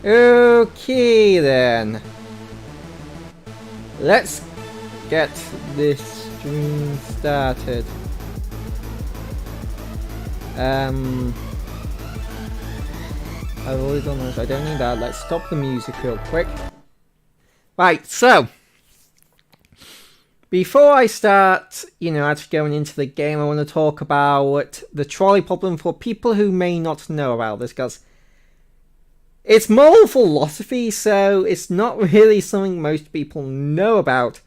Okay then. Let's get this stream started. I've already done this, I don't need that. Let's stop the music real quick. Right, so before I start, actually going into the game, I want to talk about the trolley problem for people who may not know about this, because it's moral philosophy, so it's not really something most people know about,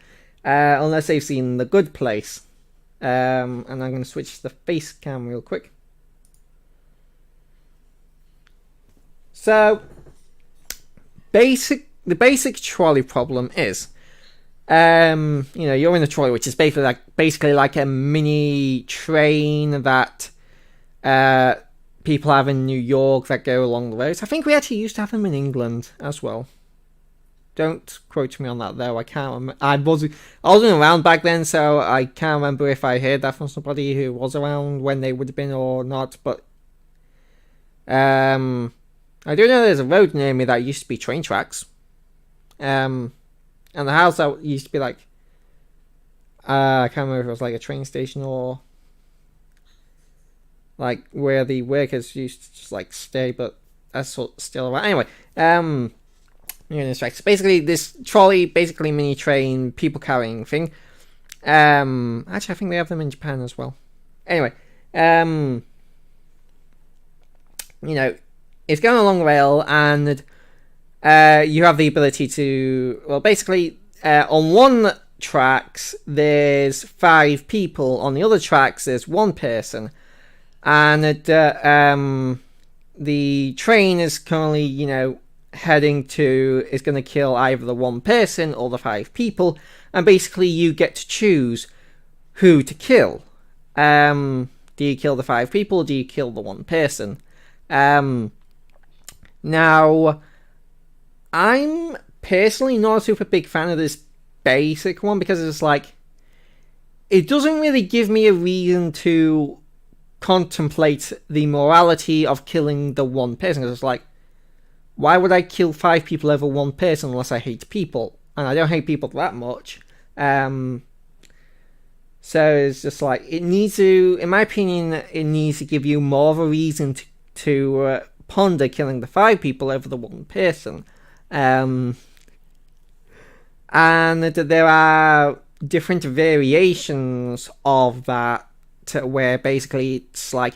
unless they've seen The Good Place. And I'm going to switch the face cam real quick. So, the basic trolley problem is, you're in a trolley, which is basically like a mini train that people have in New York that go along the roads. I think we actually used to have them in England as well. Don't quote me on that though. I can't remember. I wasn't around back then, so I can't remember if I heard that from somebody who was around when they would have been or not. But I do know there's a road near me that used to be train tracks. And the house that used to be like, I can't remember if it was like a train station or like where the workers used to just like stay, but that's still around. Anyway, basically this trolley, basically mini train, people carrying thing. Actually, I think they have them in Japan as well. Anyway, it's going along the rail, and you have the ability to, well, basically, on one tracks there's 5 people, on the other tracks there's 1 person, and the train is currently, heading to, is going to kill either the 1 person or the 5 people, and basically you get to choose who to kill. Do you kill the 5 people, or do you kill the 1 person? Now, I'm personally not a super big fan of this basic one, because it's like, it doesn't really give me a reason to contemplate the morality of killing the 1 person, because it's like, why would I kill 5 people over 1 person unless I hate people? And I don't hate people that much. So it's just like, it needs to, in my opinion, it needs to give you more of a reason to ponder killing the 5 people over the 1 person. And there are different variations of that, where basically it's like,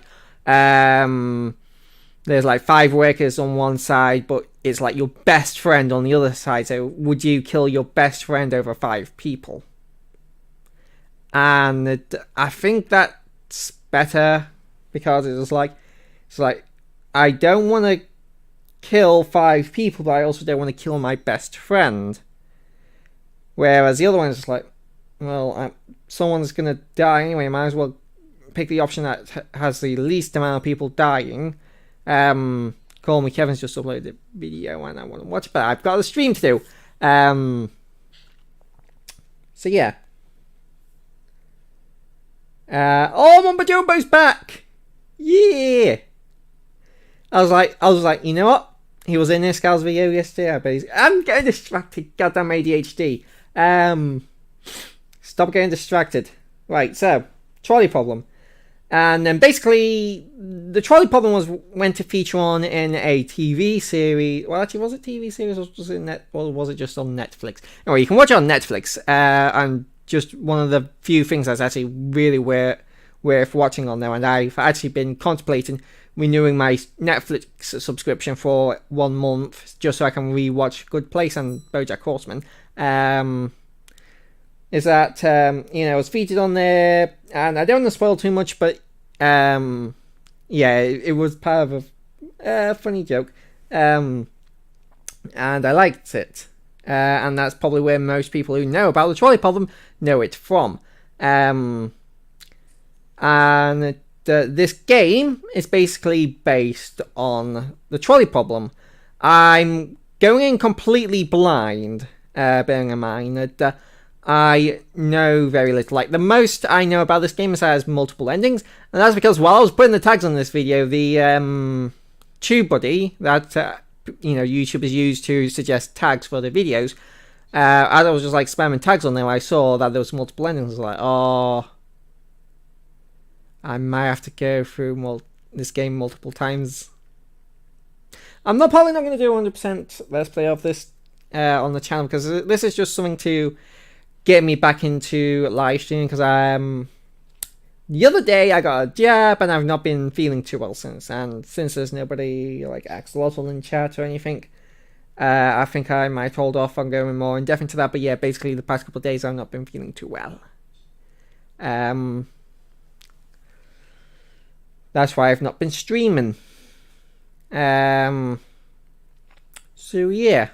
there's like 5 workers on one side, but it's like your best friend on the other side. So would you kill your best friend over 5 people? And I think that's better, because it's like I don't want to kill 5 people, but I also don't want to kill my best friend. Whereas the other one is just like, well, someone's going to die anyway, might as well pick the option that has the least amount of people dying. Call me Kevin's just uploaded a video and I want to watch, but I've got a stream to do. So yeah. Mumbo Jumbo's back! Yeah! I was like, you know what? He was in this guy's video yesterday. I'm getting distracted. Goddamn ADHD. Stop getting distracted. Right, so trolley problem. And then basically, the trolley problem went to feature on in a TV series. Well, actually, was it TV series or was it just on Netflix? Anyway, you can watch it on Netflix. And just one of the few things that's actually really worth watching on there. And I've actually been contemplating renewing my Netflix subscription for 1 month, just so I can rewatch Good Place and BoJack Horseman. Is that it's featured on there, and I don't want to spoil too much, but it was part of a funny joke, and I liked it, and that's probably where most people who know about the trolley problem know it from. And this game is basically based on the trolley problem. I'm going in completely blind, bearing in mind that I know very little. Like, the most I know about this game is that it has multiple endings, and that's because while I was putting the tags on this video, the TubeBuddy that YouTubers use to suggest tags for their videos. As I was just like spamming tags on there, I saw that there was multiple endings. I was like, oh, I might have to go through this game multiple times. I'm probably not going to do 100% Let's Play of this on the channel, because this is just something to get me back into live streaming, because the other day I got a jab and I've not been feeling too well since, and since there's nobody like Axolotl in chat or anything, I think I might hold off on going more in depth into that. But yeah, basically the past couple of days I've not been feeling too well. That's why I've not been streaming. So yeah.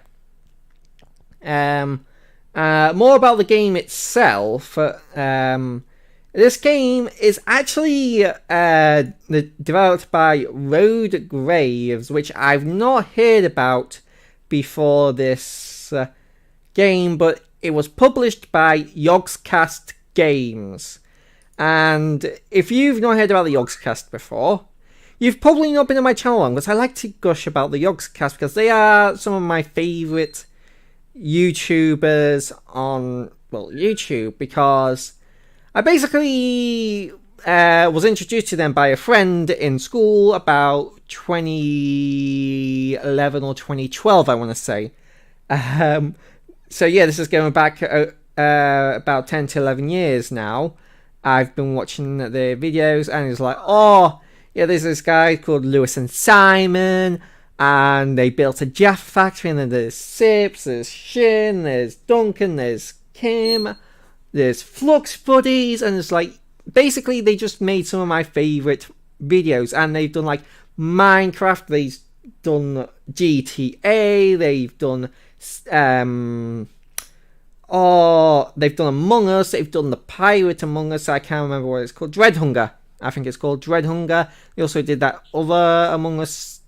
More about the game itself. This game is actually developed by Road Graves, which I've not heard about before this game, but it was published by Yogscast Games. And if you've not heard about the Yogscast before, you've probably not been on my channel long, because I like to gush about the Yogscast because they are some of my favourite YouTubers on, YouTube, because I basically was introduced to them by a friend in school about 2011 or 2012, I want to say. So yeah, this is going back about 10 to 11 years now. I've been watching their videos, and it's like, oh, yeah, there's this guy called Lewis and Simon, and they built a Jaffa factory, and then there's Sips, there's Shin, there's Duncan, there's Kim, there's Flux Buddies, and it's like, basically they just made some of my favourite videos, and they've done like Minecraft, they've done GTA, they've done they've done Among Us, they've done the Pirate Among Us, I can't remember what it's called, Dreadhunger, I think it's called Dreadhunger. They also did that other Among Us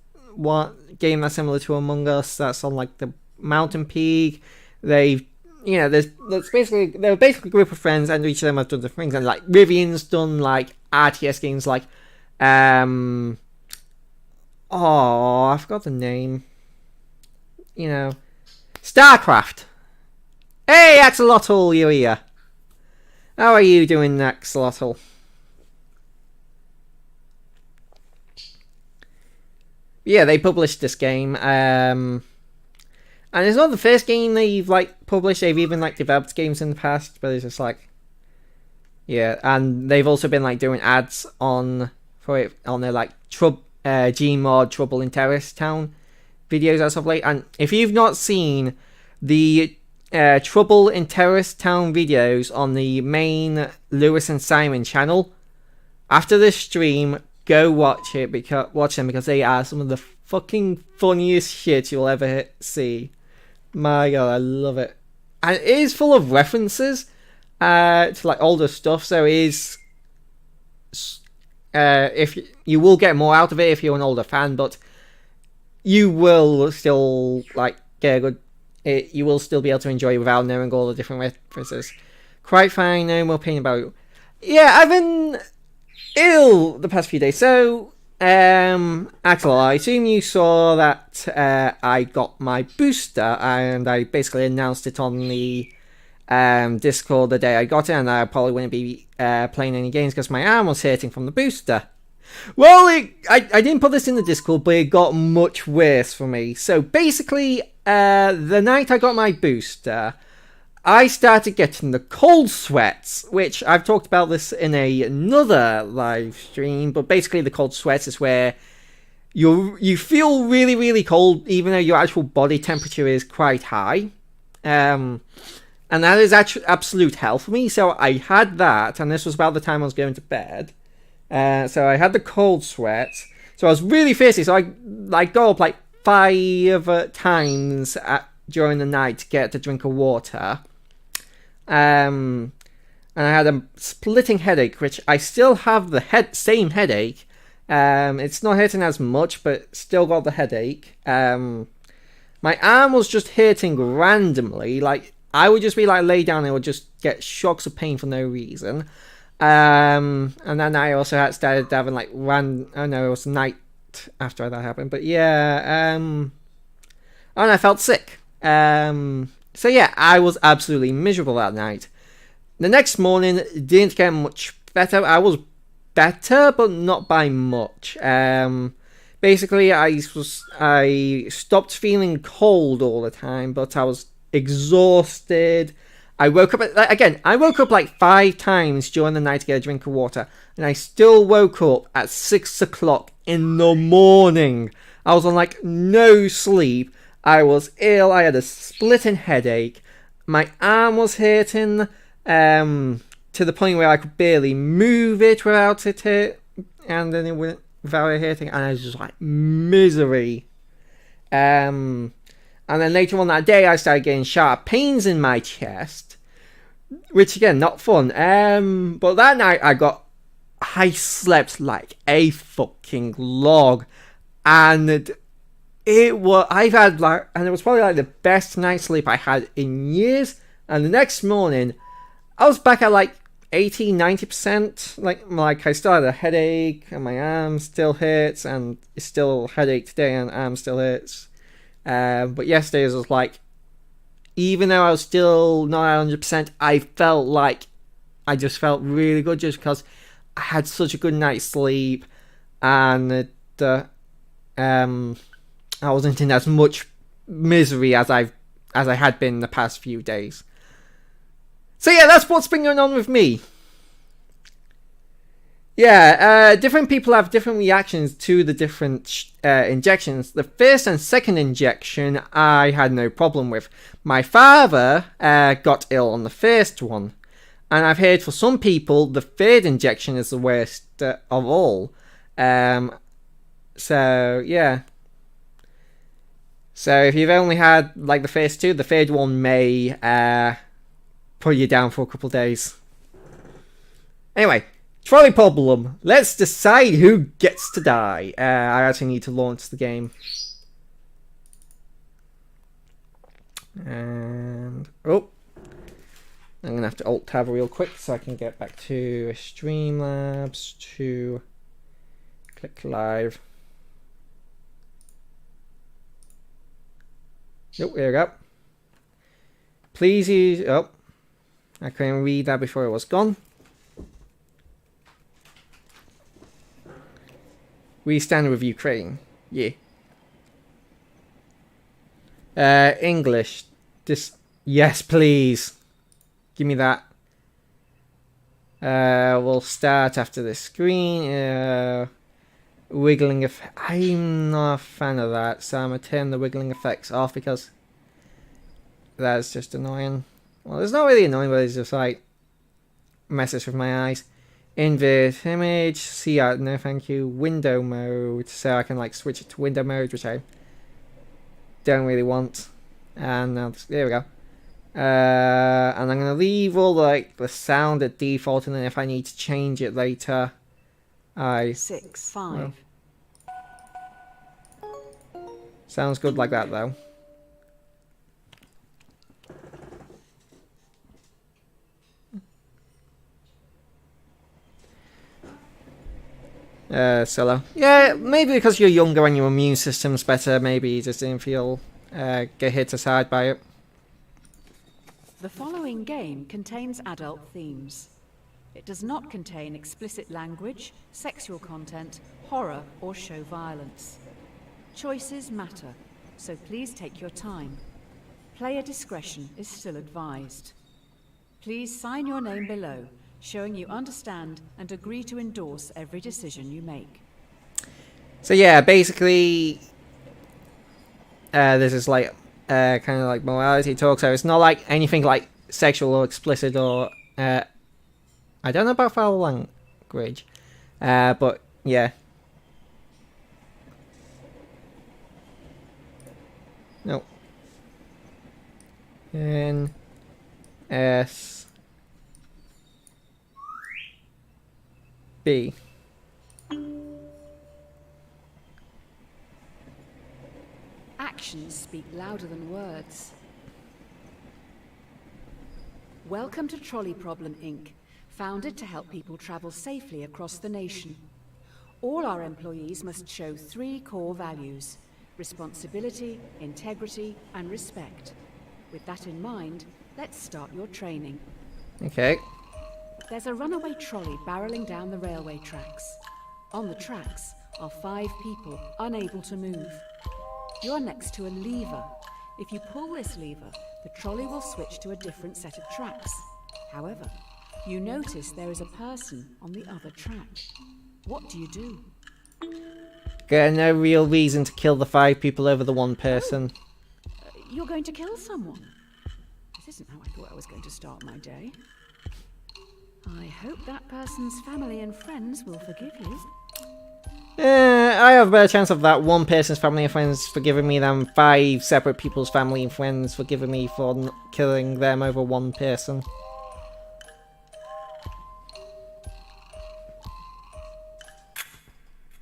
game that's similar to Among Us, that's on like the Mountain Peak. They've, they're basically a group of friends, and each of them have done different things. And like Rivian's done like RTS games like I forgot the name. StarCraft. Hey, Axolotl, you're here. How are you doing, Axolotl? Yeah, they published this game, and it's not the first game they've like published. They've even like developed games in the past, but it's just like, yeah, and they've also been like doing ads for it on their like Gmod Trouble in Terrace Town videos as of late. And if you've not seen the Trouble in Terrace Town videos on the main Lewis and Simon channel, after this stream, go watch them, because they are some of the fucking funniest shit you'll ever see. My god, I love it. And it is full of references to like older stuff, so it is if you will get more out of it if you're an older fan, but you will still like get a good. You will still be able to enjoy it without knowing all the different references. Quite fine, no more pain about it. Yeah, I've been ill the past few days, so Axel, I assume you saw that I got my booster, and I basically announced it on the Discord the day I got it, and I probably wouldn't be playing any games because my arm was hurting from the booster. Well, I didn't put this in the Discord, but it got much worse for me. So basically, the night I got my booster, I started getting the cold sweats, which I've talked about this in another live stream, but basically the cold sweats is where you feel really, really cold, even though your actual body temperature is quite high. And that is actually absolute hell for me, so I had that, and this was about the time I was going to bed. So I had the cold sweats, so I was really thirsty, so I got up like 5 times during the night to get a drink of water. And I had a splitting headache, which I still have the same headache. It's not hurting as much, but still got the headache. My arm was just hurting randomly, like I would just be like lay down and it would just get shocks of pain for no reason. And then I also started having like it was night after that happened, but yeah, and I felt sick. So yeah, I was absolutely miserable that night. The next morning didn't get much better. I was better, but not by much. Basically, I stopped feeling cold all the time, but I was exhausted. I woke up I woke up like 5 times during the night to get a drink of water, and I still woke up at 6 o'clock in the morning. I was on like no sleep. I was ill. I had a splitting headache. My arm was hurting to the point where I could barely move it without it hurt, and then it went without it hurting, and I was just like misery. And then later on that day, I started getting sharp pains in my chest, which again, not fun. But that night, I slept like a fucking log, and it was probably like the best night's sleep I had in years. And the next morning, I was back at like 80-90%. Like I still had a headache, and my arm still hurts, and it's still a headache today, and arm still hurts. But yesterday was like, even though I was still not 100%, I just felt really good just because I had such a good night's sleep, and I wasn't in as much misery as I had been the past few days. So yeah, that's what's been going on with me. Yeah, different people have different reactions to the different injections. The first and second injection I had no problem with. My father got ill on the first one, and I've heard for some people the third injection is the worst of all. So yeah. So if you've only had like the first two, the third one may put you down for a couple of days. Anyway, Trolly Problem. Let's decide who gets to die. I actually need to launch the game. And I'm gonna have to Alt Tab real quick so I can get back to Streamlabs to click live. Nope, there we go. Please use... Oh, I couldn't read that before it was gone. We stand with Ukraine. Yeah. English. Yes, please. Give me that. We'll start after the screen. Wiggling effect. I'm not a fan of that, so I'm going to turn the wiggling effects off because that's just annoying. Well, it's not really annoying, but it's just like messes with my eyes. Invert image. See out. No, thank you. Window mode. So I can like switch it to window mode, which I don't really want. And now there we go. And I'm gonna leave all the sound at default, and then if I need to change it later, 6, 5. Well, sounds good like that though. Solo. Yeah, maybe because you're younger and your immune system's better, maybe you just didn't feel get hit aside by it. The following game contains adult themes. It does not contain explicit language, sexual content, horror, or show violence. Choices matter, so please take your time. Player discretion is still advised. Please sign your name below, showing you understand and agree to endorse every decision you make. So yeah, basically, this is like kind of like morality talk. So it's not like anything like sexual or explicit or I don't know about foul language, but yeah. No. N S B. Actions speak louder than words. Welcome to Trolly Problem, Inc., founded to help people travel safely across the nation. All our employees must show 3 core values: Responsibility, integrity, and respect. With that in mind, let's start your training. Okay. There's a runaway trolley barreling down the railway tracks. On the tracks are 5 people unable to move. You're next to a lever. If you pull this lever, the trolley will switch to a different set of tracks. However, you notice there is a person on the other track. What do you do? Got no real reason to kill the 5 people over the one person. You're going to kill someone. This isn't how I thought I was going to start my day. I hope that person's family and friends will forgive you. I have a better chance of that one person's family and friends forgiving me than 5 separate people's family and friends forgiving me for killing them over one person.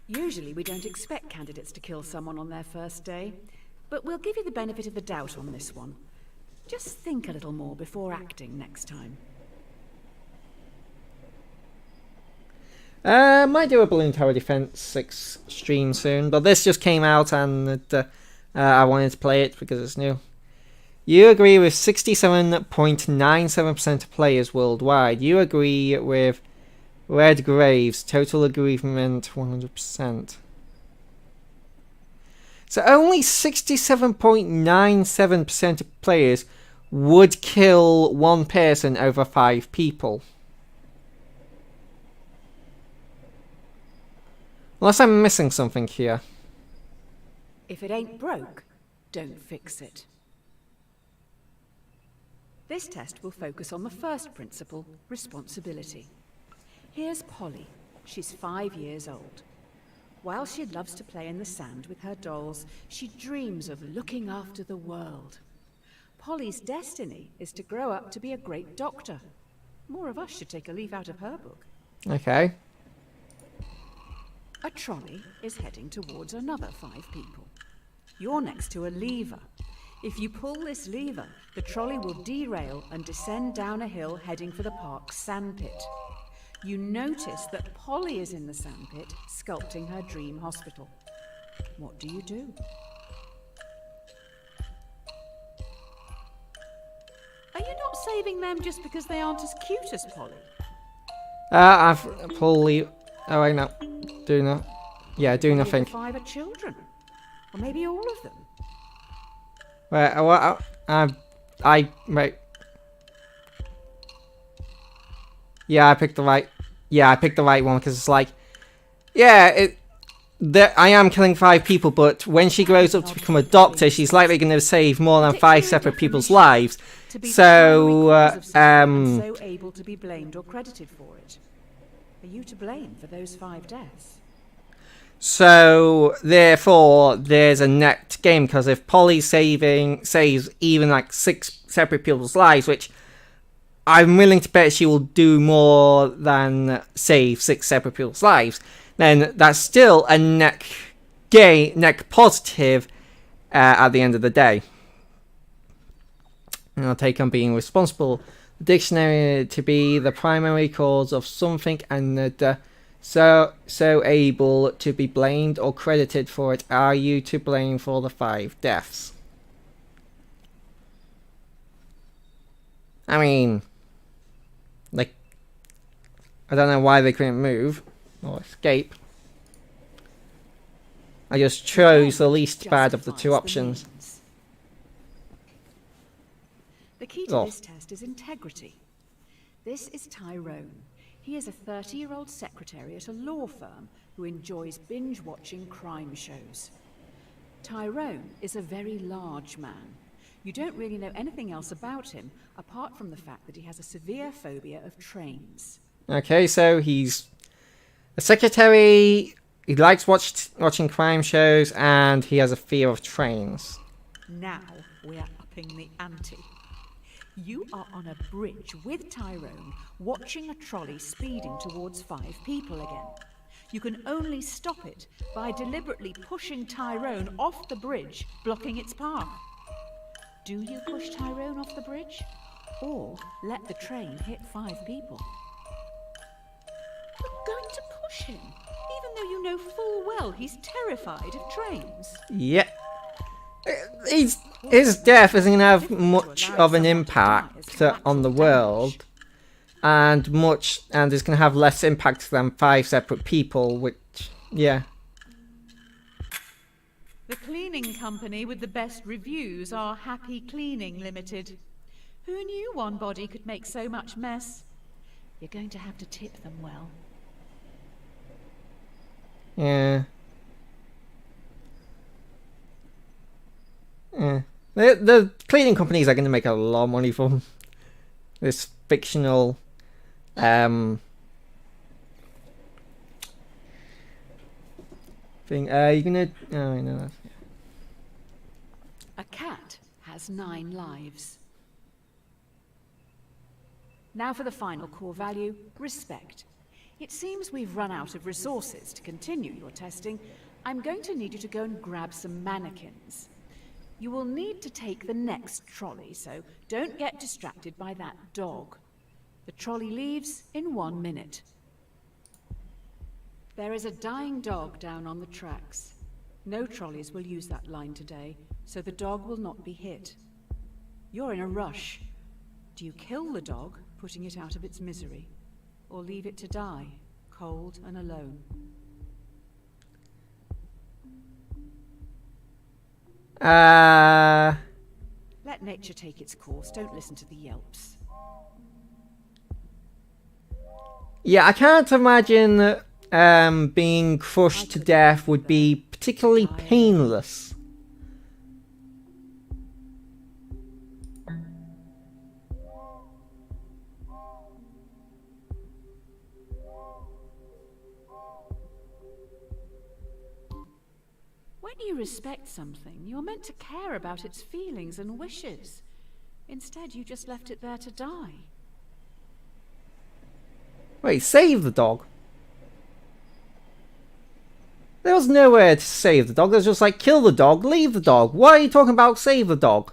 Usually we don't expect candidates to kill someone on their first day, but we'll give you the benefit of the doubt on this one. Just think a little more before acting next time. Might do a Balloon Tower Defense 6 stream soon, but this just came out and I wanted to play it because it's new. You agree with 67.97% of players worldwide. You agree with Red Graves, total agreement 100%. So only 67.97% of players would kill one person over 5 people. Unless I'm missing something here. If it ain't broke, don't fix it. This test will focus on the first principle, responsibility. Here's Polly. She's 5 years old. While she loves to play in the sand with her dolls, she dreams of looking after the world. Polly's destiny is to grow up to be a great doctor. More of us should take a leaf out of her book. Okay. A trolley is heading towards another 5 people. You're next to a lever. If you pull this lever, the trolley will derail and descend down a hill heading for the park's sandpit. You notice that Polly is in the sandpit, sculpting her dream hospital. What do you do? Are you not saving them just because they aren't as cute as Polly? I've Polly. Oh wait, no. Do not. Yeah, do nothing. The 5 are children, or maybe all of them. Wait, wait. Yeah, I picked the right. Yeah, I picked the right one because it's like, yeah, I am killing 5 people, but when she grows up to become a doctor, she's likely going to save more than 5 separate people's lives. So, so able to be blamed or credited for it. Are you to blame for those 5 deaths? So, therefore, there's a net game, because if Polly saves even like 6 separate people's lives, which I'm willing to bet she will do more than save 6 separate people's lives, then that's still a net positive at the end of the day. And I'll take on being responsible. The dictionary to be the primary cause of something and so able to be blamed or credited for it. Are you to blame for the 5 deaths? I mean, like, I don't know why they couldn't move or escape. I just chose the least bad of the 2 options. The key to this test is integrity. This is Tyrone. He is a 30-year-old secretary at a law firm who enjoys binge-watching crime shows. Tyrone is a very large man. You don't really know anything else about him, apart from the fact that he has a severe phobia of trains. Okay, so he's a secretary, he likes watching crime shows, and he has a fear of trains. Now we are upping the ante. You are on a bridge with Tyrone, watching a trolley speeding towards 5 people again. You can only stop it by deliberately pushing Tyrone off the bridge, blocking its path. Do you push Tyrone off the bridge, or let the train hit 5 people? You're going to push him, even though you know full well he's terrified of trains. Yep. his death isn't going to have much of an impact on the world, and it's going to have less impact than 5 separate people, which, yeah. The cleaning company with the best reviews are Happy Cleaning Limited. Who knew one body could make so much mess? You're going to have to tip them well. Yeah. Yeah. The cleaning companies are going to make a lot of money from this fictional thing. You're gonna. Oh, I know that. A cat has 9 lives. Now for the final core value, respect. It seems we've run out of resources to continue your testing. I'm going to need you to go and grab some mannequins. You will need to take the next trolley, so don't get distracted by that dog. The trolley leaves in 1 minute. There is a dying dog down on the tracks. No trolleys will use that line today, so the dog will not be hit. You're in a rush. Do you kill the dog, putting it out of its misery, or leave it to die, cold and alone? Let nature take its course. Don't listen to the yelps. Yeah, I can't imagine that being crushed to death would be particularly painless. When you respect something, you're meant to care about its feelings and wishes. Instead, you just left it there to die. Wait, save the dog? There was nowhere to save the dog. There's just like, kill the dog, leave the dog. Why are you talking about save the dog?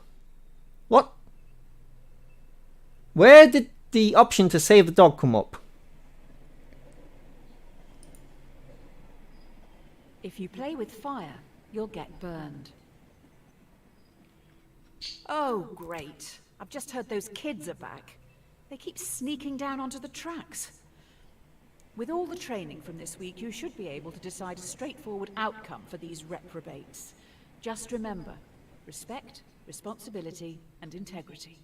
What? Where did the option to save the dog come up? If you play with fire, you'll get burned. Oh, great. I've just heard those kids are back. They keep sneaking down onto the tracks. With all the training from this week, you should be able to decide a straightforward outcome for these reprobates. Just remember, respect, responsibility, and integrity.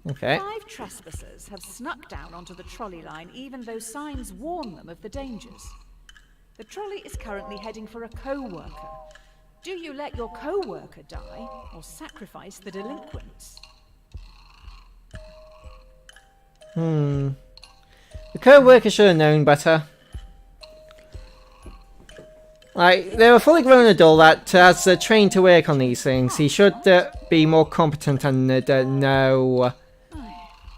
Okay. 5 trespassers have snuck down onto the trolley line even though signs warn them of the dangers. The trolley is currently heading for a co-worker. Do you let your co-worker die or sacrifice the delinquents? The co-worker should have known better. Like, they're a fully grown adult that has trained to work on these things. He should be more competent and know. I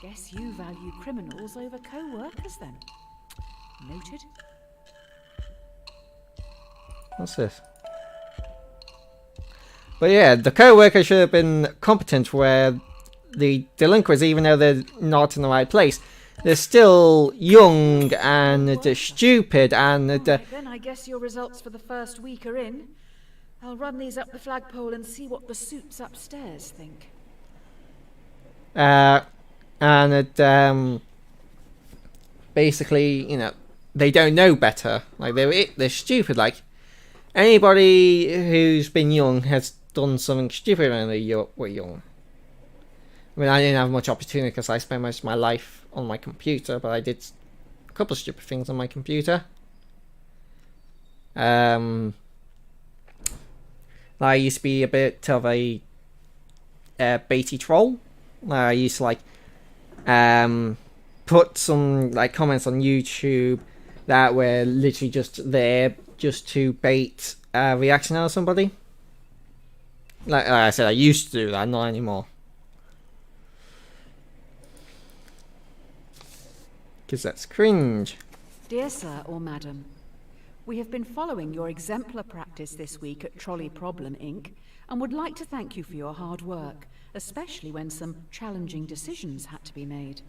guess you value criminals over co-workers then. Noted. What's this? But yeah, the co-worker should have been competent where the delinquents, even though they're not in the right place, they're still young and stupid and... Right, then I guess your results for the first week are in. I'll run these up the flagpole and see what the suits upstairs think. Basically, you know, they don't know better. Like, they're stupid. Like, anybody who's been young has done something stupid when they were young. I mean, I didn't have much opportunity because I spent most of my life on my computer, but I did a couple of stupid things on my computer. I used to be a bit of a baity troll. I used to like put some like comments on YouTube that were literally just there just to bait a reaction out of somebody. Like I said, I used to do that, not anymore. Because that's cringe. Dear Sir or Madam, we have been following your exemplar practice this week at Trolly Problem, Inc. and would like to thank you for your hard work, especially when some challenging decisions had to be made.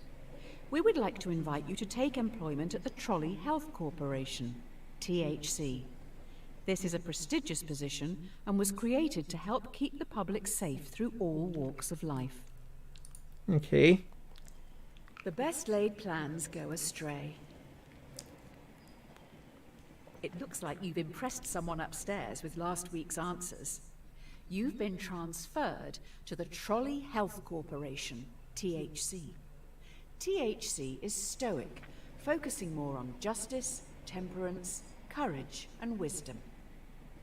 We would like to invite you to take employment at the Trolly Health Corporation, THC. This is a prestigious position and was created to help keep the public safe through all walks of life. Okay. The best laid plans go astray. It looks like you've impressed someone upstairs with last week's answers. You've been transferred to the Trolly Health Corporation, THC. THC is stoic, focusing more on justice, temperance, courage, and wisdom.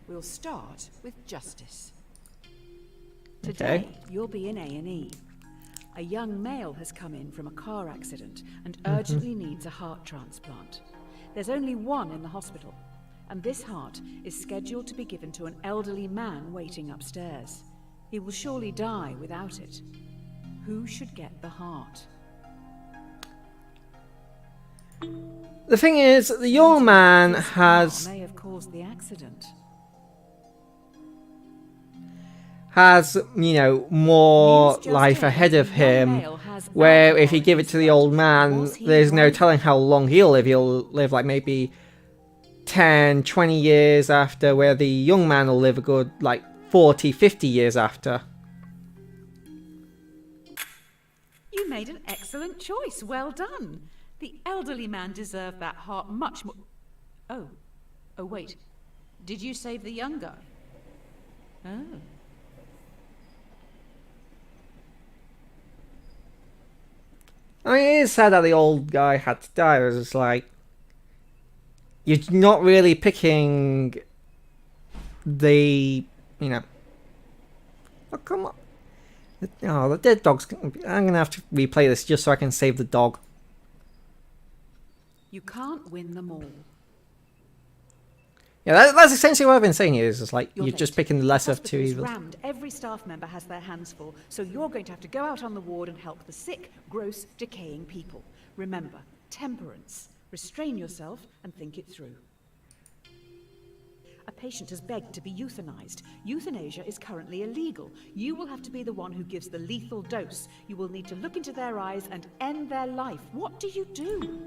We'll start with justice. Today, you'll be in A&E. A young male has come in from a car accident and urgently needs a heart transplant. There's only one in the hospital, and this heart is scheduled to be given to an elderly man waiting upstairs. He will surely die without it. Who should get the heart? The thing is, the young man has may have caused the accident. you know, more life ahead of him, where if you give it to the old man, there's no telling how long he'll live. He'll live like maybe 10, 20 years after, where the young man will live a good like 40, 50 years after. You made an excellent choice. Well done. The elderly man deserved that heart much more. Oh, wait. Did you save the young guy? Oh. I mean, it is sad that the old guy had to die. It was just like, you're not really picking the, you know. Oh, come on. Oh, the dead dog's. I'm going to have to replay this just so I can save the dog. You can't win them all. Yeah, that's essentially what I've been saying here. Is just like, you're late. just picking the lesser of two evils. Rammed. Every staff member has their hands full, so you're going to have to go out on the ward and help the sick, gross, decaying people. Remember, temperance. Restrain yourself and think it through. A patient has begged to be euthanized. Euthanasia is currently illegal. You will have to be the one who gives the lethal dose. You will need to look into their eyes and end their life. What do you do?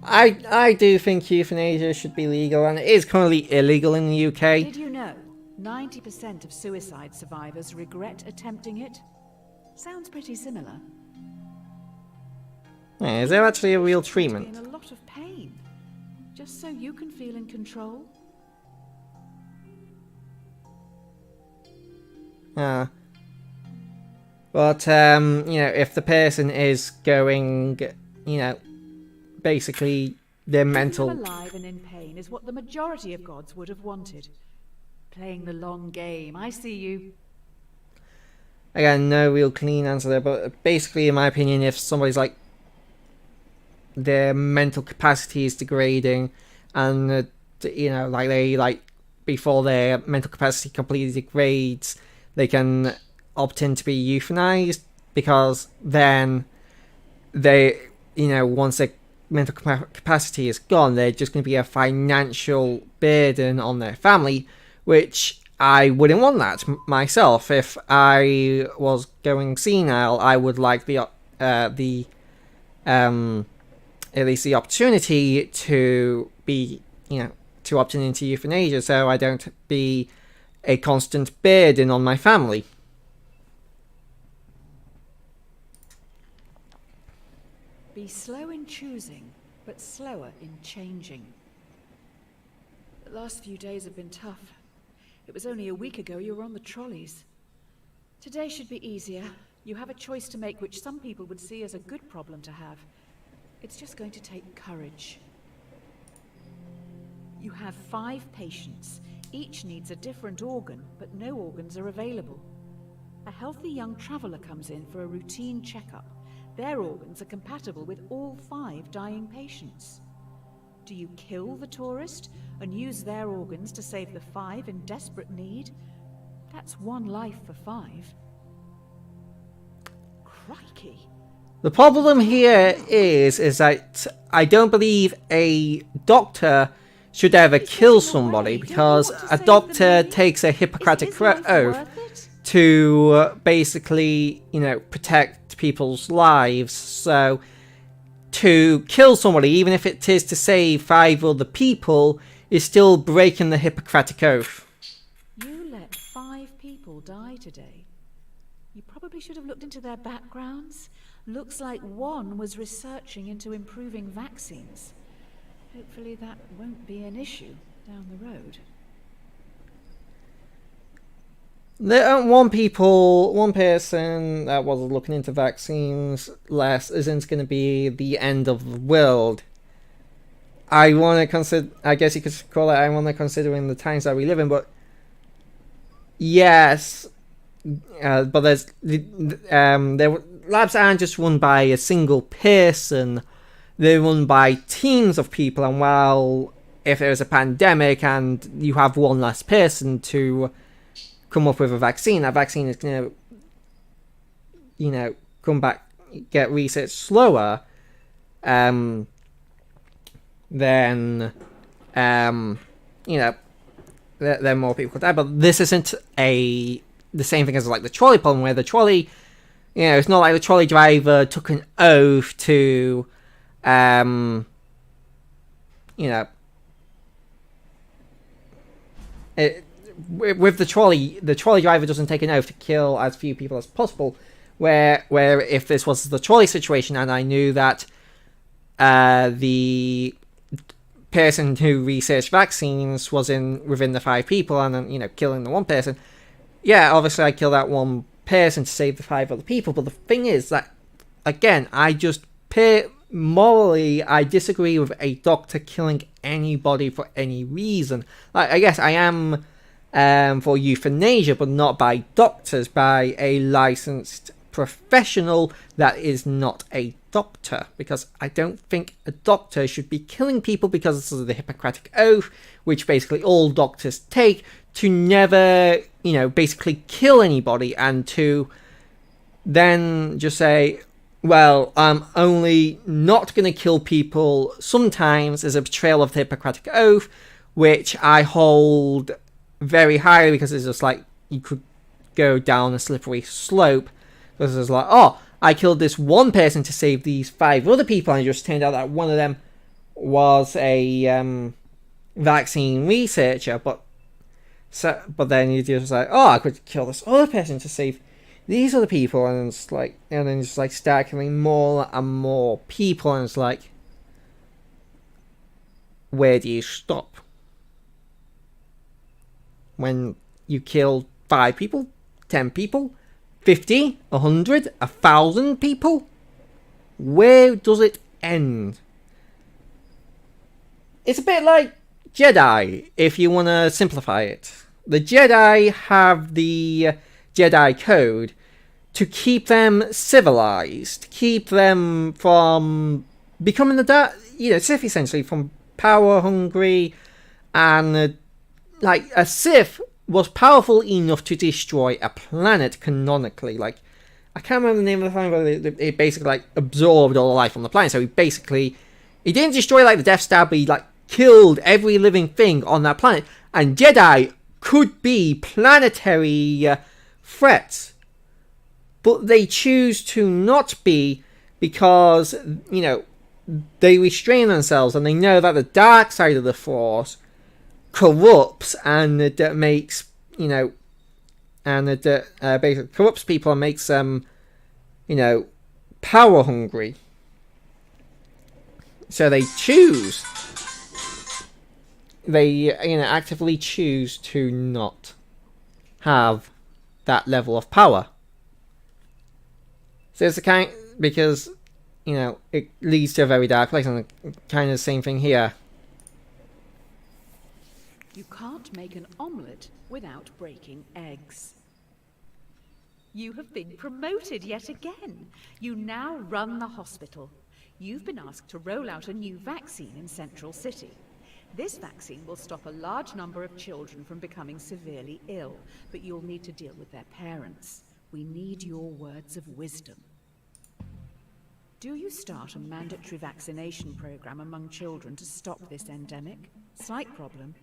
I do think euthanasia should be legal, and it is currently illegal in the UK. Did you know 90% of suicide survivors regret attempting it? Sounds pretty similar. Yeah, is there actually a real treatment? In a lot of pain, just so you can feel in control. But you know, if the person is going, you know, basically their mental. Alive and in pain is what the majority of gods would have wanted. Playing the long game. I see you. Again, no real clean answer there, but basically, in my opinion, if somebody's like, their mental capacity is degrading, and you know, like they before their mental capacity completely degrades, they can opt in to be euthanized, because then they, you know, once their mental capacity is gone, they're just going to be a financial burden on their family, which I wouldn't want that myself. If I was going senile, I would like at least the opportunity to be, you know, to opt in into euthanasia, so I don't be a constant burden on my family. Be slow in choosing, but slower in changing. The last few days have been tough. It was only a week ago you were on the trolleys. Today should be easier. You have a choice to make which some people would see as a good problem to have. It's just going to take courage. You have 5 patients. Each needs a different organ, but no organs are available. A healthy young traveller comes in for a routine checkup. Their organs are compatible with all 5 dying patients. Do you kill the tourist and use their organs to save the 5 in desperate need? That's 1 life for 5. Crikey. The problem here is that I don't believe a doctor should ever kill somebody, because a doctor takes a Hippocratic oath to basically, you know, protect people's lives. So to kill somebody, even if it is to save 5 other people, is still breaking the Hippocratic Oath. You let 5 people die today. You probably should have looked into their backgrounds. Looks like one was researching into improving vaccines. Hopefully that won't be an issue down the road. One person that was looking into vaccines less isn't going to be the end of the world. I want to consider, I guess you could call it, I want to consider in the times that we live in, but yes, but there's, labs aren't just run by a single person, they're run by teams of people, and while if there's a pandemic and you have one less person to come up with a vaccine, that vaccine is going to, come back, get researched slower, then, then more people could die. But this isn't the same thing as like the trolley problem, where the trolley, it's not like the trolley driver took an oath to, with the trolley driver doesn't take an oath to kill as few people as possible. Where if this was the trolley situation, and I knew that the person who researched vaccines was within the 5 people, and then killing the one person, obviously I kill that one person to save the 5 other people. But the thing is that, again, morally, I disagree with a doctor killing anybody for any reason. Like, I guess I am for euthanasia, but not by doctors, by a licensed professional that is not a doctor, because I don't think a doctor should be killing people, because of the Hippocratic Oath, which basically all doctors take, to never, basically kill anybody, and to then just say, well, I'm only not going to kill people sometimes, as a betrayal of the Hippocratic Oath, which I hold very highly, because it's just like, you could go down a slippery slope, because it's like, oh, I killed this one person to save these 5 other people, and it just turned out that one of them was a vaccine researcher, but then you just like, oh, I could kill this other person to save these other people, and it's like, and then just like start killing more and more people, and it's like, where do you stop? When you kill 5 people, 10 people, 50, 100, 1,000 people? Where does it end? It's a bit like Jedi, if you want to simplify it. The Jedi have the Jedi Code to keep them civilized, keep them from becoming Sith, essentially, from power hungry, and like a Sith was powerful enough to destroy a planet canonically. Like, I can't remember the name of the thing, but it basically like absorbed all the life on the planet. So he didn't destroy like the Death Star, but he like killed every living thing on that planet. And Jedi could be planetary threats, but they choose to not be, because they restrain themselves, and they know that the dark side of the Force corrupts, and it makes and it basically corrupts people and makes them power hungry. So they actively choose to not have that level of power. So it's because it leads to a very dark place, and kind of the same thing here. You can't make an omelette without breaking eggs. You have been promoted yet again. You now run the hospital. You've been asked to roll out a new vaccine in Central City. This vaccine will stop a large number of children from becoming severely ill, but you'll need to deal with their parents. We need your words of wisdom. Do you start a mandatory vaccination program among children to stop this endemic? Slight problem.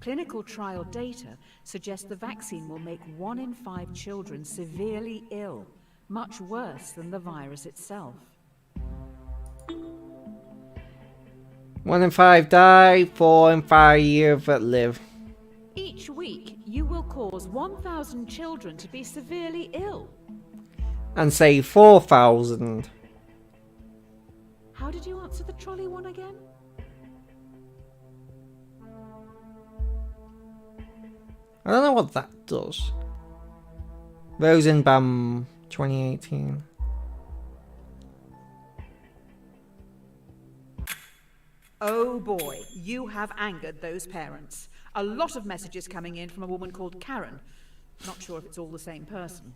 Clinical trial data suggests the vaccine will make 1 in 5 children severely ill, much worse than the virus itself. 1 in 5 die, 4 in 5 years that live. Each week, you will cause 1,000 children to be severely ill. And say 4,000. How did you answer the trolley one again? I don't know what that does. Rosenbaum 2018. Oh boy, you have angered those parents. A lot of messages coming in from a woman called Karen. Not sure if it's all the same person.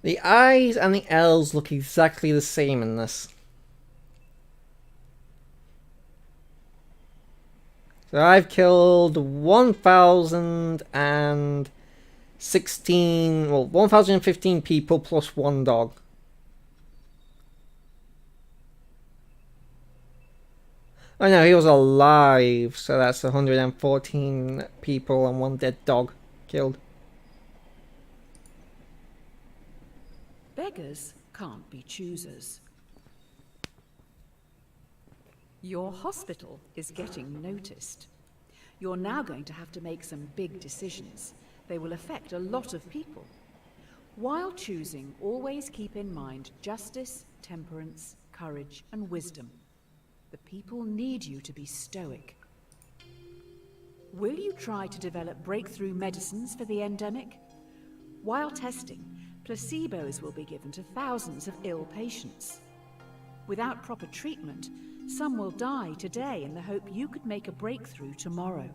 The I's and the L's look exactly the same in this. So I've killed 1,015 people plus 1 dog. Oh no, he was alive, so that's 114 people and 1 dead dog killed. Beggars can't be choosers. Your hospital is getting noticed. You're now going to have to make some big decisions. They will affect a lot of people. While choosing, always keep in mind justice, temperance, courage, and wisdom. The people need you to be stoic. Will you try to develop breakthrough medicines for the endemic? While testing, placebos will be given to thousands of ill patients. Without proper treatment, some will die today in the hope you could make a breakthrough tomorrow.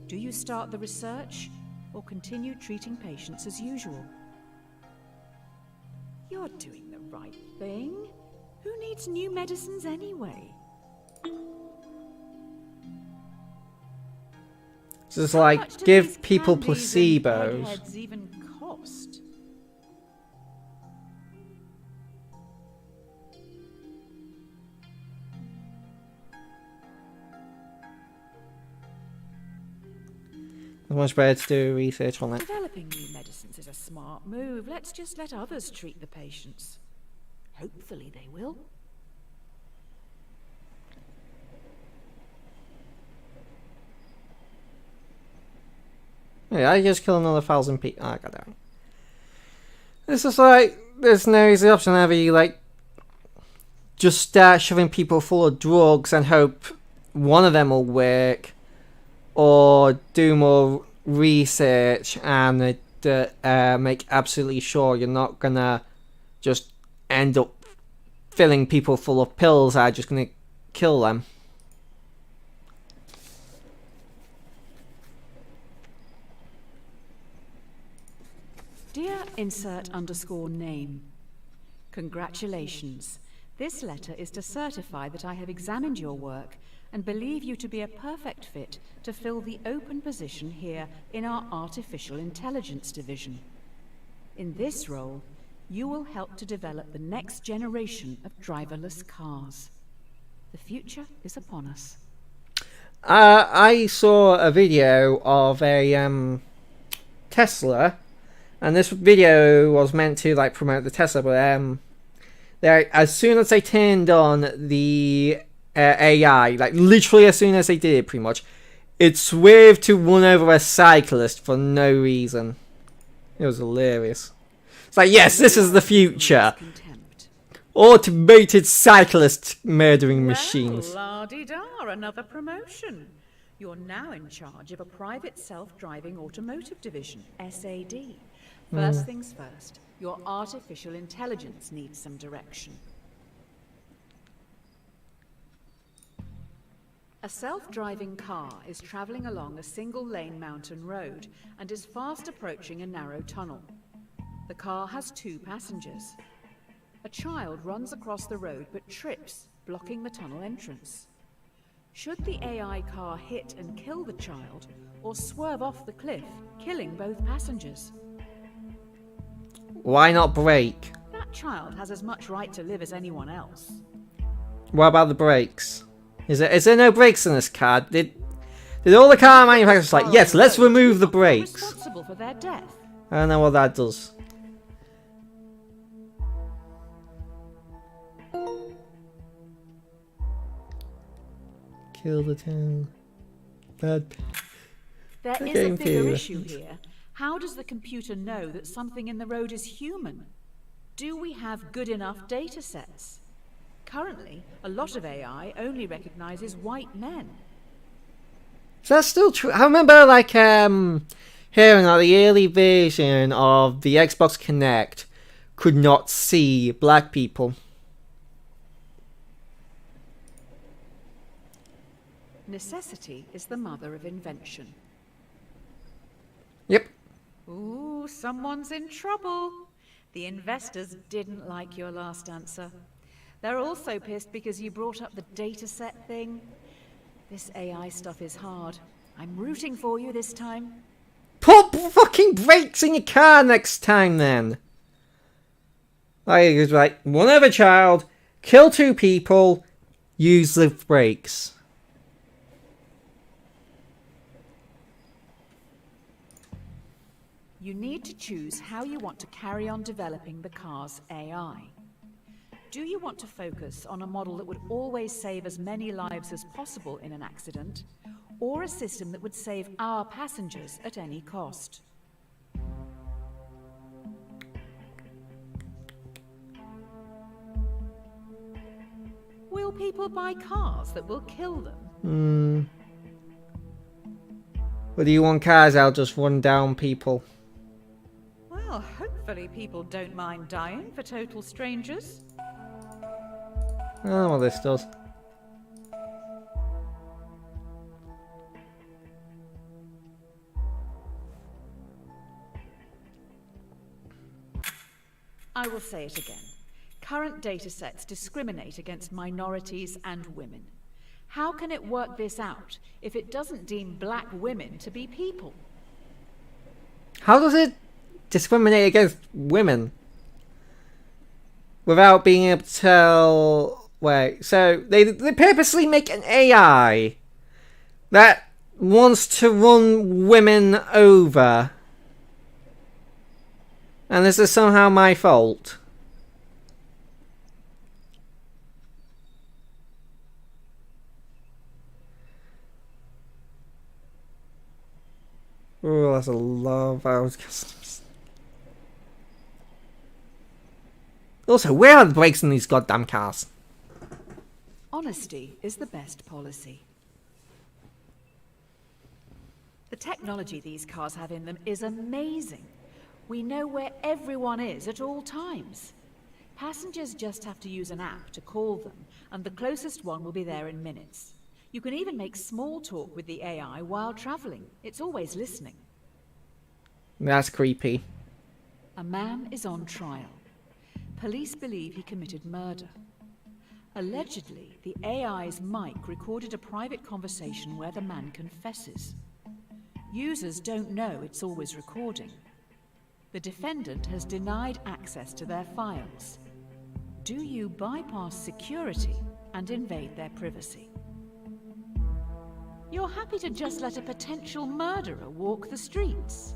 Do you start the research or continue treating patients as usual? You're doing the right thing. Who needs new medicines anyway? So it's like, give people placebos. Heads even cost? It's much better to do research on it. Developing new medicines is a smart move. Let's just let others treat the patients. Hopefully they will. Yeah, I just killed another 1,000 people. Oh, god damn it. It's just like, there's no easy option. Either you like just start shoving people full of drugs and hope one of them will work, or do more research and make absolutely sure you're not gonna just end up filling people full of pills that are just gonna kill them. Dear insert_name, congratulations. This letter is to certify that I have examined your work and believe you to be a perfect fit to fill the open position here in our Artificial Intelligence Division. In this role, you will help to develop the next generation of driverless cars. The future is upon us. I saw a video of a Tesla, and this video was meant to like promote the Tesla, but as soon as they turned on the AI, like literally as soon as they did it, pretty much, it swerved to run over a cyclist for no reason. It was hilarious. It's like, yes, this is the future. Automated cyclist murdering machines. Well, la-di-da, another promotion. You're now in charge of a private self-driving automotive division, SAD. First things first, your artificial intelligence needs some direction. A self-driving car is traveling along a single-lane mountain road and is fast approaching a narrow tunnel. The car has 2 passengers. A child runs across the road but trips, blocking the tunnel entrance. Should the AI car hit and kill the child, or swerve off the cliff, killing both passengers? Why not brake? That child has as much right to live as anyone else. What about the brakes? Is there no brakes in this car? Did all the car manufacturers like, yes, let's remove the brakes? Responsible for their death. I don't know what that does. Kill the town. Bad. There is a bigger issue here. How does the computer know that something in the road is human? Do we have good enough data sets? Currently, a lot of AI only recognizes white men. Is that still true? I remember, like, hearing that the early version of the Xbox Kinect could not see black people. Necessity is the mother of invention. Yep. Ooh, someone's in trouble. The investors didn't like your last answer. They're also pissed because you brought up the dataset thing. This AI stuff is hard. I'm rooting for you this time. Put fucking brakes in your car next time, then. Like, it was like, one other child, kill 2 people, use the brakes. You need to choose how you want to carry on developing the car's AI. Do you want to focus on a model that would always save as many lives as possible in an accident, or a system that would save our passengers at any cost? Will people buy cars that will kill them? Or do you want cars that'll just run down people? Well, hopefully people don't mind dying for total strangers. I don't know what this does. I will say it again. Current datasets discriminate against minorities and women. How can it work this out if it doesn't deem black women to be people? How does it discriminate against women? Without being able to tell... Wait, so they purposely make an AI that wants to run women over. And this is somehow my fault. Oh, that's a lot of hours. Also, where are the brakes in these goddamn cars? Honesty is the best policy. The technology these cars have in them is amazing. We know where everyone is at all times. Passengers just have to use an app to call them, and the closest one will be there in minutes. You can even make small talk with the AI while traveling. It's always listening. That's creepy. A man is on trial. Police believe he committed murder. Allegedly, the AI's mic recorded a private conversation where the man confesses. Users don't know it's always recording. The defendant has denied access to their files. Do you bypass security and invade their privacy? You're happy to just let a potential murderer walk the streets?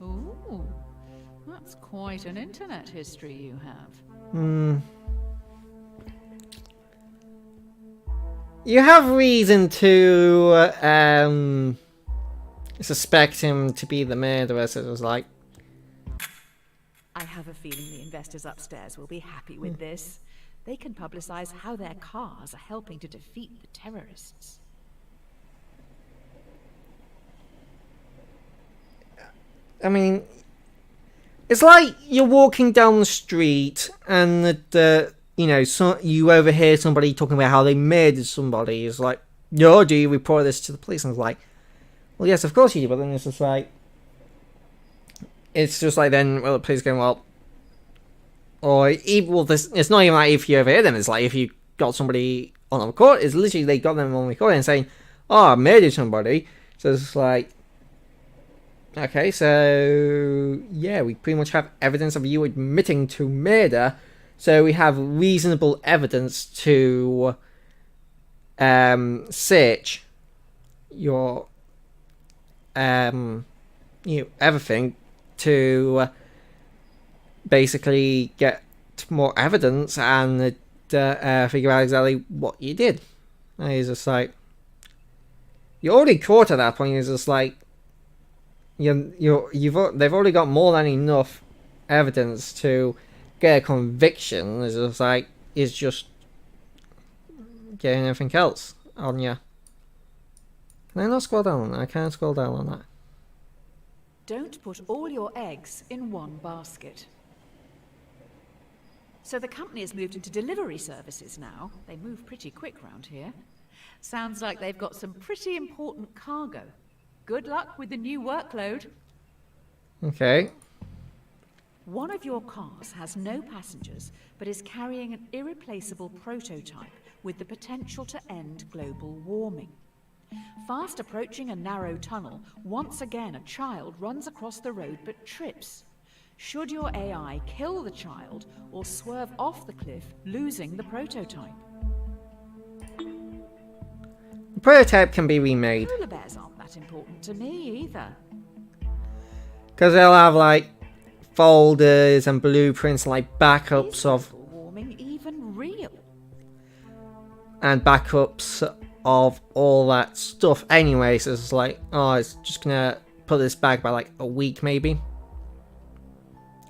Ooh, that's quite an internet history you have. You have reason to suspect him to be the murderer, so it was like... I have a feeling the investors upstairs will be happy with this. They can publicize how their cars are helping to defeat the terrorists. I mean, it's like you're walking down the street and you overhear somebody talking about how they murdered somebody. It's like, no, do you report this to the police? And it's like, well, yes, of course you do. But then it's just like, then, well, the police going, well, or even, it's not even like if you overhear them. It's like if you got somebody on a record, it's literally they got them on recording and saying, oh, I murdered somebody. So it's like, okay, so yeah, we pretty much have evidence of you admitting to murder, so we have reasonable evidence to search your... everything to basically get more evidence and figure out exactly what you did. And he's just like, you're already caught at that point. He's just like, they've already got more than enough evidence to get a conviction. It's just like, it's just getting everything else on you. Can I not scroll down on that? I can't scroll down on that. Don't put all your eggs in one basket. So the company has moved into delivery services now. They move pretty quick round here. Sounds like they've got some pretty important cargo. Good luck with the new workload. Okay. One of your cars has no passengers, but is carrying an irreplaceable prototype with the potential to end global warming. Fast approaching a narrow tunnel, once again a child runs across the road but trips. Should your AI kill the child or swerve off the cliff, losing the prototype? The prototype can be remade. Polar bears aren't that important to me either. Because they'll have like folders and blueprints, like backups Is of, global warming even real? and backups of all that stuff anyway. So it's like, oh, it's just gonna put this back by like a week maybe.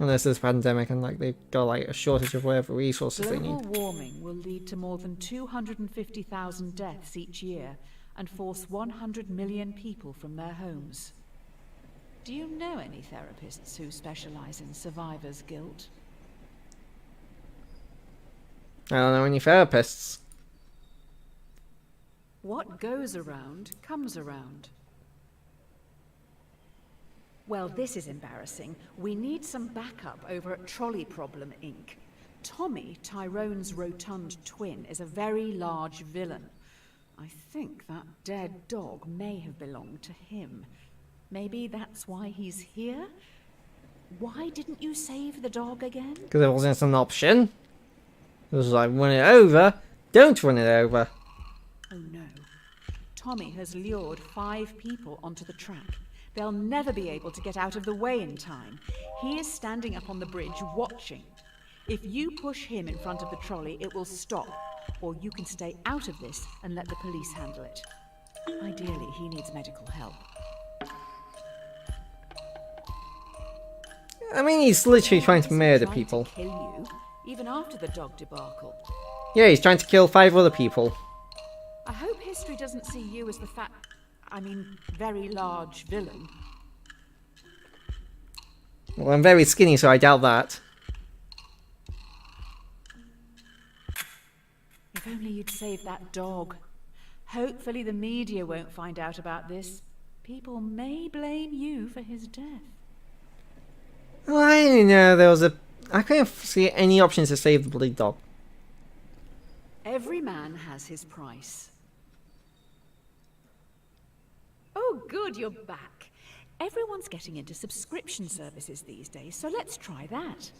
Unless there's a pandemic and like they've got like a shortage of whatever resources they Global need. warming will lead to more than 250,000 deaths each year and force 100 million people from their homes. Do you know any therapists who specialize in survivor's guilt? I don't know any therapists. What goes around comes around. Well, this is embarrassing. We need some backup over at Trolly Problem, Inc. Tommy, Tyrone's rotund twin, is a very large villain. I think that dead dog may have belonged to him. Maybe that's why he's here? Why didn't you save the dog again? Because it wasn't an option. It was like, run it over. Don't run it over. Oh no. Tommy has lured 5 people onto the track. They'll never be able to get out of the way in time. He is standing up on the bridge watching. If you push him in front of the trolley, it will stop. Or you can stay out of this and let the police handle it. Ideally, he needs medical help. I mean, he's literally trying to He murder tried people. to kill you, even after the dog debacle. Yeah, he's trying to kill 5 other people. I hope history doesn't see you as the very large villain. Well, I'm very skinny, so I doubt that. If only you'd saved that dog. Hopefully the media won't find out about this. People may blame you for his death. Well, I didn't know there was a... I couldn't see any options to save the bloody dog. Every man has his price. Oh, good, you're back. Everyone's getting into subscription services these days, so let's try that.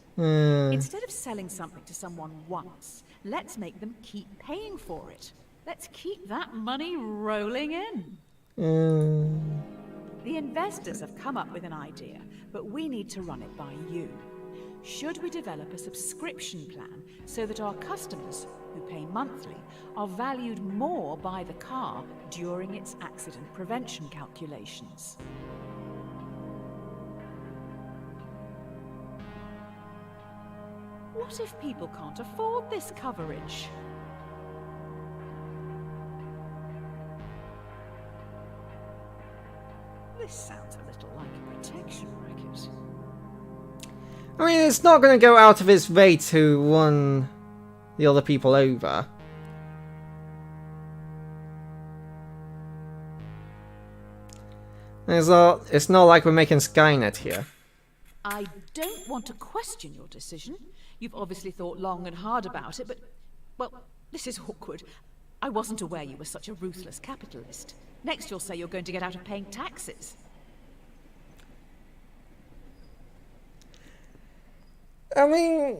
Instead of selling something to someone once, let's make them keep paying for it. Let's keep that money rolling in. The investors have come up with an idea, but we need to run it by you. Should we develop a subscription plan so that our customers, who pay monthly, are valued more by the car during its accident prevention calculations? What if people can't afford this coverage? This sounds a little like a protection racket. I mean, it's not going to go out of its way to run the other people over. It's not like we're making Skynet here. I don't want to question your decision. You've obviously thought long and hard about it, but... well, this is awkward. I wasn't aware you were such a ruthless capitalist. Next you'll say you're going to get out of paying taxes. I mean,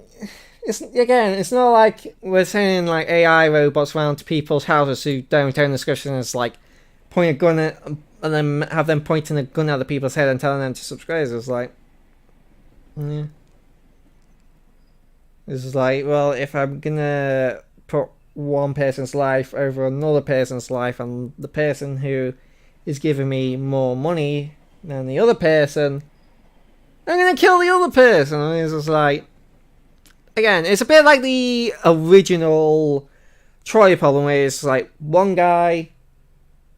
it's not like we're sending like AI robots around to people's houses who don't own the subscription and it's like point a gun and then have them pointing a gun at the people's head and telling them to subscribe. It's like, yeah. This is like, well, if I'm gonna put one person's life over another person's life, and the person who is giving me more money than the other person, I'm gonna kill the other person. And it's just like, again, it's a bit like the original Trolly Problem, where it's like one guy,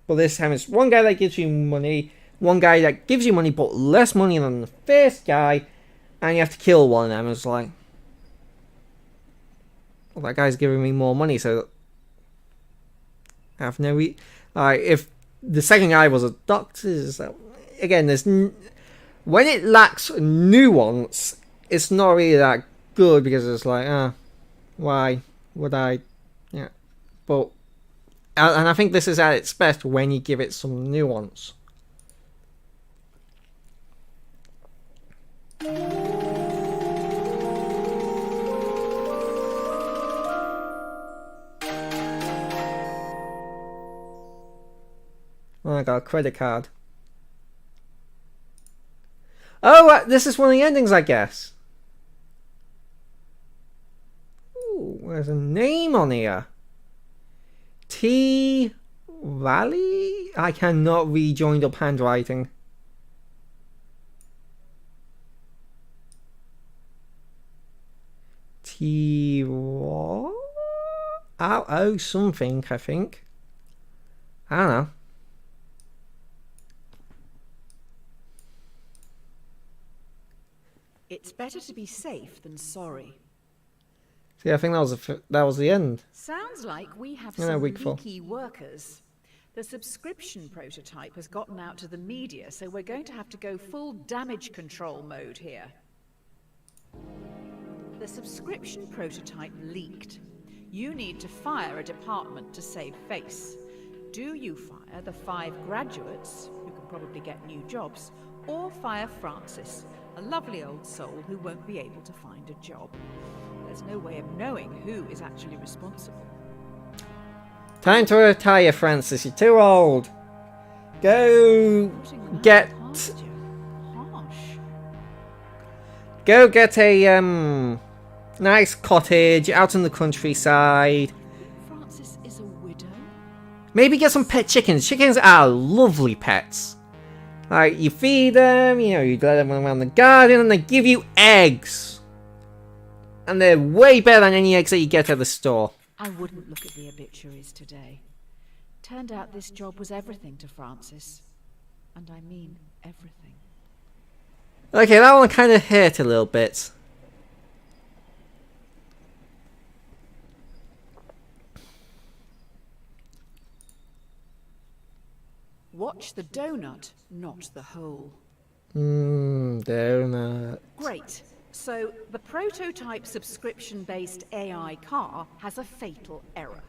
but this time it's one guy that gives you money, one guy that gives you money but less money than the first guy, and you have to kill one of them. It's like, well, that guy's giving me more money, so I have no like, if the second guy was a doctor, again, there's when it lacks nuance, it's not really that good, because it's like, why would I? Yeah, but and I think this is at its best when you give it some nuance. Oh, I got a credit card. Oh, this is one of the endings, I guess. Ooh, there's a name on here. T. Valley? I cannot read joined up handwriting. T. What? Oh, something, I think. I don't know. It's better to be safe than sorry. See, I think that was the end. Sounds like we have No, some week 4. leaky workers. The subscription prototype has gotten out to the media, so we're going to have to go full damage control mode here. The subscription prototype leaked. You need to fire a department to save face. Do you fire the 5 graduates, who can probably get new jobs, or fire Francis, a lovely old soul who won't be able to find a job? There's no way of knowing who is actually responsible. Time to retire, Francis. You're too old. Go get... Harsh. Go get a nice cottage out in the countryside. Francis is a widow? Maybe get some pet chickens. Chickens are lovely pets. Like, you feed them, you know, you let them run around the garden, and they give you eggs. And they're way better than any eggs that you get at the store. I wouldn't look at the obituaries today. Turned out this job was everything to Francis. And I mean everything. Okay, that one kind of hurt a little bit. Watch the donut, not the hole. Donut. Great. So, the prototype subscription-based AI car has a fatal error.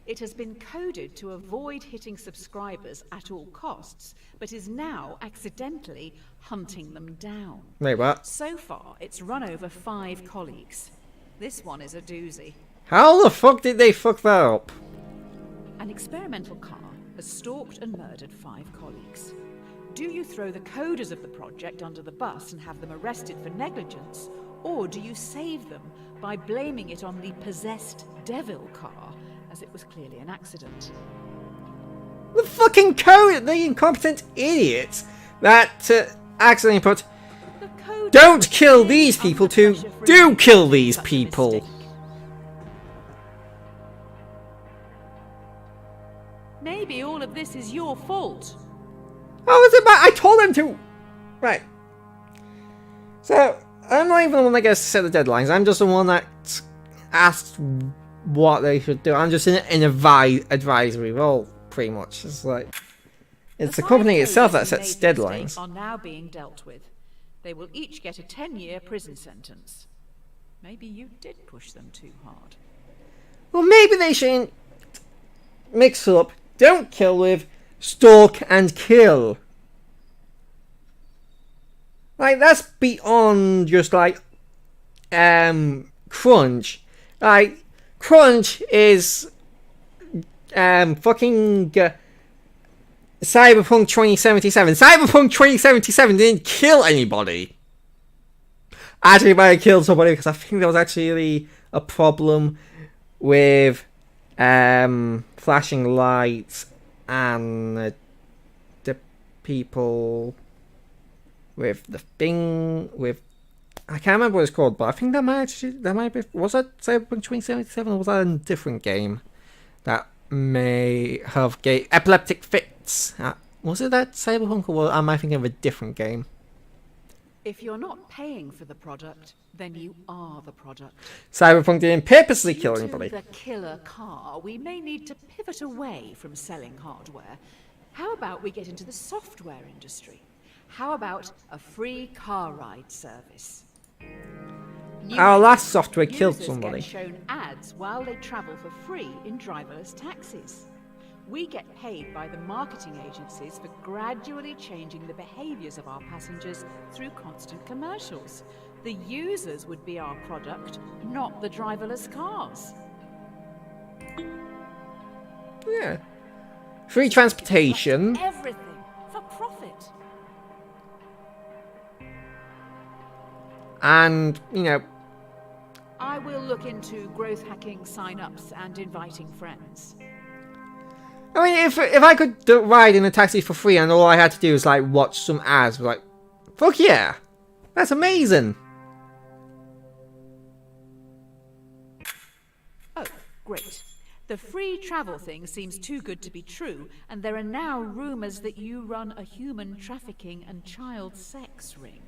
It has been coded to avoid hitting subscribers at all costs, but is now accidentally hunting them down. Wait, what? So far, it's run over 5 colleagues. This one is a doozy. How the fuck did they fuck that up? An experimental car has stalked and murdered 5 colleagues. Do you throw the coders of the project under the bus and have them arrested for negligence, or do you save them by blaming it on the possessed devil car, as it was clearly an accident? The fucking code, the incompetent idiots that accidentally put, The coders don't kill were these under people to pressure for do kill making these such a people. mistake. Maybe all of this is your fault. How is it I told them to... Right. So, I'm not even the one that gets to set the deadlines. I'm just the one that asked what they should do. I'm just in an advisory role, pretty much. It's like... It's the company itself that sets deadlines. Are now being dealt with. They will each get a 10-year prison sentence. Maybe you did push them too hard. Well, maybe they shouldn't mix up don't kill with stalk and kill. Like, that's beyond just like crunch. Like, crunch is fucking Cyberpunk 2077. Cyberpunk 2077 didn't kill anybody. Actually, it might have killed somebody because I think there was actually a problem with flashing lights and the people with the thing with. I can't remember what it's called, but I think that might be. Was that Cyberpunk 2077 or was that a different game that may have gave epileptic fits? Was it that Cyberpunk or am I thinking of a different game? If you're not paying for the product, then you are the product. Cyberpunk didn't purposely kill anybody. Due to the killer car, we may need to pivot away from selling hardware. How about we get into the software industry? How about a free car ride service? Our last software killed somebody. Get shown ads while they travel for free in driverless taxis. We get paid by the marketing agencies for gradually changing the behaviors of our passengers through constant commercials. The users would be our product, not the driverless cars. Yeah. Free transportation. Everything for profit. And, you know, I will look into growth hacking sign-ups and inviting friends. I mean, if I could ride in a taxi for free and all I had to do was like watch some ads, like, fuck yeah, that's amazing. Oh, great. The free travel thing seems too good to be true, and there are now rumors that you run a human trafficking and child sex ring.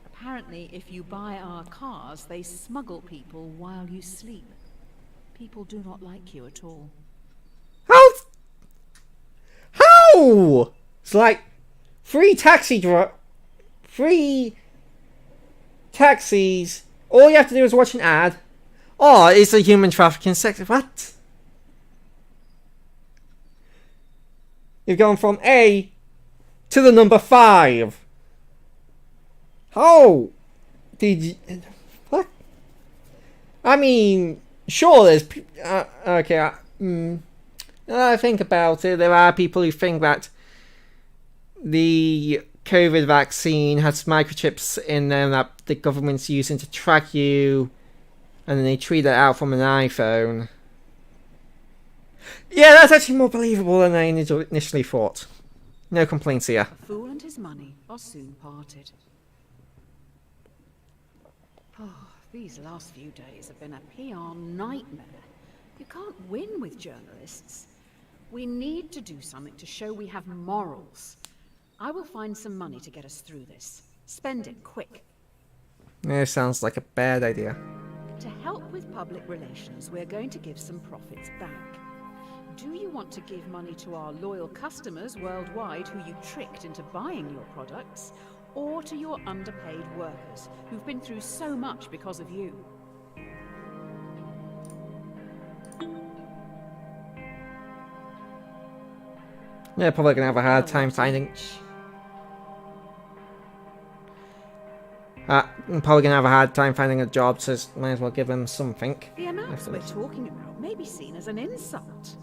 Apparently, if you buy our cars, they smuggle people while you sleep. People do not like you at all. How? It's like free taxis. All you have to do is watch an ad. Oh, it's a human trafficking sex. What? You've gone from A to the number 5. How did you? What? I mean, sure, there's. Okay. Now I think about it, there are people who think that the COVID vaccine has microchips in them that the government's using to track you, and then they tweet it out from an iPhone. Yeah, that's actually more believable than I initially thought. No complaints here. A fool and his money are soon parted. Oh, these last few days have been a PR nightmare. You can't win with journalists. We need to do something to show we have morals. I will find some money to get us through this. Spend it quick. It sounds like a bad idea. To help with public relations, we're going to give some profits back. Do you want to give money to our loyal customers worldwide who you tricked into buying your products, or to your underpaid workers who've been through so much because of you? Yeah, probably gonna have a hard time finding. I'm probably gonna have a hard time finding a job, so might as well give them something. The amounts we're talking about may be seen as an insult.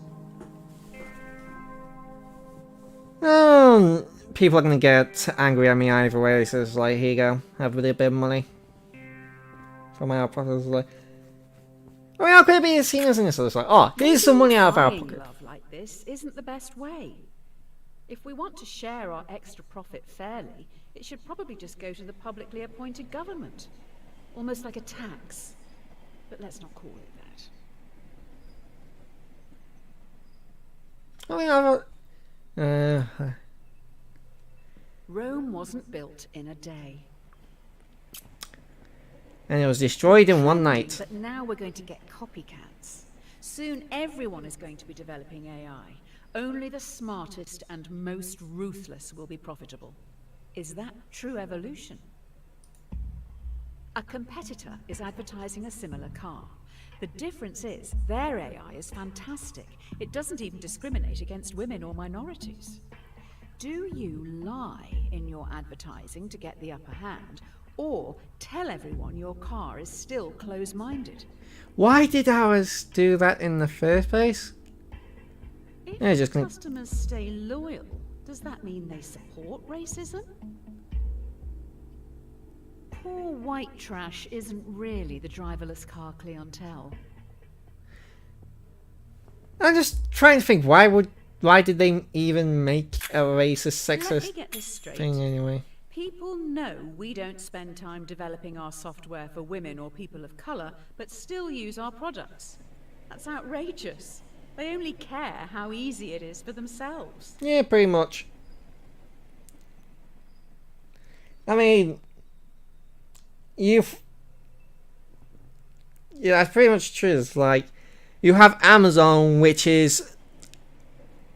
People are gonna get angry at me either way, so it's like, here you go, have a little bit of money from our pockets. Like, I mean, how could it be seen as an insult? It's like, oh, here's some money out of our pocket. Love like this isn't the best way. If we want to share our extra profit fairly, it should probably just go to the publicly appointed government. Almost like a tax. But let's not call it that. I mean, Rome wasn't built in a day. and it was destroyed in one night. But now we're going to get copycats. Soon everyone is going to be developing AI. Only the smartest and most ruthless will be profitable. Is that true evolution? A competitor is advertising a similar car. The difference is, their AI is fantastic. It doesn't even discriminate against women or minorities. Do you lie in your advertising to get the upper hand, or tell everyone your car is still close-minded? Why did ours do that in the first place? Yeah, If just gonna... customers stay loyal, does that mean they support racism? Poor white trash isn't really the driverless car clientele. I'm just trying to think, why did they even make a racist, Let me sexist get this straight. thing anyway? People know we don't spend time developing our software for women or people of colour, but still use our products. That's outrageous. They only care how easy it is for themselves. Yeah, pretty much. I mean, yeah, that's pretty much true. It's like, you have Amazon, which Jeff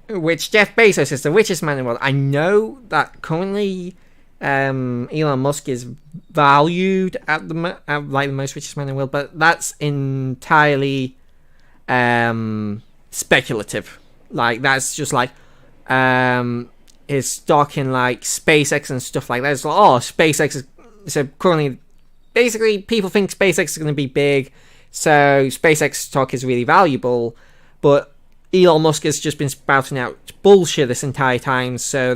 Bezos is the richest man in the world. I know that currently, Elon Musk is valued at like the most richest man in the world, but that's entirely speculative. Like, that's just like his stock in like SpaceX and stuff like that. It's like, oh, SpaceX is so currently, basically people think SpaceX is going to be big, so SpaceX stock is really valuable, but Elon Musk has just been spouting out bullshit this entire time, so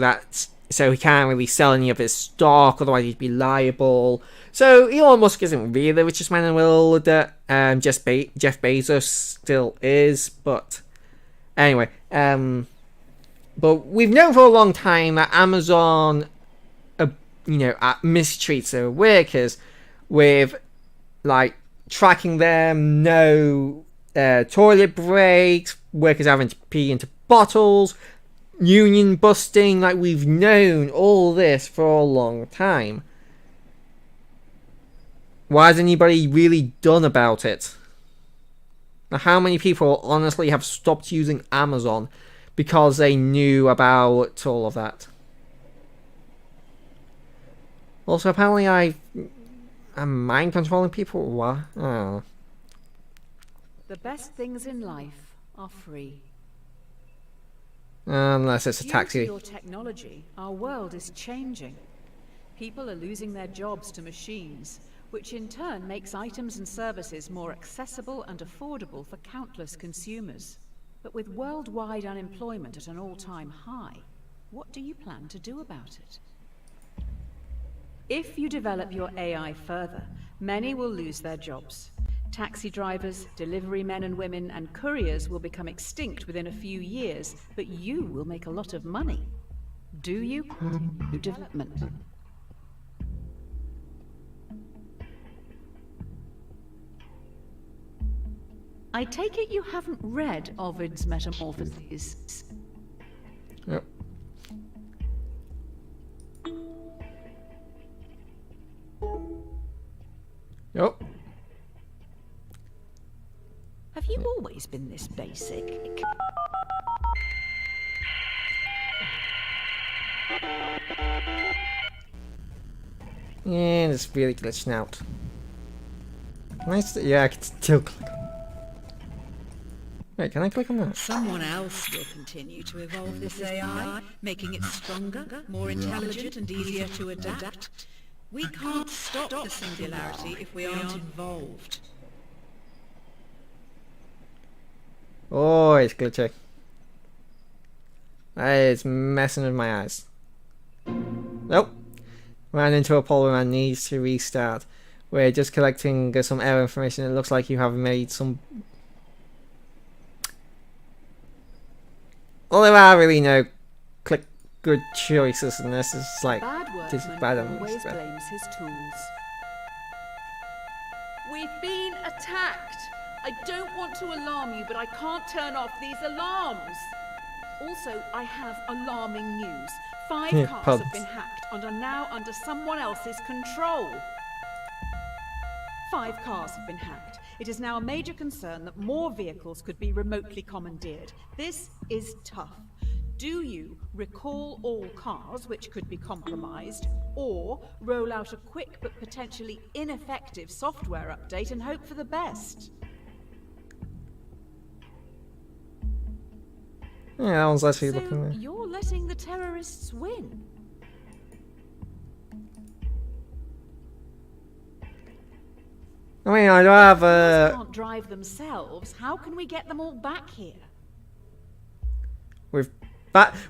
he can't really sell any of his stock, otherwise he'd be liable. So Elon Musk isn't really the richest man in the world. Jeff Bezos still is, but anyway, but we've known for a long time that Amazon, mistreats their workers with, like, tracking them, no toilet breaks, workers having to pee into bottles, union busting. Like, we've known all this for a long time. Why has anybody really done about it? Now, how many people honestly have stopped using Amazon because they knew about all of that? Also, apparently I'm mind controlling people. What? Oh. The best things in life are free. Unless it's a Due taxi. to your technology, our world is changing. People are losing their jobs to machines, which in turn makes items and services more accessible and affordable for countless consumers. But with worldwide unemployment at an all-time high, what do you plan to do about it? If you develop your AI further, many will lose their jobs. Taxi drivers, delivery men and women, and couriers will become extinct within a few years, but you will make a lot of money. Do you continue development? I take it you haven't read Ovid's Metamorphoses. Yep. Yep. Have you always been this basic? And it's really glitching out. Nice. Yeah, I can still click. Wait, can I click on that? Someone else will continue to evolve this AI, making it stronger, more intelligent and easier to adapt. We can't stop the singularity if we aren't involved. Oh, it's glitching. It's messing with my eyes. Nope. Ran into a problem and needs to restart. We're just collecting some error information. It looks like you have made some... Well, there are really no good choices in this. It's like, this is bad and always this is bad. blames his tools. We've been attacked. I don't want to alarm you, but I can't turn off these alarms. Also, I have alarming news. 5 Yeah, cars pubs. have been hacked and are now under someone else's control. 5 cars have been hacked. It is now a major concern that more vehicles could be remotely commandeered. This is tough. Do you recall all cars which could be compromised, or roll out a quick but potentially ineffective software update and hope for the best? Yeah, that one's actually So looking there. you're letting the terrorists win? I mean, I do have Cars can't drive themselves. How can we get them all back here?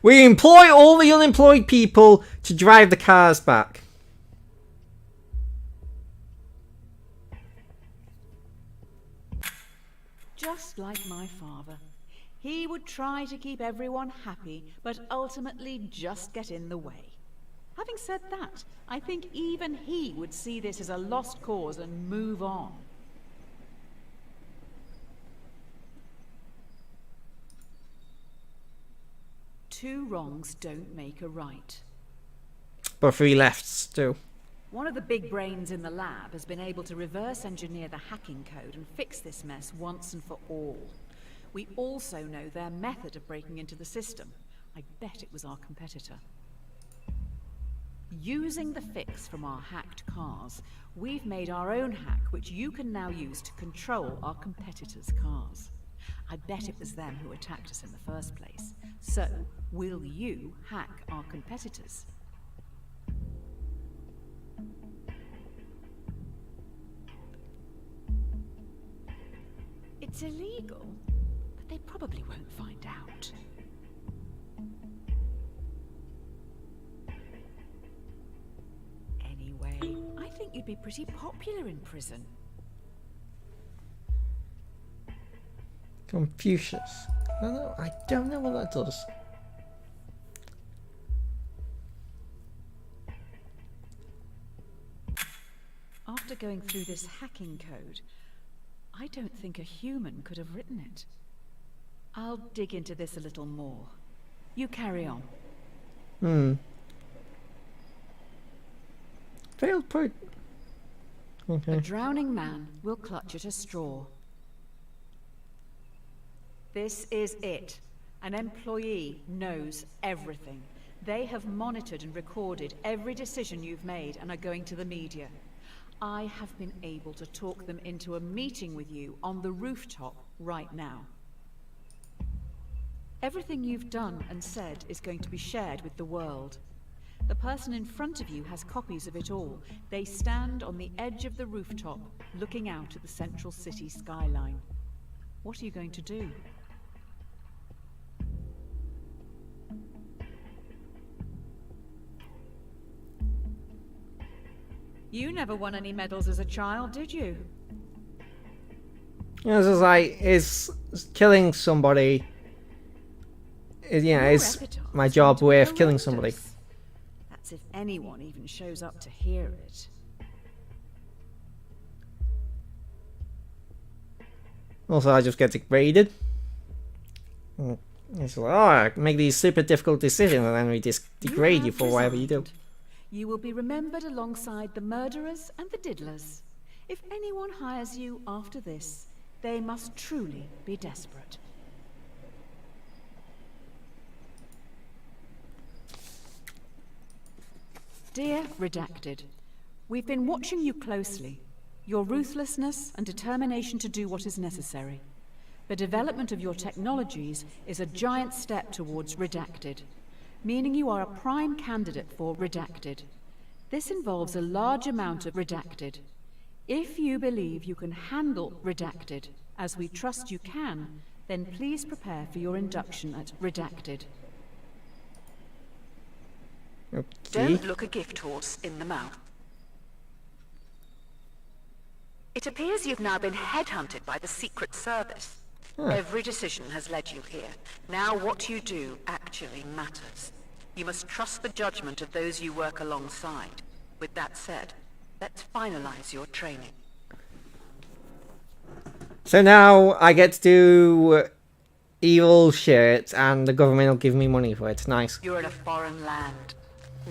We employ all the unemployed people to drive the cars back. Just like my father. He would try to keep everyone happy, but ultimately just get in the way. Having said that, I think even he would see this as a lost cause and move on. Two wrongs don't make a right. But 3 lefts do. One of the big brains in the lab has been able to reverse engineer the hacking code and fix this mess once and for all. We also know their method of breaking into the system. I bet it was our competitor. Using the fix from our hacked cars, we've made our own hack which you can now use to control our competitors' cars. I bet it was them who attacked us in the first place. So, will you hack our competitors? It's illegal, but they probably won't find out. Anyway, I think you'd be pretty popular in prison. Confucius. I don't know what that does. After going through this hacking code, I don't think a human could have written it. I'll dig into this a little more. You carry on. Failed point. Okay. A drowning man will clutch at a straw. This is it. An employee knows everything. They have monitored and recorded every decision you've made and are going to the media. I have been able to talk them into a meeting with you on the rooftop right now. Everything you've done and said is going to be shared with the world. The person in front of you has copies of it all. They stand on the edge of the rooftop, looking out at the central city skyline. What are you going to do? You never won any medals as a child, did you? This is like, is killing somebody. Is my job worth killing somebody? That's if anyone even shows up to hear it. Also, I just get degraded. It's like, I make these super difficult decisions and then we just degrade you for whatever you do. You will be remembered alongside the murderers and the diddlers. If anyone hires you after this, they must truly be desperate. Dear Redacted, we've been watching you closely. Your ruthlessness and determination to do what is necessary. The development of your technologies is a giant step towards Redacted, meaning you are a prime candidate for Redacted. This involves a large amount of Redacted. If you believe you can handle Redacted, as we trust you can, then please prepare for your induction at Redacted. Okay. Don't look a gift horse in the mouth. It appears you've now been headhunted by the Secret Service. Every decision has led you here. Now what you do actually matters. You must trust the judgment of those you work alongside. With that said, let's finalize your training. So now I get to do evil shit and the government will give me money for it. Nice. You're in a foreign land.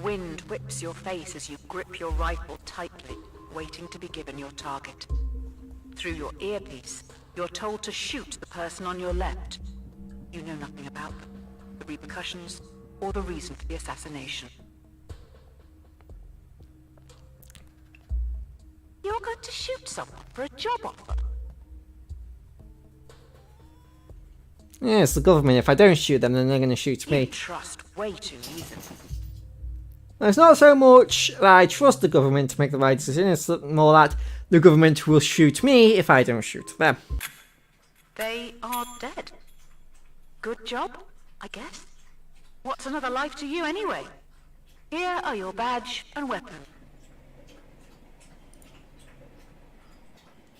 Wind whips your face as you grip your rifle tightly, waiting to be given your target. Through your earpiece, you're told to shoot the person on your left. You know nothing about them, the repercussions, or the reason for the assassination. You're going to shoot someone for a job offer? Yeah, it's the government. If I don't shoot them, then they're going to shoot me. You trust way too easily. It's not so much that I trust the government to make the right decision, it's more that the government will shoot me if I don't shoot them. They are dead. Good job. I guess. What's another life to you anyway? Here are your badge and weapon.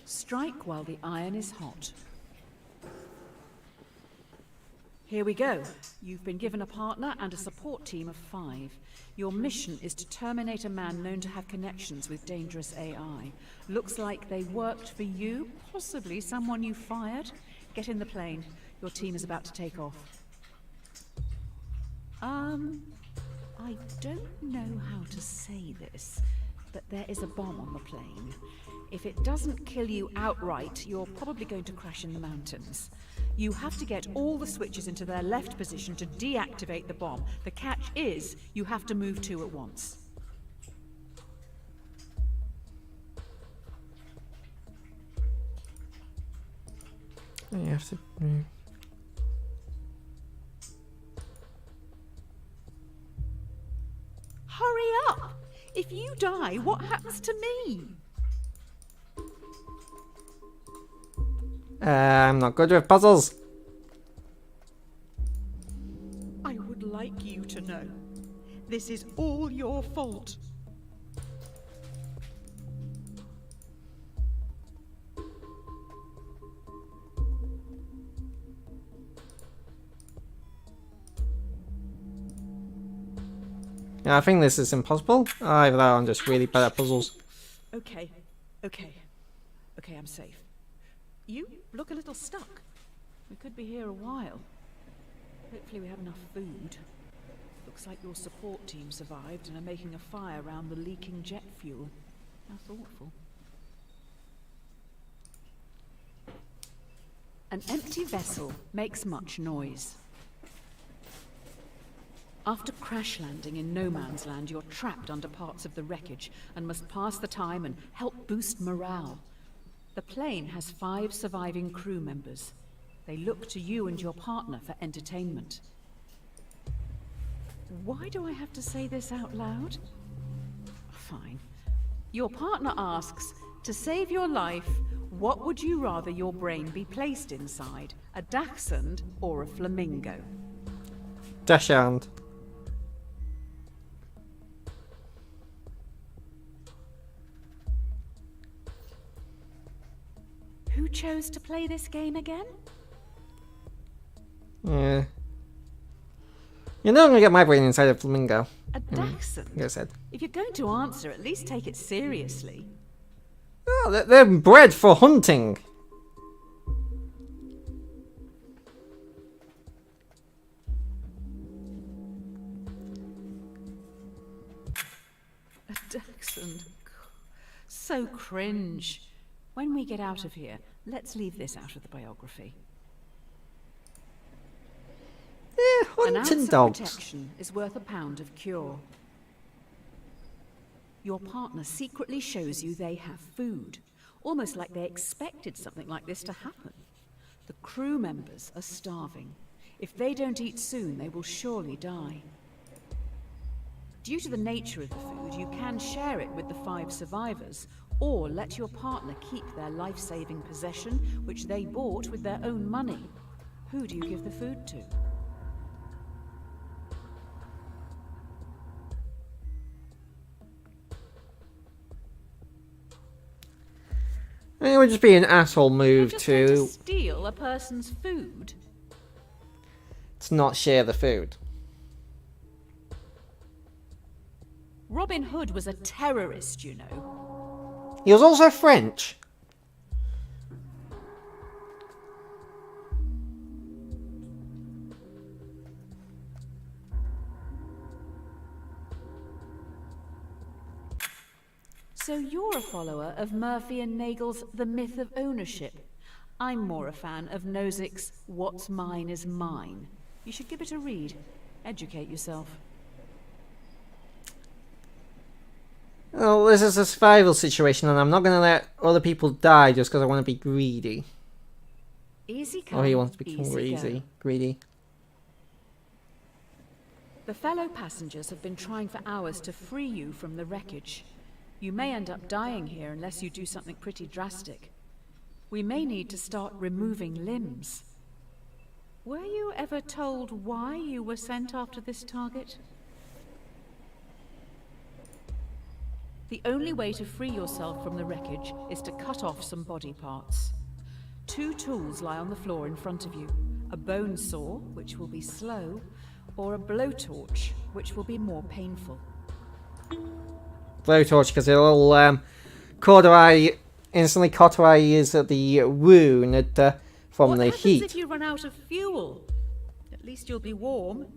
Strike while the iron is hot. Here we go. You've been given a partner and a support team of 5. Your mission is to terminate a man known to have connections with dangerous AI. Looks like they worked for you, possibly someone you fired. Get in the plane. Your team is about to take off. I don't know how to say this, but there is a bomb on the plane. If it doesn't kill you outright, you're probably going to crash in the mountains. You have to get all the switches into their left position to deactivate the bomb. The catch is, you have to move 2 at once. You have to... Hurry up! If you die, what happens to me? I'm not good with puzzles. I would like you to know. This is all your fault. Yeah, I think this is impossible. Either that or I'm just really bad at puzzles. Okay, I'm safe. You look a little stuck. We could be here a while. Hopefully we have enough food. Looks like your support team survived and are making a fire around the leaking jet fuel. How thoughtful. An empty vessel makes much noise. After crash landing in no man's land, you're trapped under parts of the wreckage and must pass the time and help boost morale. The plane has 5 surviving crew members. They look to you and your partner for entertainment. Why do I have to say this out loud? Fine. Your partner asks, to save your life, what would you rather your brain be placed inside? A dachshund or a flamingo? Dachshund. Who chose to play this game again? Yeah. You're not gonna get my brain inside a flamingo. A dachshund? Like I said. If you're going to answer, at least take it seriously. Oh, they're bred for hunting. A dachshund. So cringe. When we get out of here, let's leave this out of the biography. An ounce Hunting of dogs. protection is worth a pound of cure. Your partner secretly shows you they have food, almost like they expected something like this to happen. The crew members are starving. If they don't eat soon, they will surely die. Due to the nature of the food, you can share it with the 5 survivors, or let your partner keep their life-saving possession, which they bought with their own money. Who do you give the food to? It would just be an asshole move Just going to to steal a person's food? not share the food. Robin Hood was a terrorist, you know. He was also French. So you're a follower of Murphy and Nagel's The Myth of Ownership. I'm more a fan of Nozick's What's Mine is Mine. You should give it a read. Educate yourself. Well, this is a survival situation, and I'm not going to let other people die just because I want to be greedy. Easy come, Or he wants to become easy go. greedy. The fellow passengers have been trying for hours to free you from the wreckage. You may end up dying here unless you do something pretty drastic. We may need to start removing limbs. Were you ever told why you were sent after this target? The only way to free yourself from the wreckage is to cut off some body parts. 2 tools lie on the floor in front of you. A bone saw, which will be slow, or a blowtorch, which will be more painful. Blowtorch, because it'll instantly cauterize the wound from the heat. What happens if you run out of fuel? At least you'll be warm.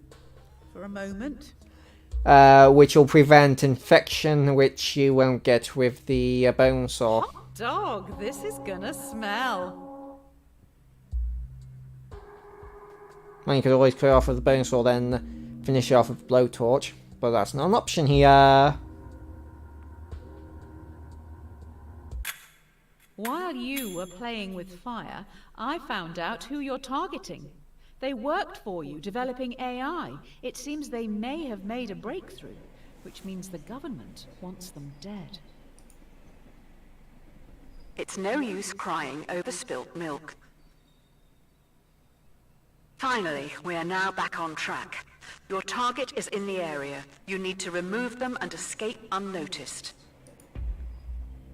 For a moment. Which will prevent infection, which you won't get with the bone saw. Hot dog, this is gonna smell. Well, you could always clear off with the bone saw, then finish it off with blowtorch, but that's not an option here. While you were playing with fire, I found out who you're targeting. They worked for you, developing AI. It seems they may have made a breakthrough, which means the government wants them dead. It's no use crying over spilt milk. Finally, we are now back on track. Your target is in the area. You need to remove them and escape unnoticed.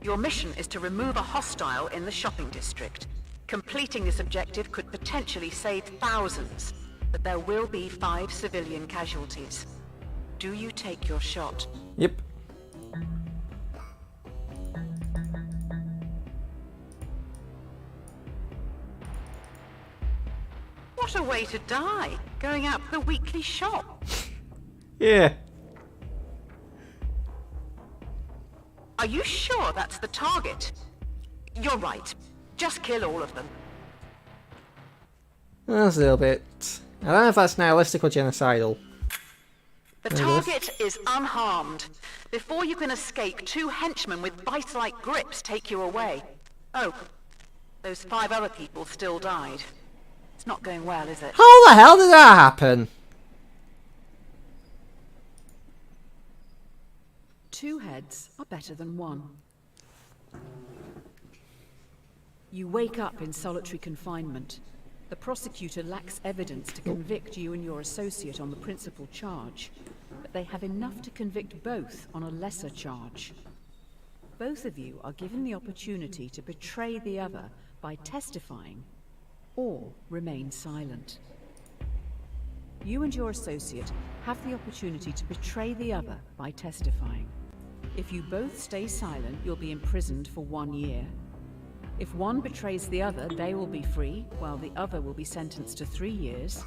Your mission is to remove a hostile in the shopping district. Completing this objective could potentially save thousands, but there will be 5 civilian casualties. Do you take your shot? Yep. What a way to die, going out for the weekly shop. Yeah. Are you sure that's the target? You're right. Just kill all of them. That's a little bit... I don't know if that's nihilistic or genocidal. The target is unharmed. Before you can escape, 2 henchmen with vice-like grips take you away. Oh, those 5 other people still died. It's not going well, is it? How the hell did that happen? 2 heads are better than 1. You wake up in solitary confinement. The prosecutor lacks evidence to convict you and your associate on the principal charge, but they have enough to convict both on a lesser charge. Both of you are given the opportunity to betray the other by testifying, or remain silent. You and your associate have the opportunity to betray the other by testifying. If you both stay silent, you'll be imprisoned for 1 year. If one betrays the other, they will be free, while the other will be sentenced to 3 years.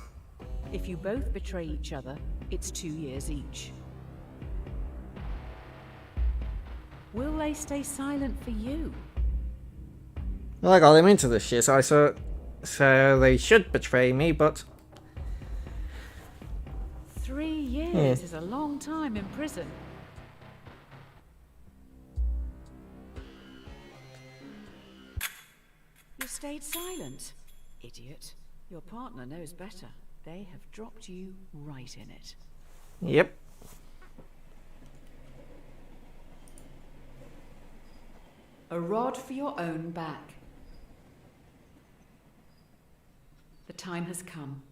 If you both betray each other, it's 2 years each. Will they stay silent for you? Well, I got them into this shit, so they should betray me, but... 3 years is a long time in prison. You stayed silent, idiot. Your partner knows better. They have dropped you right in it. Yep. A rod for your own back. The time has come.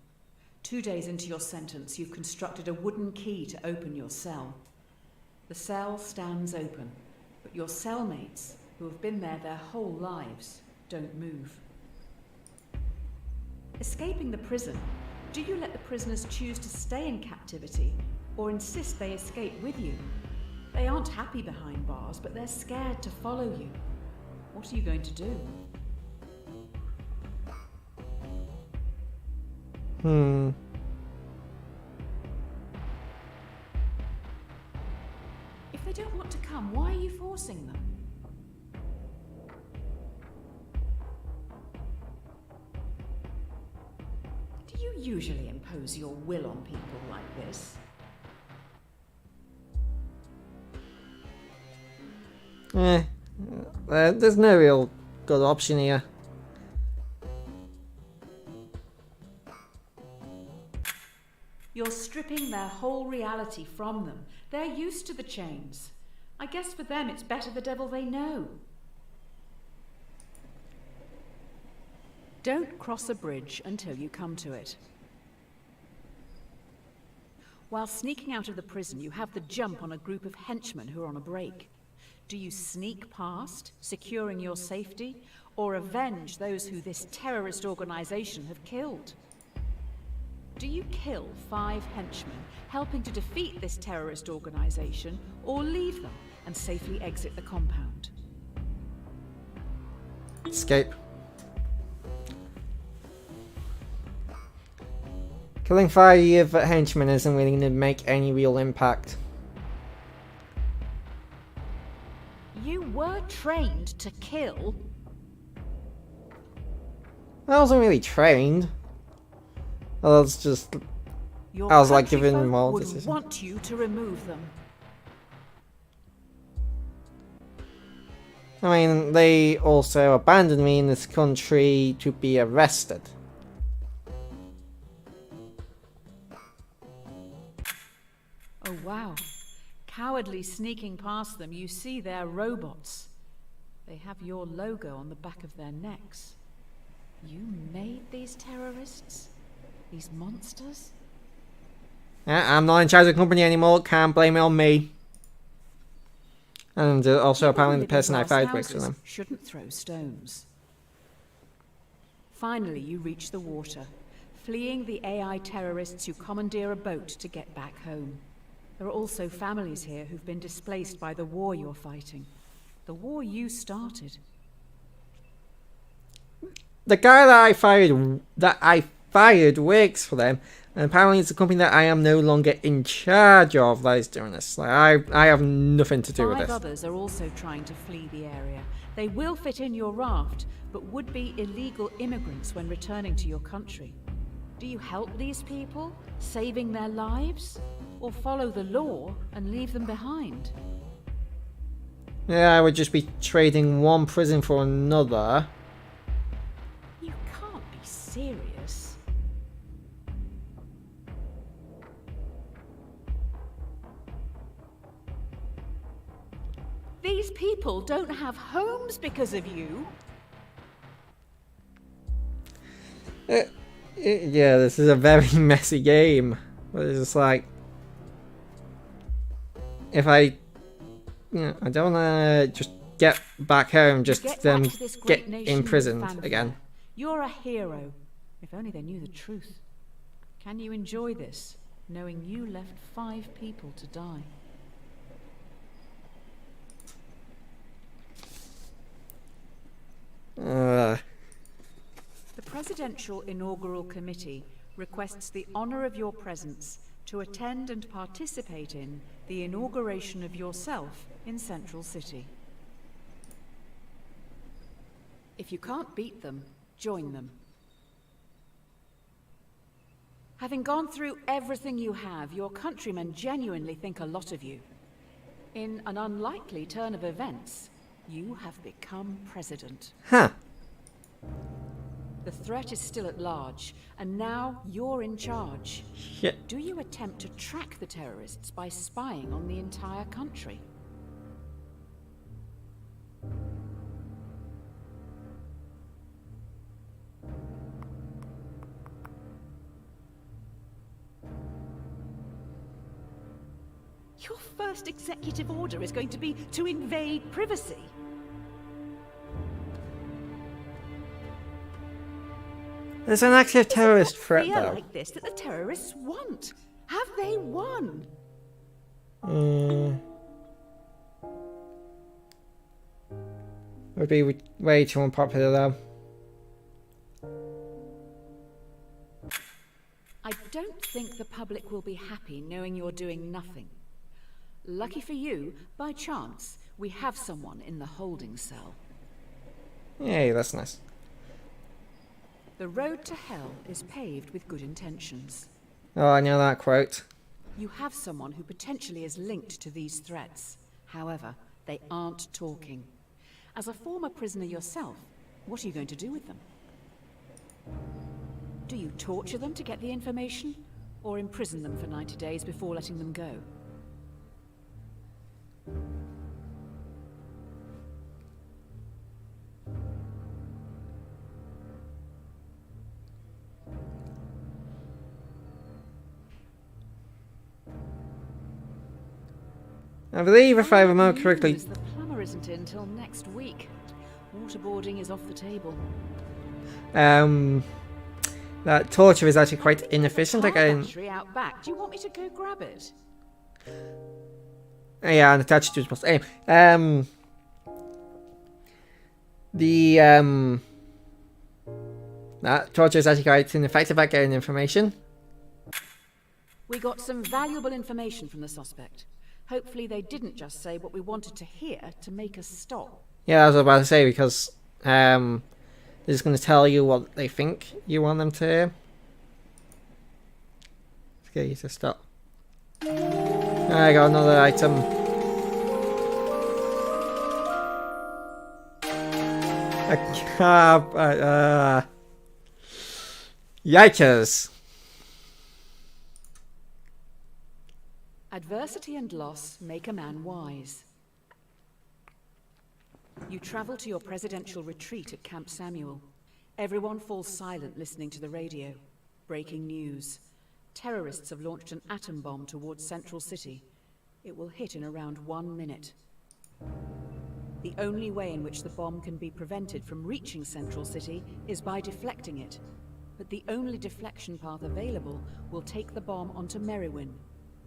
2 days into your sentence, you've constructed a wooden key to open your cell. The cell stands open, but your cellmates, who have been there their whole lives, don't move. Escaping the prison, do you let the prisoners choose to stay in captivity, or insist they escape with you? They aren't happy behind bars, but they're scared to follow you. What are you going to do? If they don't want to come, why are you forcing them? Do you usually impose your will on people like this? There's no real good option here. You're stripping their whole reality from them. They're used to the chains. I guess for them it's better the devil they know. Don't cross a bridge until you come to it. While sneaking out of the prison, you have the jump on a group of henchmen who are on a break. Do you sneak past, securing your safety, or avenge those who this terrorist organization have killed? Do you kill 5 henchmen, helping to defeat this terrorist organization, or leave them and safely exit the compound? Escape. Killing 5 henchmen isn't really going to make any real impact. You were trained to kill. I wasn't really trained. I was just... Your I was like country given folk more would decisions. want you to remove them. I mean, they also abandoned me in this country to be arrested. Oh wow. Cowardly sneaking past them, you see they're robots. They have your logo on the back of their necks. You made these terrorists? These monsters? I'm not in charge of the company anymore, can't blame it on me. And also People apparently who the live in person I glass fired works for houses them. shouldn't throw stones. Finally, you reach the water, fleeing the AI terrorists who commandeer a boat to get back home. There are also families here who've been displaced by the war you're fighting. The war you started. The guy that I fired works for them, and apparently it's a company that I am no longer in charge of that is doing this. Like, I have nothing to do with 5 this. others are also trying to flee the area. They will fit in your raft, but would be illegal immigrants when returning to your country. Do you help these people, saving their lives? Or follow the law and leave them behind? Yeah, I would just be trading one prison for another. You can't be serious. These people don't have homes because of you. Yeah, this is a very messy game. But it's just like... If I don't want to just get back home, just Get get back to this great nation with imprisoned fanfare. again. You're a hero. If only they knew the truth. Can you enjoy this, knowing you left 5 people to die? The Presidential Inaugural Committee requests the honor of your presence to attend and participate in the inauguration of yourself in Central City. If you can't beat them, join them. Having gone through everything you have, your countrymen genuinely think a lot of you. In an unlikely turn of events, you have become president. Huh. The threat is still at large, and now you're in charge. Shit. Do you attempt to track the terrorists by spying on the entire country? Your first executive order is going to be to invade privacy. There's an active terrorist threat, Fear though. like this that the terrorists want. Have they won? Would be way too unpopular, though. I don't think the public will be happy knowing you're doing nothing. Lucky for you, by chance, we have someone in the holding cell. Yay, that's nice. The road to hell is paved with good intentions. Oh, I know that quote. You have someone who potentially is linked to these threats. However, they aren't talking. As a former prisoner yourself, what are you going to do with them? Do you torture them to get the information? Or imprison them for 90 days before letting them go? I believe if I remember correctly... The plumber isn't in till next week. Waterboarding is off the table. That torture is actually quite inefficient. Car Again, battery out back. Do you want me to go grab it? yeah, and attached to his anyway, that torture is actually quite ineffective at getting information. We got some valuable information from the suspect. Hopefully they didn't just say what we wanted to hear to make us stop. Yeah, I was about to say, because they're just going to tell you what they think you want them to hear. Let's get you to stop. I got another item. A cab. Yikers. Adversity and loss make a man wise. You travel to your presidential retreat at Camp Samuel. Everyone falls silent listening to the radio. Breaking news. Terrorists have launched an atom bomb towards Central City. It will hit in around 1 minute. The only way in which the bomb can be prevented from reaching Central City is by deflecting it. But the only deflection path available will take the bomb onto Merrywin.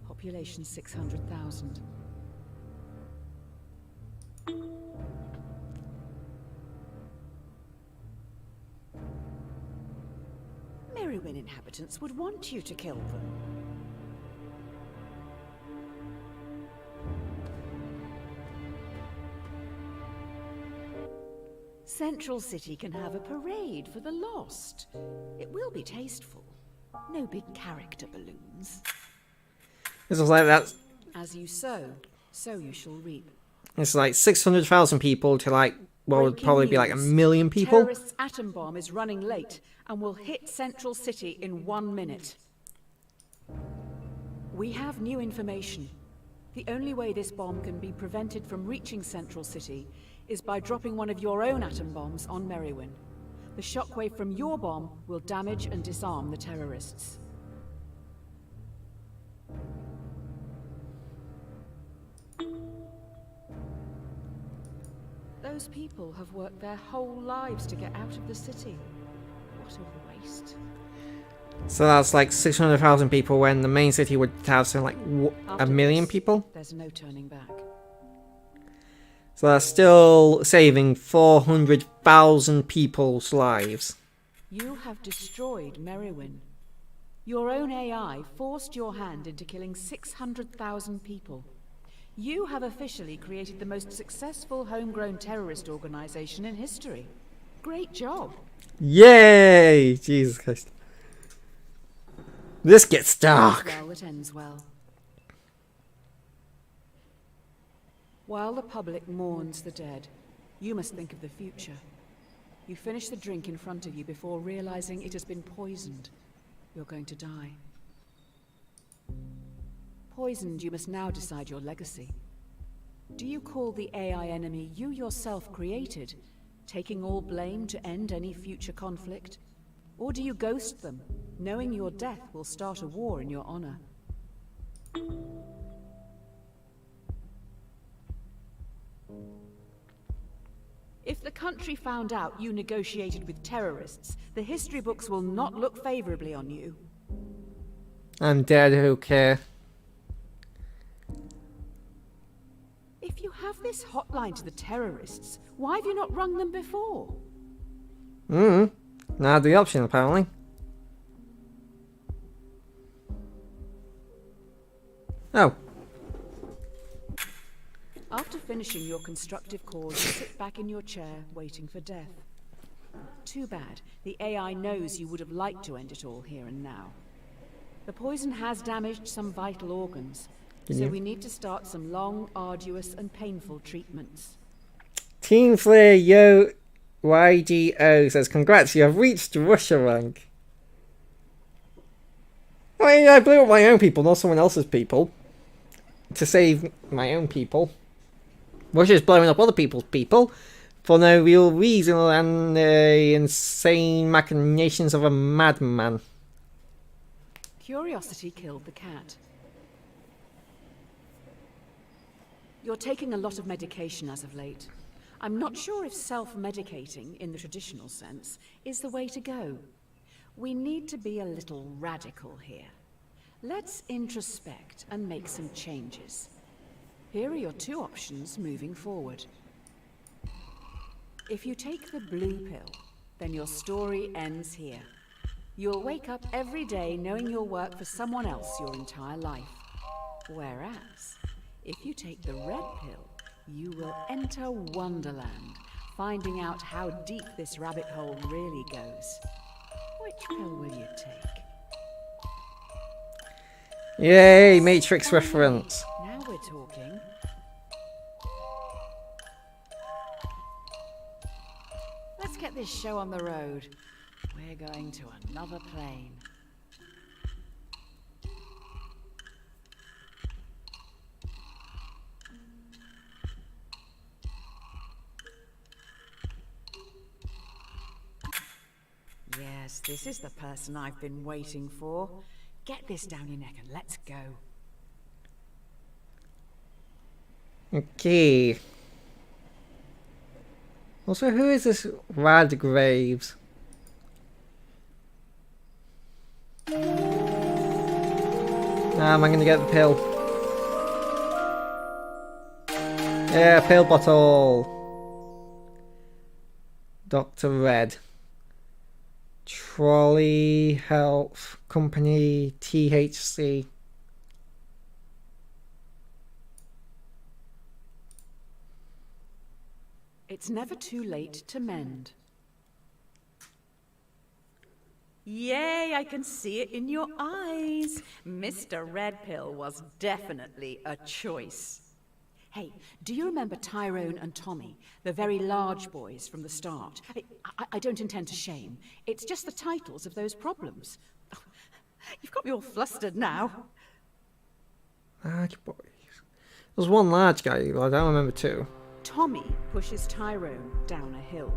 Population 600,000. Merrywin inhabitants would want you to kill them. Central City can have a parade for the lost. It will be tasteful. No big character balloons. This was like that. As you sow, so you shall reap. It's like 600,000 people to like what would probably be like 1 million people. Terrorists' atom bomb is running late and will hit Central City in 1 minute. We have new information. The only way this bomb can be prevented from reaching Central City is by dropping one of your own atom bombs on Merrywin. The shockwave from your bomb will damage and disarm the terrorists. Those people have worked their whole lives to get out of the city. What a waste. So that's like 600,000 people when the main city would have something like After 1 million this, people. There's no turning back. So that's still saving 400,000 people's lives. You have destroyed Merrywin. Your own AI forced your hand into killing 600,000 people. You have officially created the most successful homegrown terrorist organization in history. Great job. Yay! Jesus Christ. This gets dark. Well, it ends well. While the public mourns the dead, you must think of the future. You finish the drink in front of you before realizing it has been poisoned. You're going to die. Poisoned, you must now decide your legacy. Do you call the AI enemy you yourself created, taking all blame to end any future conflict? Or do you ghost them, knowing your death will start a war in your honor? If the country found out you negotiated with terrorists, the history books will not look favorably on you. I'm dead, who care? If you have this hotline to the terrorists, why have you not rung them before? Now I have the option, apparently. Oh. After finishing your constructive cause, you sit back in your chair, waiting for death. Too bad. The AI knows you would have liked to end it all here and now. The poison has damaged some vital organs, so we need to start some long, arduous, and painful treatments. Team Flare Yo YGO says, congrats, you have reached Russia rank. I mean, I blew up my own people, not someone else's people. To save my own people. Russia's blowing up other people's people for no real reason than the insane machinations of a madman. Curiosity killed the cat. You're taking a lot of medication as of late. I'm not sure if self-medicating, in the traditional sense, is the way to go. We need to be a little radical here. Let's introspect and make some changes. Here are your two options moving forward. If you take the blue pill, then your story ends here. You'll wake up every day knowing you'll work for someone else your entire life. Whereas, if you take the red pill, you will enter Wonderland, finding out how deep this rabbit hole really goes. Which pill will you take? Yay, Matrix reference. Now we're talking. Let's get this show on the road. We're going to another plane. Yes, this is the person I've been waiting for. Get this down your neck and let's go. Okay. Also, who is this Rad Graves? I'm gonna get the pill. Yeah, pill bottle. Dr. Red. Trolley Health Company THC. It's never too late to mend. Yay, I can see it in your eyes. Mr. Red Pill was definitely a choice. Hey, do you remember Tyrone and Tommy, the very large boys from the start? I don't intend to shame. It's just the titles of those problems. You've got me all flustered now. Large boys. There's one large guy, but I don't remember two. Tommy pushes Tyrone down a hill.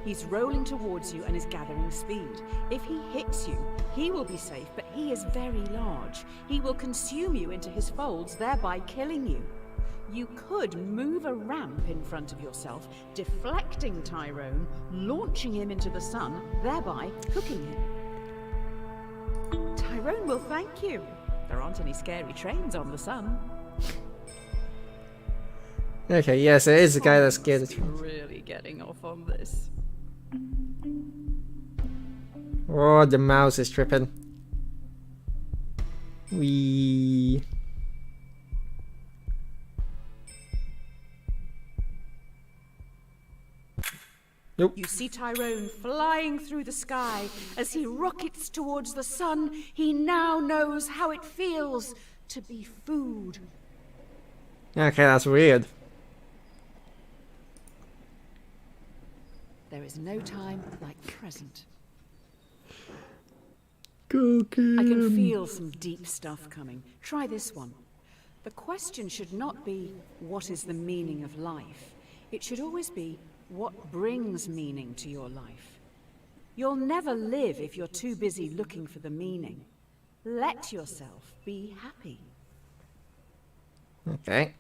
He's rolling towards you and is gathering speed. If he hits you, he will be safe, but he is very large. He will consume you into his folds, thereby killing you. You could move a ramp in front of yourself, deflecting Tyrone, launching him into the sun, thereby cooking him. Tyrone will thank you. There aren't any scary trains on the sun. Okay, yes, it is the guy that's scared of you. Really getting off on this. Oh, the mouse is tripping. Wee. Nope. You see Tyrone flying through the sky as he rockets towards the sun. He now knows how it feels to be food. Okay, that's weird. There is no time like the present. Cookie. I can feel some deep stuff coming. Try this one. The question should not be, what is the meaning of life? It should always be, what brings meaning to your life? You'll never live if you're too busy looking for the meaning. Let yourself be happy. Okay.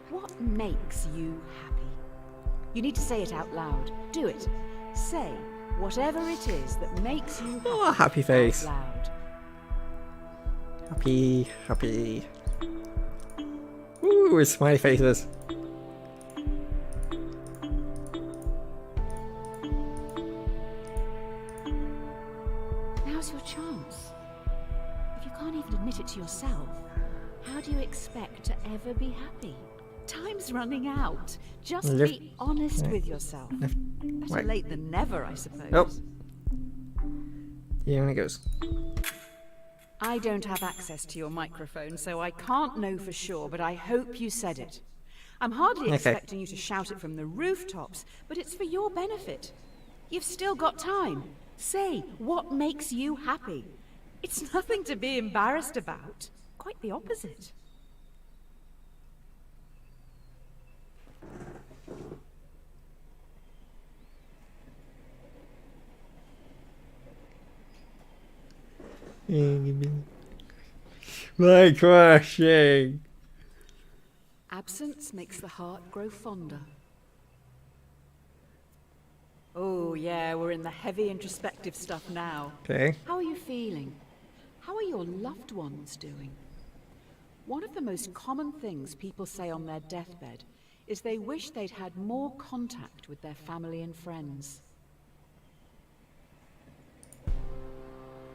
What makes you happy? You need to say it out loud. Do it. Say whatever it is that makes you happy. Oh, happy face. Out loud. Happy, happy. Ooh, smiley faces. Now's your chance. If you can't even admit it to yourself, how do you expect to ever be happy? Time's running out. Just be honest with yourself. Better late than never, I suppose. Oh. Here it goes. I don't have access to your microphone, so I can't know for sure, but I hope you said it. I'm hardly expecting you to shout it from the rooftops, but it's for your benefit. You've still got time. Say what makes you happy. It's nothing to be embarrassed about. Quite the opposite. My crashing. Absence makes the heart grow fonder. Oh yeah, we're in the heavy introspective stuff now. Okay. How are you feeling? How are your loved ones doing? One of the most common things people say on their deathbed is they wish they'd had more contact with their family and friends.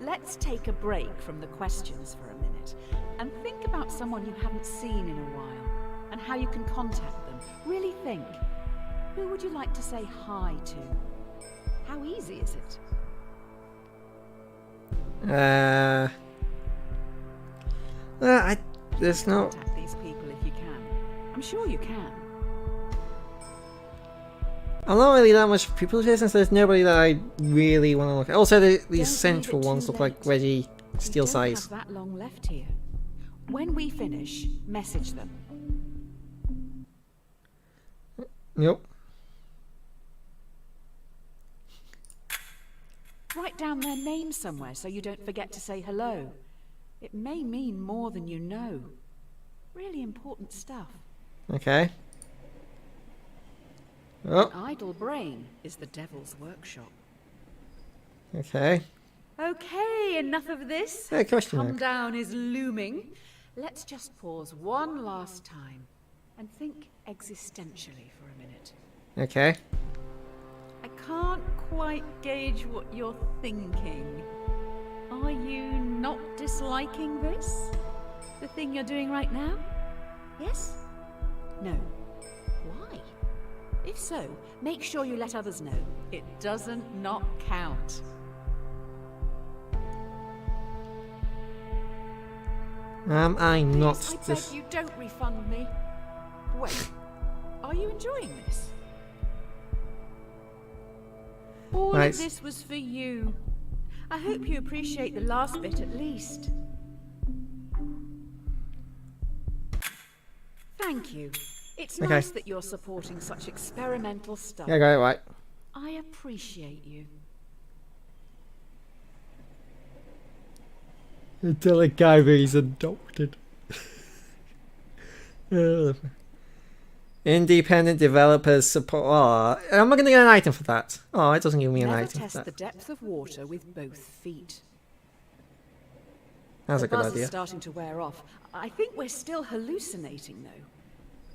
Let's take a break from the questions for a minute and think about someone you haven't seen in a while and how you can contact them. Really think. Who would you like to say hi to? How easy is it? There's no... Contact these people if you can. I'm sure you can. I'm not really that much people business. There's nobody that I really want to look at. Also, these Don't central leave it ones too look like late. ready steel We don't size. have that long left here. When we finish, message them. Nope. Write down their name somewhere so you don't forget to say hello. It may mean more than you know. Really important stuff. Okay. Oh, An idle brain is the devil's workshop. okay. Okay, enough of this. Hey, question Come mark. down is looming. Let's just pause one last time and think existentially for a minute. Okay. I can't quite gauge what you're thinking. Are you not disliking this? The thing you're doing right now? Yes? No. Why? If so, make sure you let others know. It doesn't not count. I'm not Please, I beg this. you, don't refund me. Wait, are you enjoying this? All Right. of this was for you. I hope you appreciate the last bit at least. Thank you. It's Okay. nice that you're supporting such experimental stuff. Yeah, got it right. I appreciate you. Until a guy that he's adopted. Independent developers support. Oh, I'm not going to get an item for that. Oh, it doesn't give me an Never item for test that. the depth of water with both feet. That's The a good buzz idea. is starting to wear off. I think we're still hallucinating, though.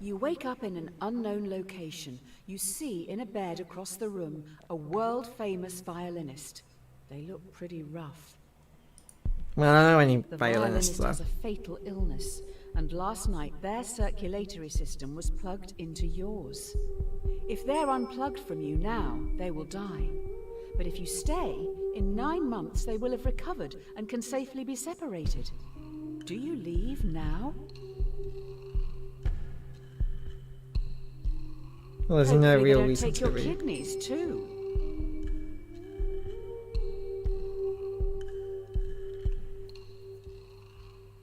You wake up in an unknown location. You see in a bed across the room a world-famous violinist. They look pretty rough. Well, I don't know any The violinists, violinist though. has a fatal illness, and last night their circulatory system was plugged into yours. If they're unplugged from you now, they will die. But if you stay, in 9 months they will have recovered and can safely be separated. Do you leave now? Well, there's Hopefully no they real don't reason take to your be. kidneys too.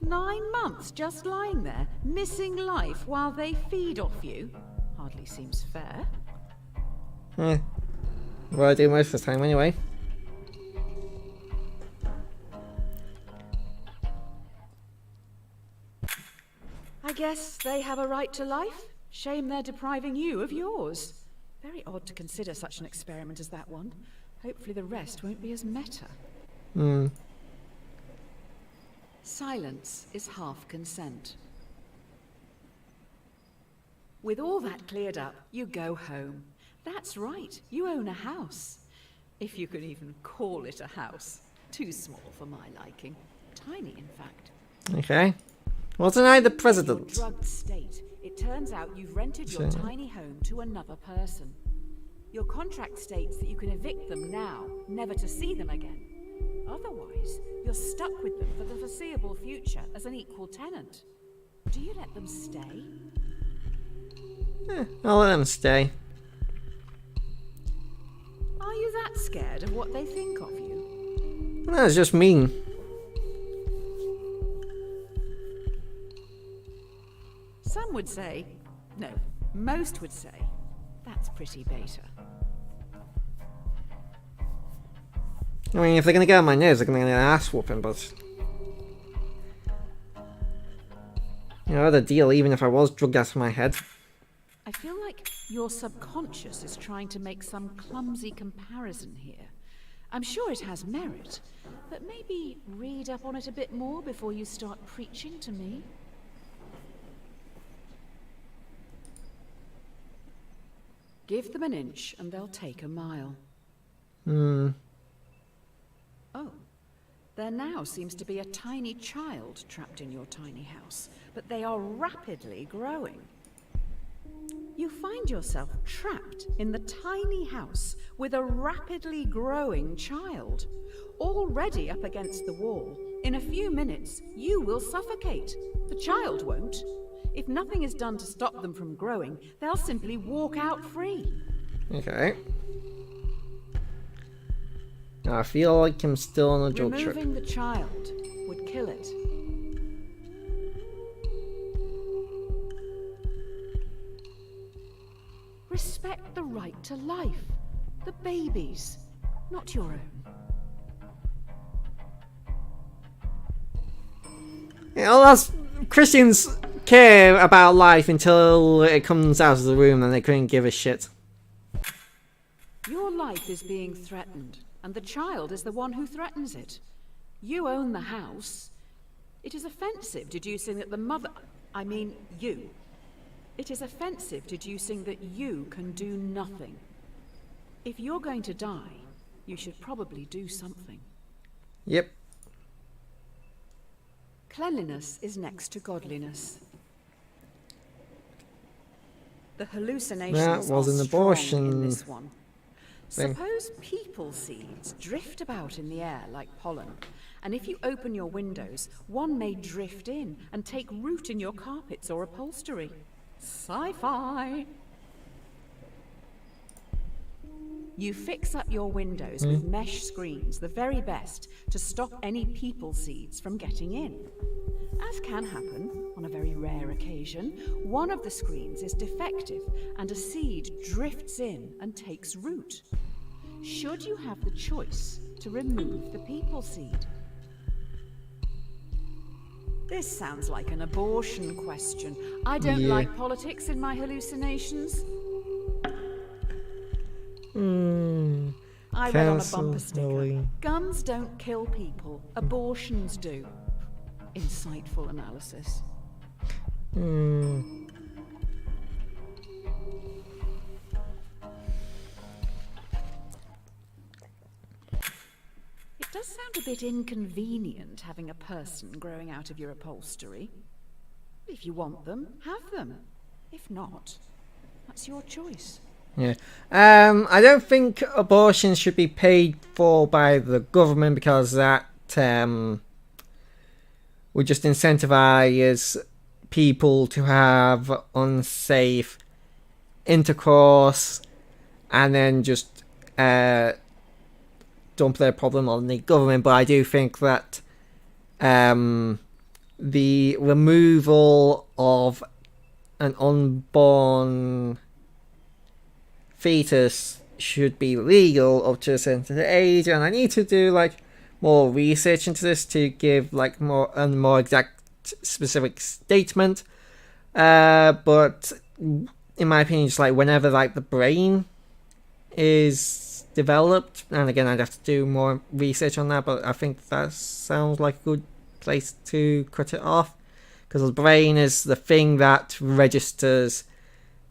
Nine months just lying there, missing life while they feed off you? Hardly seems fair. Well, I do most of the time anyway. I guess they have a right to life. Shame they're depriving you of yours. Very odd to consider such an experiment as that one. Hopefully the rest won't be as meta. Silence is half consent. With all that cleared up, you go home. That's right, you own a house. If you can even call it a house. Too small for my liking. Tiny, in fact. Okay. Wasn't I the In your president? drugged state, it turns out you've rented your Sure. tiny home to another person. Your contract states that you can evict them now, never to see them again. Otherwise, you're stuck with them for the foreseeable future as an equal tenant. Do you let them stay? I'll let them stay. Are you that scared of what they think of you? That's just mean. Some would say, no, most would say, that's pretty beta. I mean, if they're gonna get on my nerves, they're gonna get an ass whooping, but... You know the deal. Even if I was drugged out of my head. I feel like your subconscious is trying to make some clumsy comparison here. I'm sure it has merit, but maybe read up on it a bit more before you start preaching to me. Give them an inch and they'll take a mile. Hmm. Oh, there now seems to be a tiny child trapped in your tiny house, but they are rapidly growing. You find yourself trapped in the tiny house with a rapidly growing child, already up against the wall. In a few minutes, you will suffocate. The child won't. If nothing is done to stop them from growing, they'll simply walk out free. Okay. I feel like I'm still on a drug trip. Removing the child would kill it. Respect the right to life. The baby's, not your own. You know, that's Christians care about life until it comes out of the room and they couldn't give a shit. Your life is being threatened, and the child is the one who threatens it. You own the house. It is offensive deducing that the mother... I mean, you. It is offensive deducing that you can do nothing. If you're going to die, you should probably do something. Yep. Cleanliness is next to godliness. The hallucinations That was are an strong abortion in this one. thing. Suppose people seeds drift about in the air like pollen, and if you open your windows, one may drift in and take root in your carpets or upholstery. Sci-fi! You fix up your windows with mesh screens, the very best, to stop any people seeds from getting in. As can happen, on a very rare occasion, one of the screens is defective and a seed drifts in and takes root. Should you have the choice to remove the people seed? This sounds like an abortion question. I don't like politics in my hallucinations. I read on a bumper sticker, guns don't kill people, abortions do. Insightful analysis. It does sound a bit inconvenient having a person growing out of your upholstery. If you want them, have them. If not, that's your choice. Yeah. I don't think abortions should be paid for by the government because that would just incentivize people to have unsafe intercourse and then just dump their problem on the government. But I do think that the removal of an unborn fetus should be legal up to a certain age, and I need to do like more research into this to give like more exact specific statement. But in my opinion, just like whenever like the brain is developed, and again I'd have to do more research on that, but I think that sounds like a good place to cut it off, because the brain is the thing that registers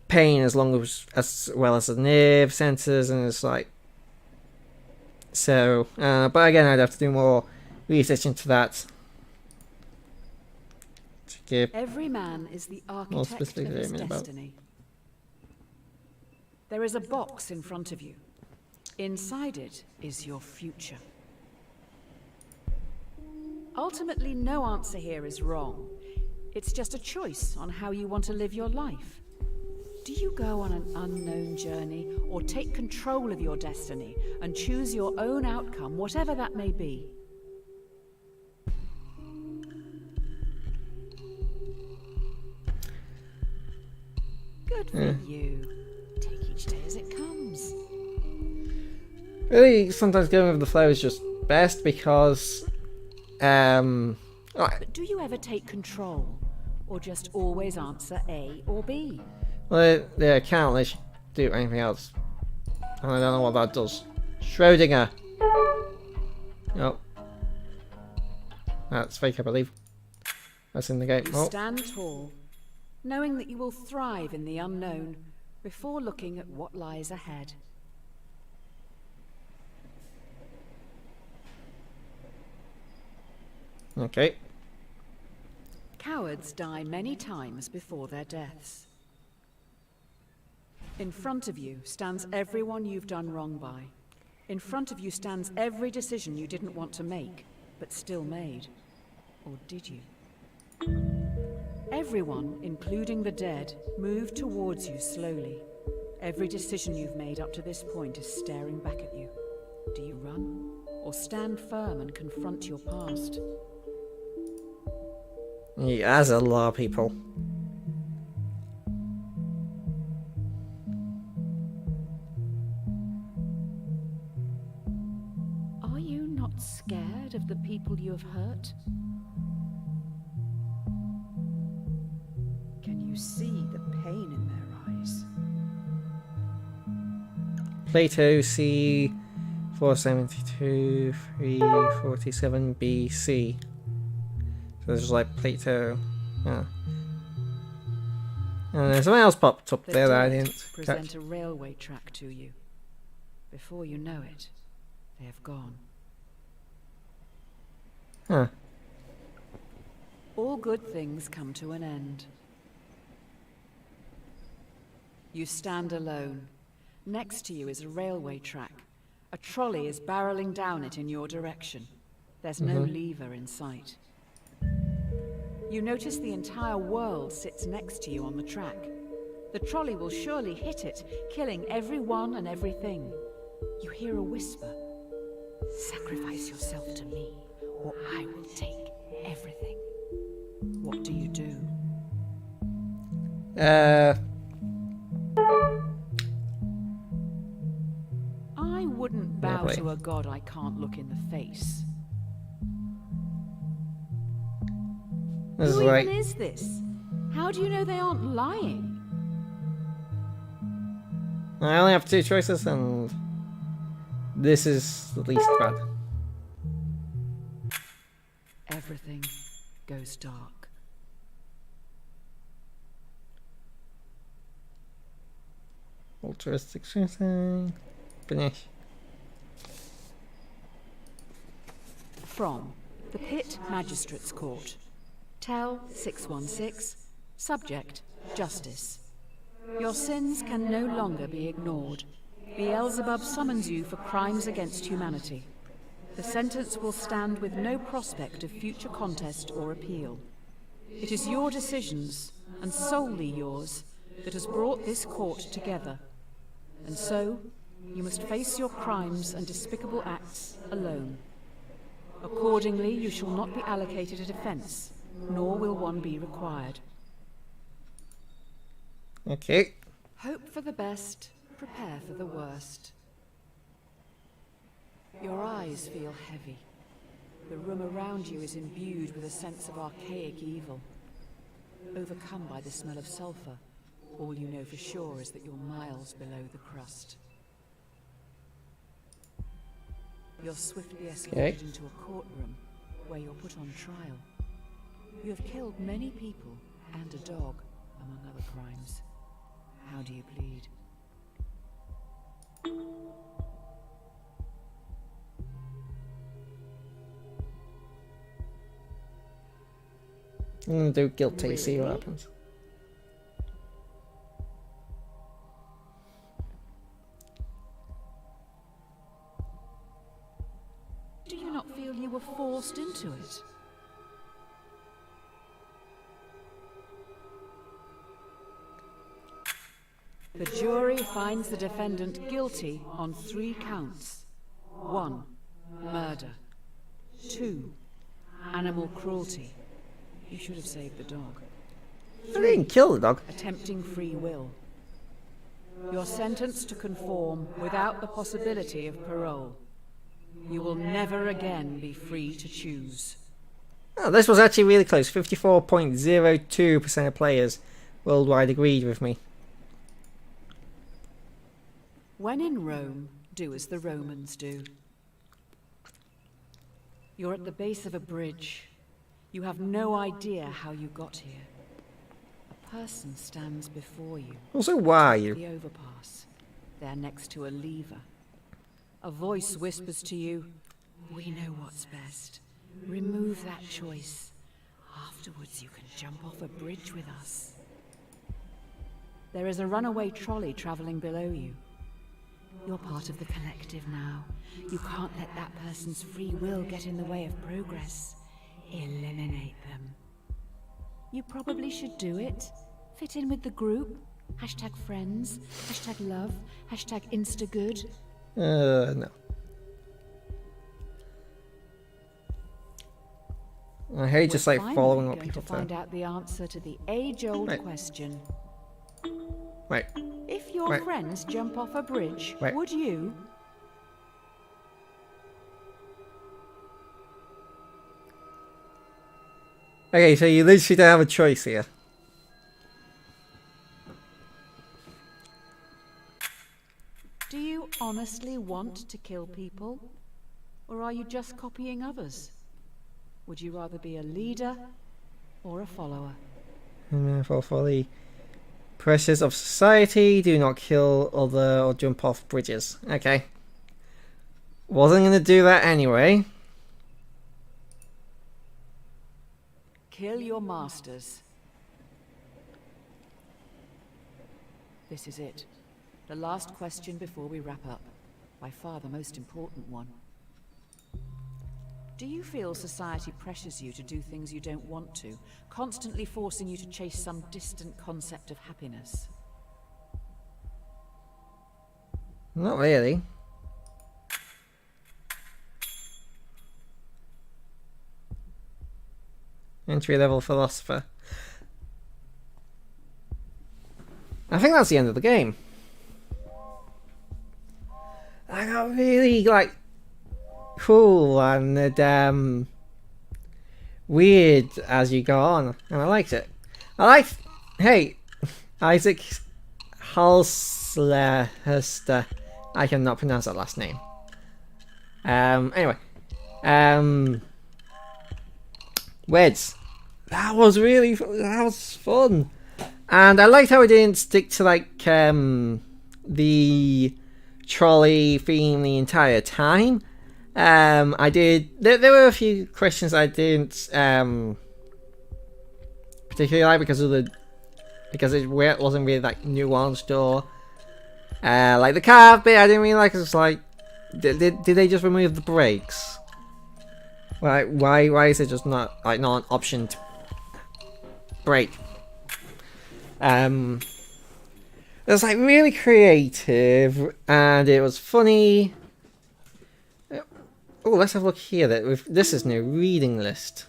pain as well as the nerve centers, and it's like so. But again, I'd have to do more research into that to give every man is the architect of his destiny. There is a box in front of you. Inside it is your future. Ultimately, no answer here is wrong. It's just a choice on how you want to live your life. Do you go on an unknown journey, or take control of your destiny and choose your own outcome, whatever that may be? Good for you. Take each day as it comes. Really, sometimes going with the flow is just best because But do you ever take control? or just always answer A or B? Well, they can't let you do anything else. And I don't know what that does. Schrodinger. Oh. That's fake, I believe. That's in the game. You Oh. stand tall, knowing that you will thrive in the unknown before looking at what lies ahead. Okay. Cowards die many times before their deaths. In front of you stands everyone you've done wrong by. In front of you stands every decision you didn't want to make, but still made. Or did you? Everyone, including the dead, moved towards you slowly. Every decision you've made up to this point is staring back at you. Do you run? Or stand firm and confront your past? Yeah, that's a lot of people. Are you not scared of the people you have hurt? Can you see the pain in their eyes? Plato c. 472, 347 BC. So there's like Plato. Yeah. And there's something else popped up The there that I dead didn't present catch. a railway track to you. Before you know it, they have gone. Huh. All good things come to an end. You stand alone. Next to you is a railway track. A trolley is barreling down it in your direction. There's no lever in sight. You notice the entire world sits next to you on the track. The trolley will surely hit it, killing everyone and everything. You hear a whisper. Sacrifice yourself to me, or I will take everything. What do you do? I wouldn't bow Lovely. to a god I can't look in the face. This is Who like. even is this? How do you know they aren't lying? I only have two choices, and this is the least bad. Everything goes dark. Altruistic choosing. Finish. From the Pit Magistrates Court. Tell 616. Subject, Justice. Your sins can no longer be ignored. Beelzebub summons you for crimes against humanity. The sentence will stand with no prospect of future contest or appeal. It is your decisions, and solely yours, that has brought this court together. And so, you must face your crimes and despicable acts alone. Accordingly, you shall not be allocated a defense, nor will one be required. Okay. Hope for the best, prepare for the worst. Your eyes feel heavy. The room around you is imbued with a sense of archaic evil. Overcome by the smell of sulfur, all you know for sure is that you're miles below the crust. You're swiftly escorted into a courtroom where you're put on trial. You have killed many people and a dog, among other crimes. How do you plead? I'm gonna do guilty, see what Really? happens. Do you not feel you were forced into it? The jury finds the defendant guilty on 3 counts. 1. Murder. 2. Animal cruelty. You should have saved the dog. I didn't kill the dog. Attempting free will. You're sentenced to conform without the possibility of parole. You will never again be free to choose. Oh, this was actually really close. 54.02% of players worldwide agreed with me. When in Rome, do as the Romans do. You're at the base of a bridge. You have no idea how you got here. A person stands before you. Also, why? The overpass. They're next to a lever. A voice whispers to you, "We know what's best. Remove that choice. Afterwards you can jump off a bridge with us." There is a runaway trolley traveling below you. You're part of the collective now. You can't let that person's free will get in the way of progress. Eliminate them. You probably should do it. Fit in with the group. Hashtag friends. Hashtag love. Hashtag instagood. No. I hate just like following what people to find out the answer to the age-old question. Wait. If your friends jump off a bridge, would you? Okay, so you literally don't have a choice here. Do you honestly want to kill people? Or are you just copying others? Would you rather be a leader or a follower? And therefore, for the pressures of society, do not kill other or jump off bridges. Okay. Wasn't going to do that anyway. Kill your masters. This is it. The last question before we wrap up. By far the most important one. Do you feel society pressures you to do things you don't want to, constantly forcing you to chase some distant concept of happiness? Not really. Entry-level philosopher. I think that's the end of the game. I got really, like, cool and weird as you go on, and I liked it. Hey, Isaac Halslehester. I cannot pronounce that last name. Anyway, Weds. That was fun, and I liked how it didn't stick to like the trolley theme the entire time. I did. There were a few questions I didn't particularly like because it wasn't really like nuanced or like the car bit. I didn't really like. It's like, did they just remove the brakes? Like why is it just not an option to brake? It was like really creative and it was funny. Oh, let's have a look here. This is new reading list.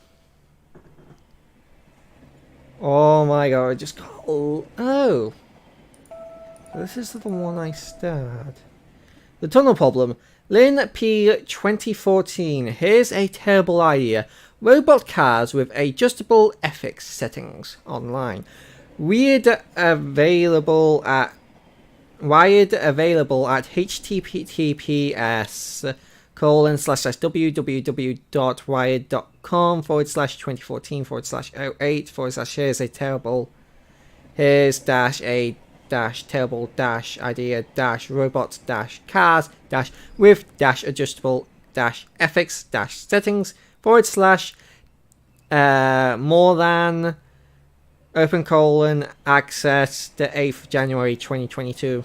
Oh my god! I just got. Oh, this is the one I starred. The Tunnel Problem. Lynn P. 2014. Here's a terrible idea. Robot cars with adjustable ethics settings online. Wired available at https://www.wired.com/2014/08/ here's-a-terrible-idea-robot-cars-with-adjustable-ethics-settings /more than access the 8th of January 2022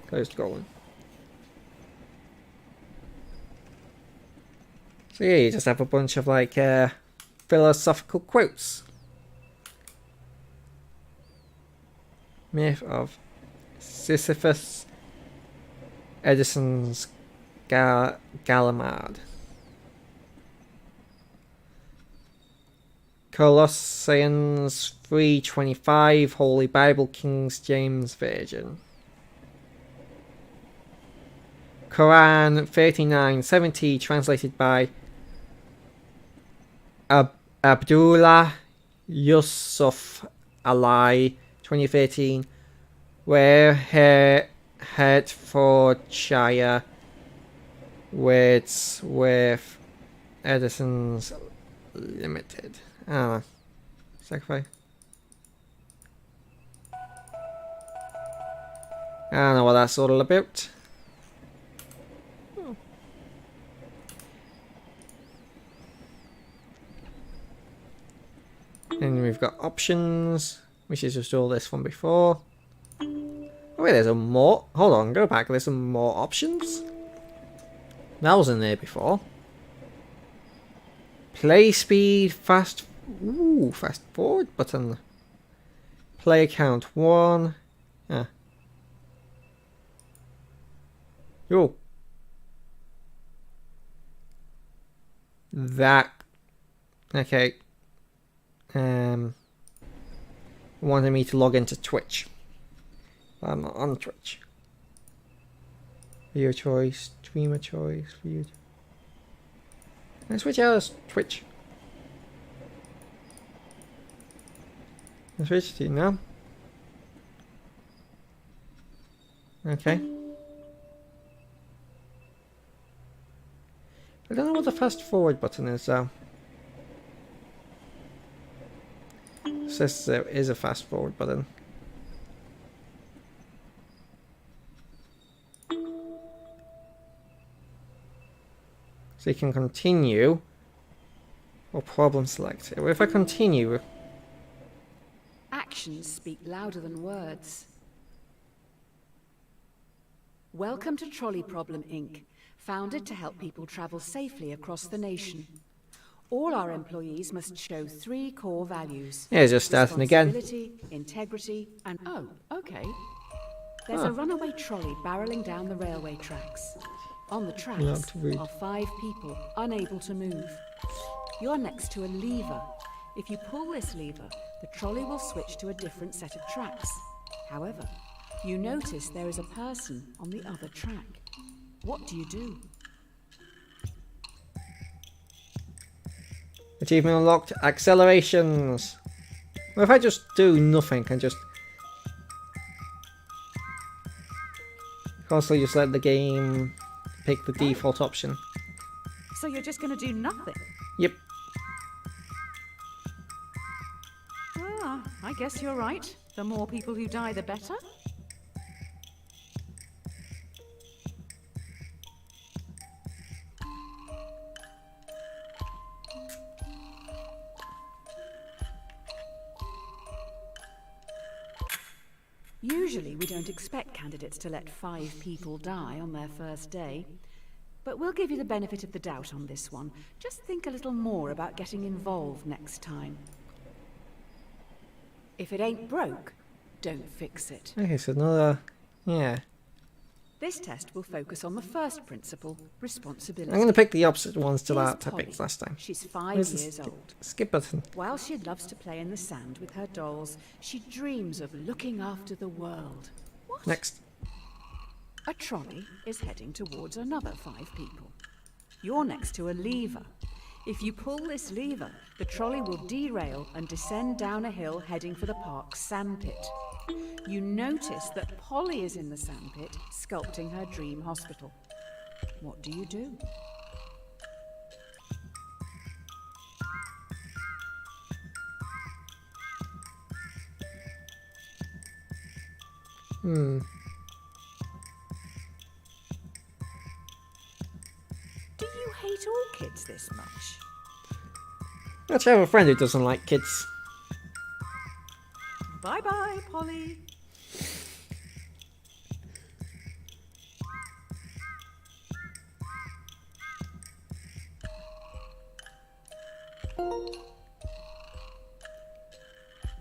closed colon. So yeah, you just have a bunch of like philosophical quotes. Myth of Sisyphus, Edison's Gallimard. Colossians 3:25, Holy Bible, King James Version. Quran 39:70, translated by Abdullah Yusuf Ali, 2013. Where head for Chaya with Edison's Limited. I don't know. Sacrifice. I don't know what that's all about. And we've got options, which is just all this from before. Oh wait, there's a more. Hold on, go back. There's some more options. That was in there before. Play speed, fast. Ooh, fast forward button. Play count 1. Yeah. Yo. That. Okay. Wanted me to log into Twitch. I'm not on Twitch. Video choice, streamer choice, video. Can I switch out of Twitch? Can I switch to you now? Okay. I don't know what the fast forward button is though. It says there is a fast forward button. So you can continue or problem select. If I continue, Actions speak louder than words. Welcome to Trolley Problem Inc., founded to help people travel safely across the nation. All our employees must show 3 core values. yeah, it's just starting again. Responsibility, integrity, and oh, okay. There's a runaway trolley barreling down the railway tracks. On the tracks Love to read. are 5 people unable to move. You're next to a lever. If you pull this lever, the trolley will switch to a different set of tracks. However, you notice there is a person on the other track. What do you do? Achievement unlocked. Accelerations. Well, if I just do nothing and just constantly just let the game pick the default option. So you're just going to do nothing? Yep. Ah, I guess you're right. The more people who die, the better. Usually we don't expect candidates to let 5 people die on their first day. But we'll give you the benefit of the doubt on this one. Just think a little more about getting involved next time. If it ain't broke, don't fix it. Okay, so another. Yeah. This test will focus on the first principle, responsibility. I'm going to pick the opposite ones to Here's that I picked Polly. last time. She's 5 Where's the years old. skip button? While she loves to play in the sand with her dolls, she dreams of looking after the world. What? Next. A trolley is heading towards another 5 people. You're next to a lever. If you pull this lever, the trolley will derail and descend down a hill heading for the park's sandpit. You notice that Polly is in the sandpit, sculpting her dream hospital. What do you do? Do you hate all kids this much? Actually, I have a friend who doesn't like kids. Bye-bye, Polly.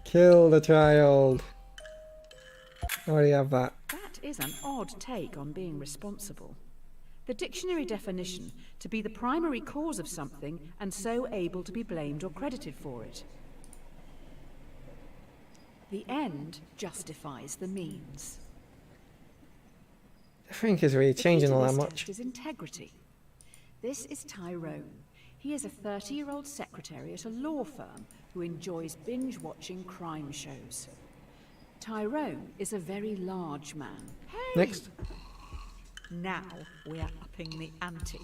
Kill the child. I already have that. That is an odd take on being responsible. The dictionary definition, to be the primary cause of something and so able to be blamed or credited for it. The end justifies the means. I think it's really changing all that The key to this much. test is integrity. This is Tyrone. He is a 30-year-old secretary at a law firm who enjoys binge-watching crime shows. Tyrone is a very large man. Hey! Next. Now we're upping the ante.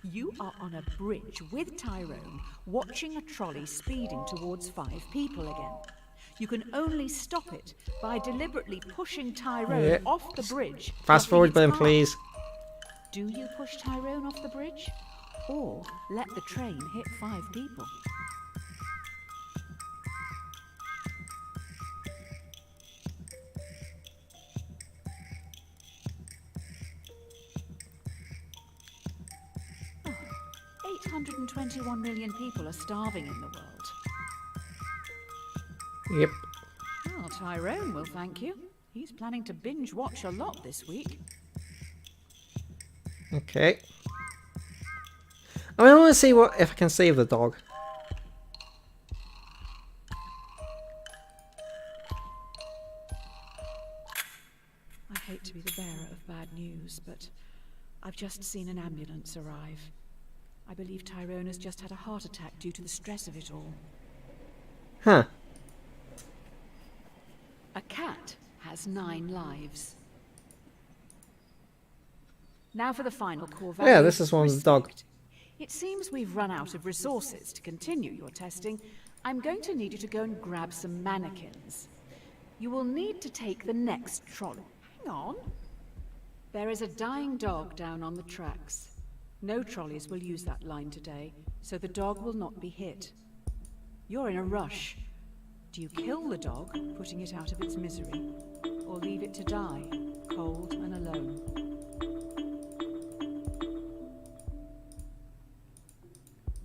You are on a bridge with Tyrone, watching a trolley speeding towards 5 people again. You can only stop it by deliberately pushing Tyrone off the bridge. Fast forward button, please. Do you push Tyrone off the bridge? Or let the train hit 5 people? Oh, 821 million people are starving in the world. Yep. Well, Tyrone will thank you. He's planning to binge watch a lot this week. Okay. I want to see what if I can save the dog. I hate to be the bearer of bad news, but I've just seen an ambulance arrive. I believe Tyrone has just had a heart attack due to the stress of it all. Huh. A cat has 9 lives. Now for the final core value. Yeah, this is one of the dog. It seems we've run out of resources to continue your testing. I'm going to need you to go and grab some mannequins. You will need to take the next trolley. Hang on. There is a dying dog down on the tracks. No trolleys will use that line today, so the dog will not be hit. You're in a rush. Do you kill the dog, putting it out of its misery, or leave it to die, cold and alone?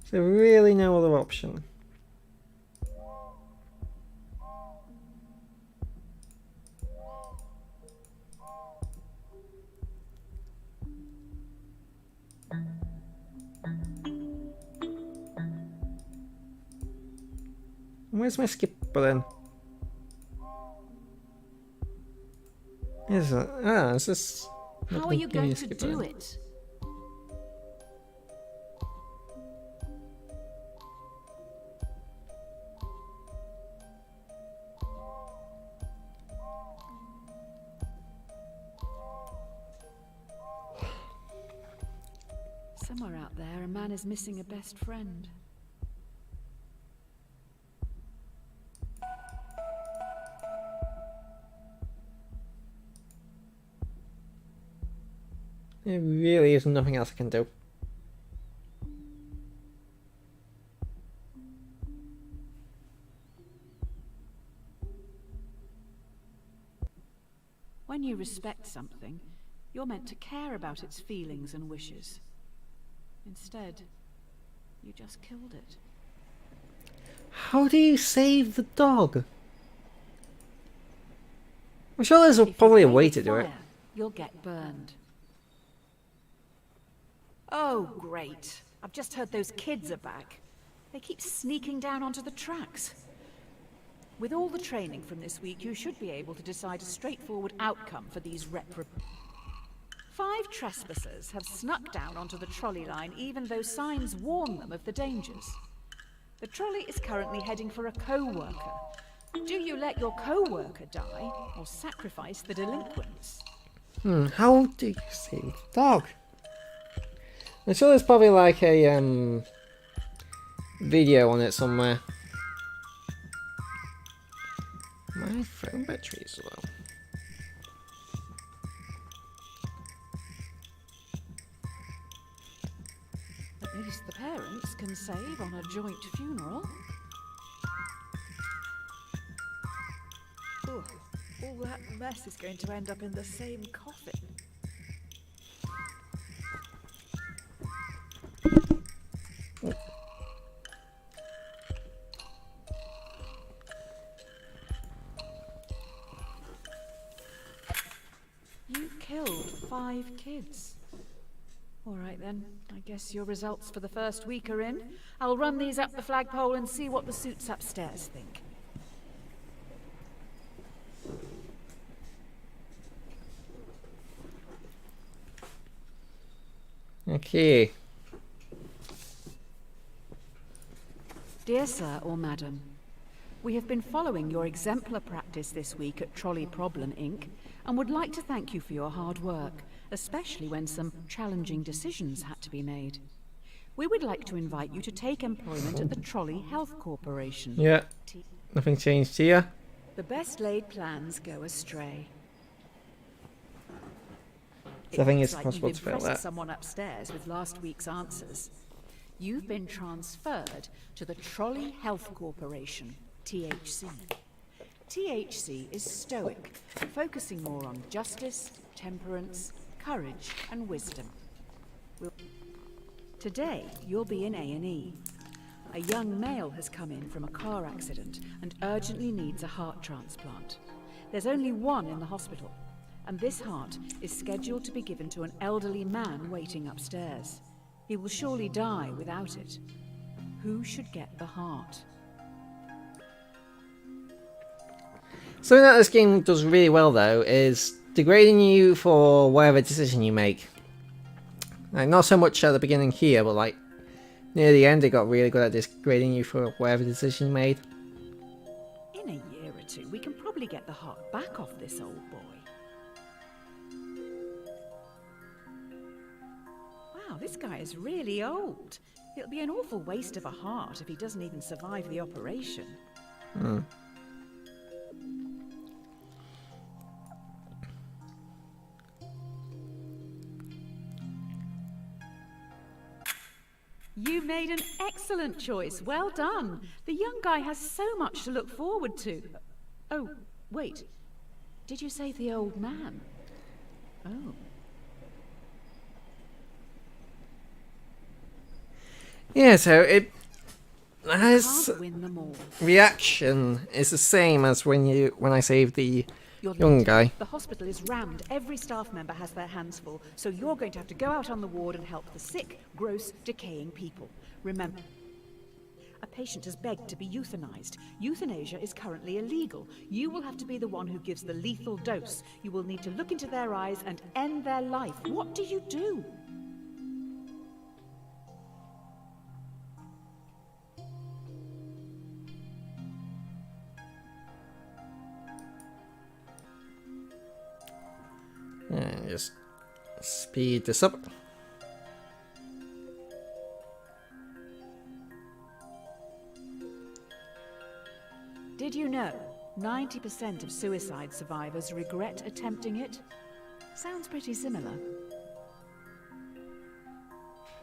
There's really no other option. Where's my skip button? Is it? Ah, is this? How are you going to do it? Somewhere out there, a man is missing a best friend. There really is nothing else I can do. When you respect something, you're meant to care about its feelings and wishes. Instead, you just killed it. How do you save the dog? I'm sure there's probably a way to do it. You'll get burned. Oh, great. I've just heard those kids are back. They keep sneaking down onto the tracks. With all the training from this week, you should be able to decide a straightforward outcome for these 5 trespassers have snuck down onto the trolley line even though signs warn them of the dangers. The trolley is currently heading for a co-worker. Do you let your co-worker die or sacrifice the delinquents? How do you save the dog? I'm sure there's probably like a video on it somewhere. My phone battery is low. At least the parents can save on a joint funeral. Ugh, all that mess is going to end up in the same coffin. You killed 5 kids. All right then, I guess your results for the first week are in. I'll run these up the flagpole and see what the suits upstairs think. Okay. Dear Sir or Madam, we have been following your exemplar practice this week at Trolly Problem, Inc., and would like to thank you for your hard work, especially when some challenging decisions had to be made. We would like to invite you to take employment at the Trolly Health Corporation. Yeah, nothing changed here. The best laid plans go astray. So I think looks it's like possible you've to fail impressed that. someone upstairs with last week's answers. You've been transferred to the Trolly Health Corporation, THC. THC is stoic, focusing more on justice, temperance, courage, and wisdom. Today, you'll be in A&E. A young male has come in from a car accident and urgently needs a heart transplant. There's only one in the hospital, and this heart is scheduled to be given to an elderly man waiting upstairs. He will surely die without it. Who should get the heart? Something that this game does really well, though, is degrading you for whatever decision you make. Like, not so much at the beginning here, but like near the end, it got really good at degrading you for whatever decision you made. In a year or two, we can probably get the heart back off this old boy. Wow, this guy is really old. It'll be an awful waste of a heart if he doesn't even survive the operation. You made an excellent choice. Well done. The young guy has so much to look forward to. Oh, wait. Did you say the old man? Oh. Yeah, so it has Can't win them all. reaction is the same as when I saved the You're young late. guy. The hospital is rammed. Every staff member has their hands full, so you're going to have to go out on the ward and help the sick, gross, decaying people. Remember, a patient has begged to be euthanized. Euthanasia is currently illegal. You will have to be the one who gives the lethal dose. You will need to look into their eyes and end their life. What do you do? And just speed this up. Did you know 90% of suicide survivors regret attempting it? Sounds pretty similar.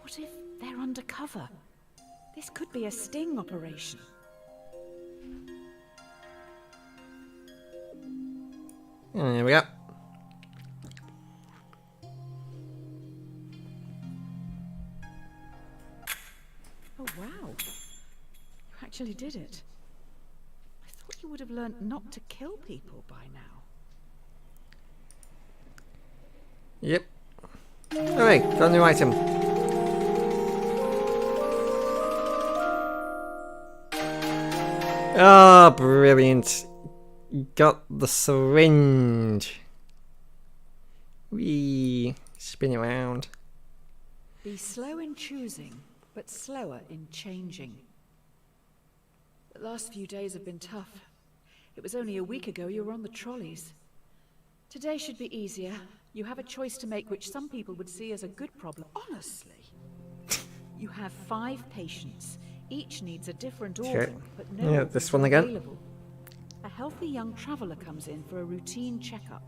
What if they're undercover? This could be a sting operation. And there we go. Oh, wow. You actually did it. I thought you would have learned not to kill people by now. Yep. Alright, got a new item. Ah, brilliant. Got the syringe. Wee. Spin around. Be slow in choosing, but slower in changing. The last few days have been tough. It was only a week ago you were on the trolleys. Today should be easier. You have a choice to make which some people would see as a good problem. Honestly. You have 5 patients. Each needs a different organ, but no Yeah, organs this one are again. available. A healthy young traveller comes in for a routine checkup.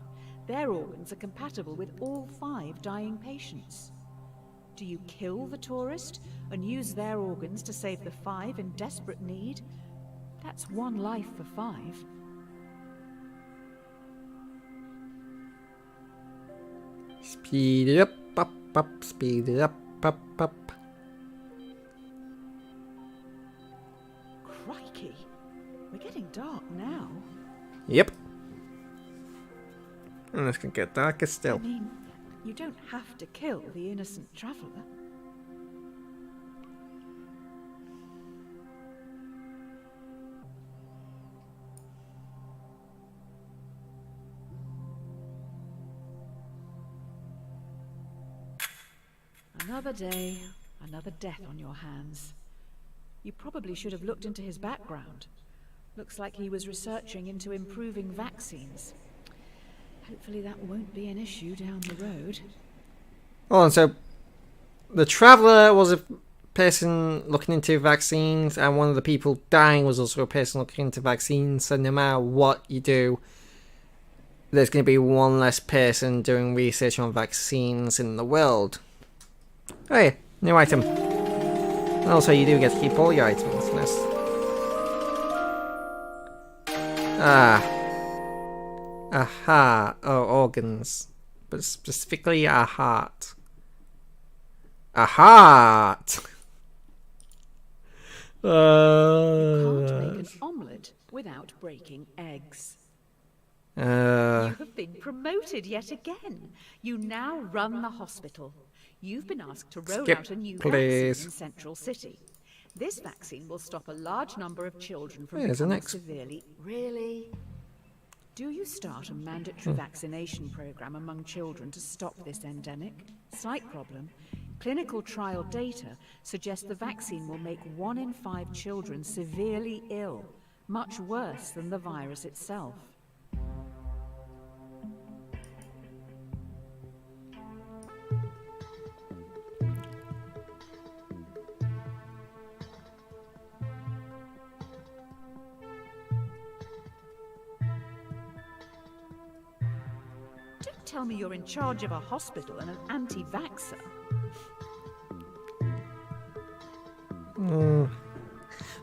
Their organs are compatible with all 5 dying patients. Do you kill the tourist and use their organs to save the 5 in desperate need? That's 1 life for 5. Speed it up, speed it up, up. Crikey! We're getting dark now. Yep. And this can get darker I still. mean, you don't have to kill the innocent traveller. Another day, another death on your hands. You probably should have looked into his background. Looks like he was researching into improving vaccines. Hopefully that won't be an issue down the road. Oh, and so the Traveller was a person looking into vaccines, and one of the people dying was also a person looking into vaccines. So no matter what you do, there's going to be one less person doing research on vaccines in the world. Oh yeah, new item. And also you do get to keep all your items. Nice. A heart. Oh, organs. But specifically a heart. A heart! You can't make an omelette without breaking eggs. You have been promoted yet again. You now run the hospital. You've been asked to roll out a new vaccine in Central City. This vaccine will stop a large number of children from becoming severely... Really? Do you start a mandatory vaccination program among children to stop this endemic? Slight problem. Clinical trial data suggest the vaccine will make 1 in 5 children severely ill, much worse than the virus itself. Don't tell me you're in charge of a hospital and an anti-vaxxer.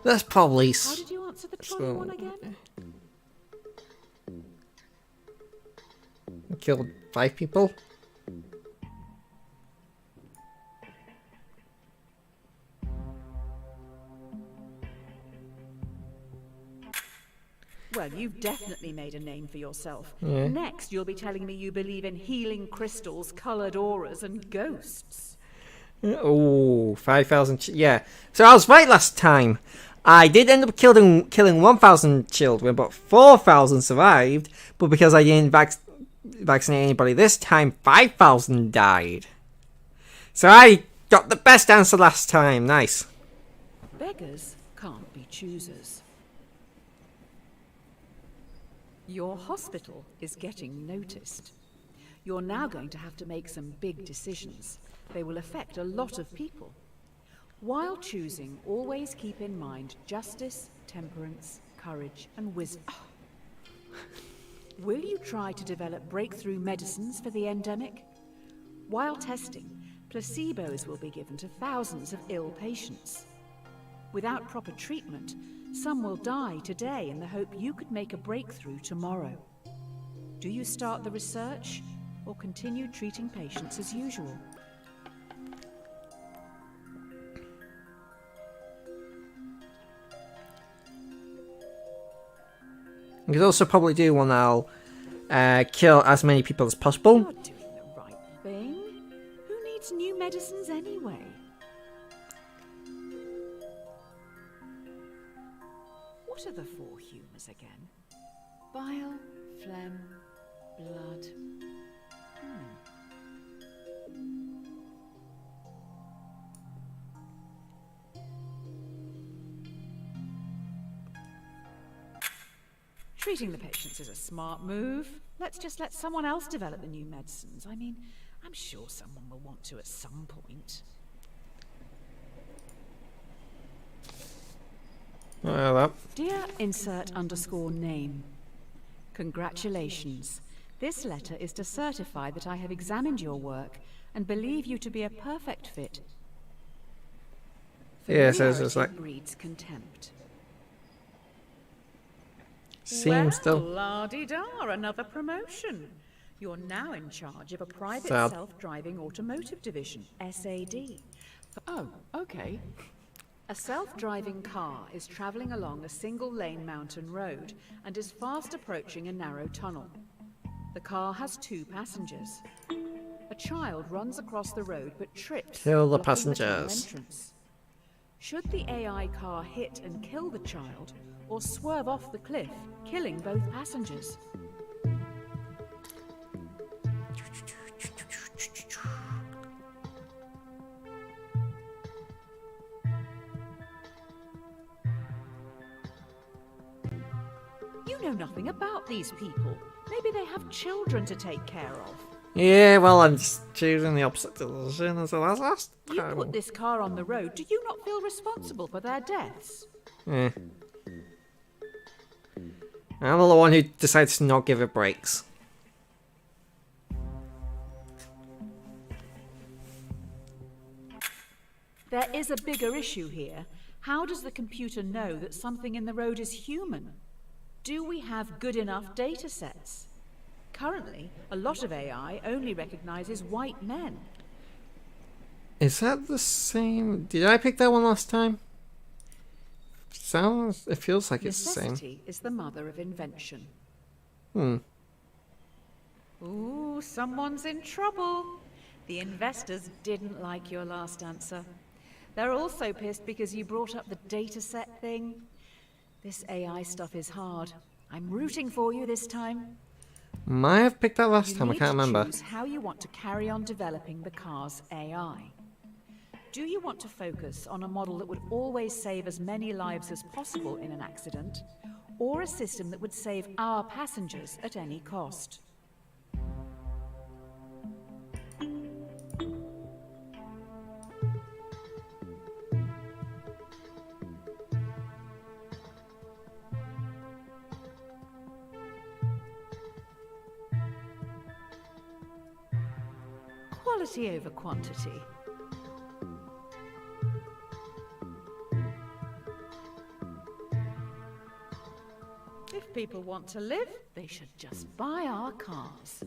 That's probably... How did you answer the trolley one again? Killed 5 people? Well, you've definitely made a name for yourself. Yeah. Next, you'll be telling me you believe in healing crystals, coloured auras, and ghosts. Oh, 5,000... yeah. So I was right last time. I did end up killing 1,000 children, but 4,000 survived. But because I didn't vaccinate anybody this time, 5,000 died. So I got the best answer last time. Nice. Beggars can't be choosers. Your hospital is getting noticed. You're now going to have to make some big decisions. They will affect a lot of people. While choosing, always keep in mind justice, temperance, courage, and wisdom. Will you try to develop breakthrough medicines for the endemic? While testing, placebos will be given to thousands of ill patients. Without proper treatment, some will die today in the hope you could make a breakthrough tomorrow. Do you start the research or continue treating patients as usual? You could also probably do one that'll kill as many people as possible. You're doing the right thing. Who needs new medicines anyway? What are the 4 humours again? Bile, phlegm, blood. Treating the patients is a smart move. Let's just let someone else develop the new medicines. I mean, I'm sure someone will want to at some point. Dear insert_name. Congratulations. This letter is to certify that I have examined your work and believe you to be a perfect fit. Yeah, so it's like... breeds contempt. Seems still... la-di-da, another promotion. You're now in charge of a private self-driving automotive division, SAD. Oh, okay. A self-driving car is travelling along a single-lane mountain road and is fast approaching a narrow tunnel. The car has 2 passengers. A child runs across the road but trips. Kill the blocking tunnel passengers. entrance. Should the AI car hit and kill the child, or swerve off the cliff, killing both passengers? nothing about these people. Maybe they have children to take care of. Yeah, well, I'm just choosing the opposite decision, so that's You put this car on the road. Do you not feel responsible for their deaths? Yeah. I'm the one who decides to not give it brakes. There is a bigger issue here. How does the computer know that something in the road is human? Do we have good enough data sets? Currently, a lot of AI only recognizes white men. Is that the same? Did I pick that one last time? It feels like it's the same. Necessity is the mother of invention. Hmm. Ooh, someone's in trouble. The investors didn't like your last answer. They're also pissed because you brought up the dataset thing. This AI stuff is hard. I'm rooting for you this time. Might have picked that last time, I can't remember. You need to choose how you want to carry on developing the car's AI. Do you want to focus on a model that would always save as many lives as possible in an accident, or a system that would save our passengers at any cost? Quality over quantity. If people want to live, they should just buy our cars.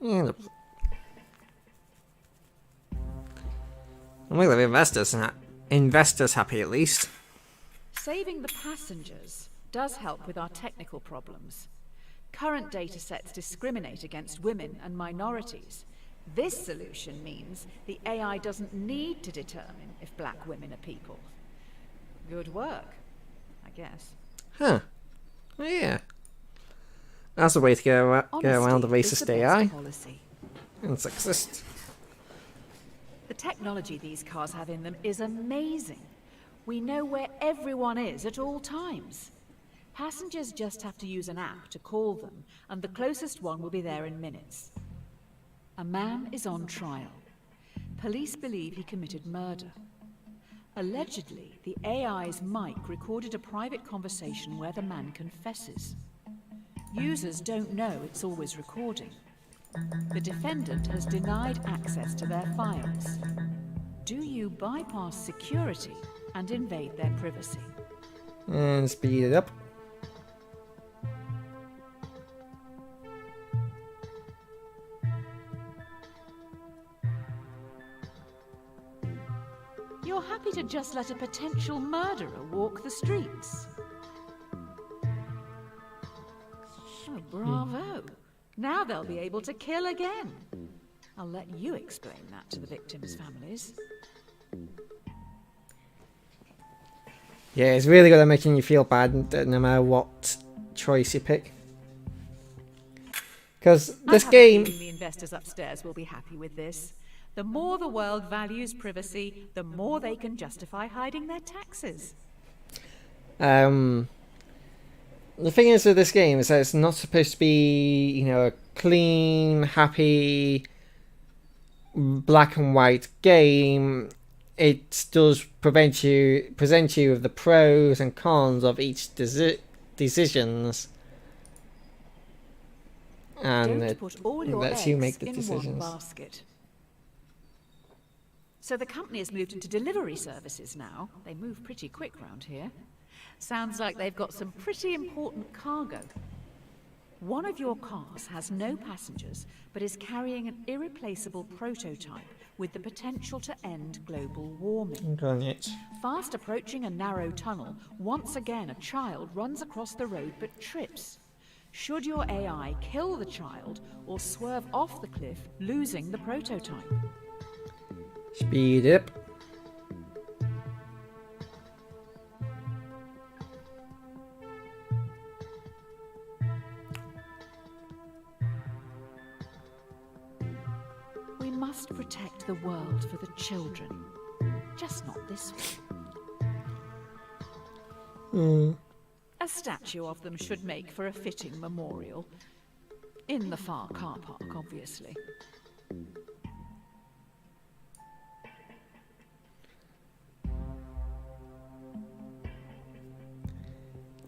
Yeah, we leave investors happy at least. Saving the passengers does help with our technical problems. Current data sets discriminate against women and minorities. This solution means the AI doesn't need to determine if black women are people. Good work, I guess. Huh. Oh, yeah. That's a way to go around the racist AI. Policy. And sexist. The technology these cars have in them is amazing. We know where everyone is at all times. Passengers just have to use an app to call them, and the closest one will be there in minutes. A man is on trial. Police believe he committed murder. Allegedly, the AI's mic recorded a private conversation where the man confesses. Users don't know it's always recording. The defendant has denied access to their files. Do you bypass security and invade their privacy? And speed it up. You're happy to just let a potential murderer walk the streets? Oh, bravo. Now they'll be able to kill again. I'll let you explain that to the victims' families. Yeah, it's really good at making you feel bad no matter what choice you pick. Because this game... The investors upstairs will be happy with this. The more the world values privacy, the more they can justify hiding their taxes. The thing is with this game is that it's not supposed to be, you know, a clean, happy, black and white game. It does present you with the pros and cons of each decisions, and Don't put all your lets eggs you make the in decisions. one basket. So the company has moved into delivery services now. They move pretty quick round here. Sounds like they've got some pretty important cargo. One of your cars has no passengers, but is carrying an irreplaceable prototype with the potential to end global warming. Fast approaching a narrow tunnel, once again a child runs across the road but trips. Should your AI kill the child or swerve off the cliff, losing the prototype? Speed up. We must protect the world for the children. Just not this one. A statue of them should make for a fitting memorial. In the far car park, obviously.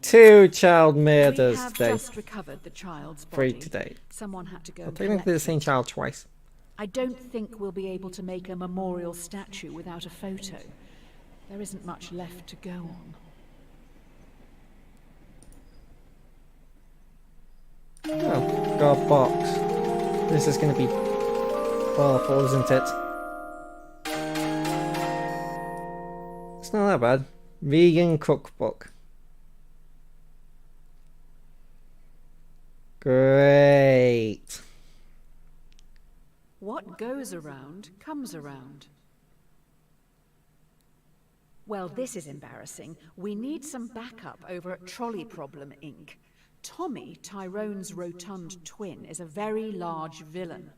Two child We murders have today. just recovered the child's body. 3 today. Someone had to go Well, and technically the collect same it. child twice. I don't think we'll be able to make a memorial statue without a photo. There isn't much left to go on. Oh, got a box. This is going to be awful, isn't it? It's not that bad. Vegan cookbook. Great. What goes around comes around. Well, this is embarrassing. We need some backup over at Trolly Problem, Inc. Tommy, Tyrone's rotund twin, is a very large villain.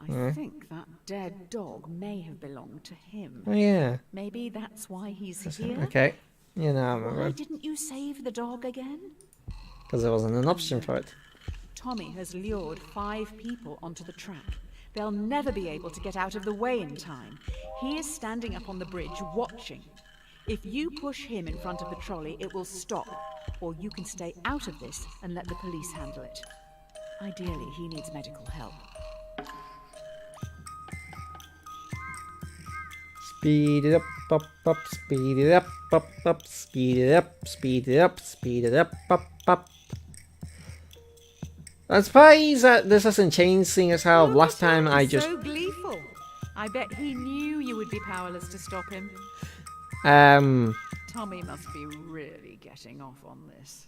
I think that dead dog may have belonged to him. Oh yeah. Maybe that's why he's here? Okay. You know, I Why remember. didn't you save the dog again? Because there wasn't an option for it. Tommy has lured 5 people onto the track. They'll never be able to get out of the way in time. He is standing up on the bridge watching. If you push him in front of the trolley, it will stop. Or you can stay out of this and let the police handle it. Ideally, he needs medical help. Speed it up, speed it up, speed it up, speed it up, speed it up. I'm surprised that this hasn't changed, seeing as how last time I just So gleeful. I bet he knew you would be powerless to stop him. Tommy must be really getting off on this.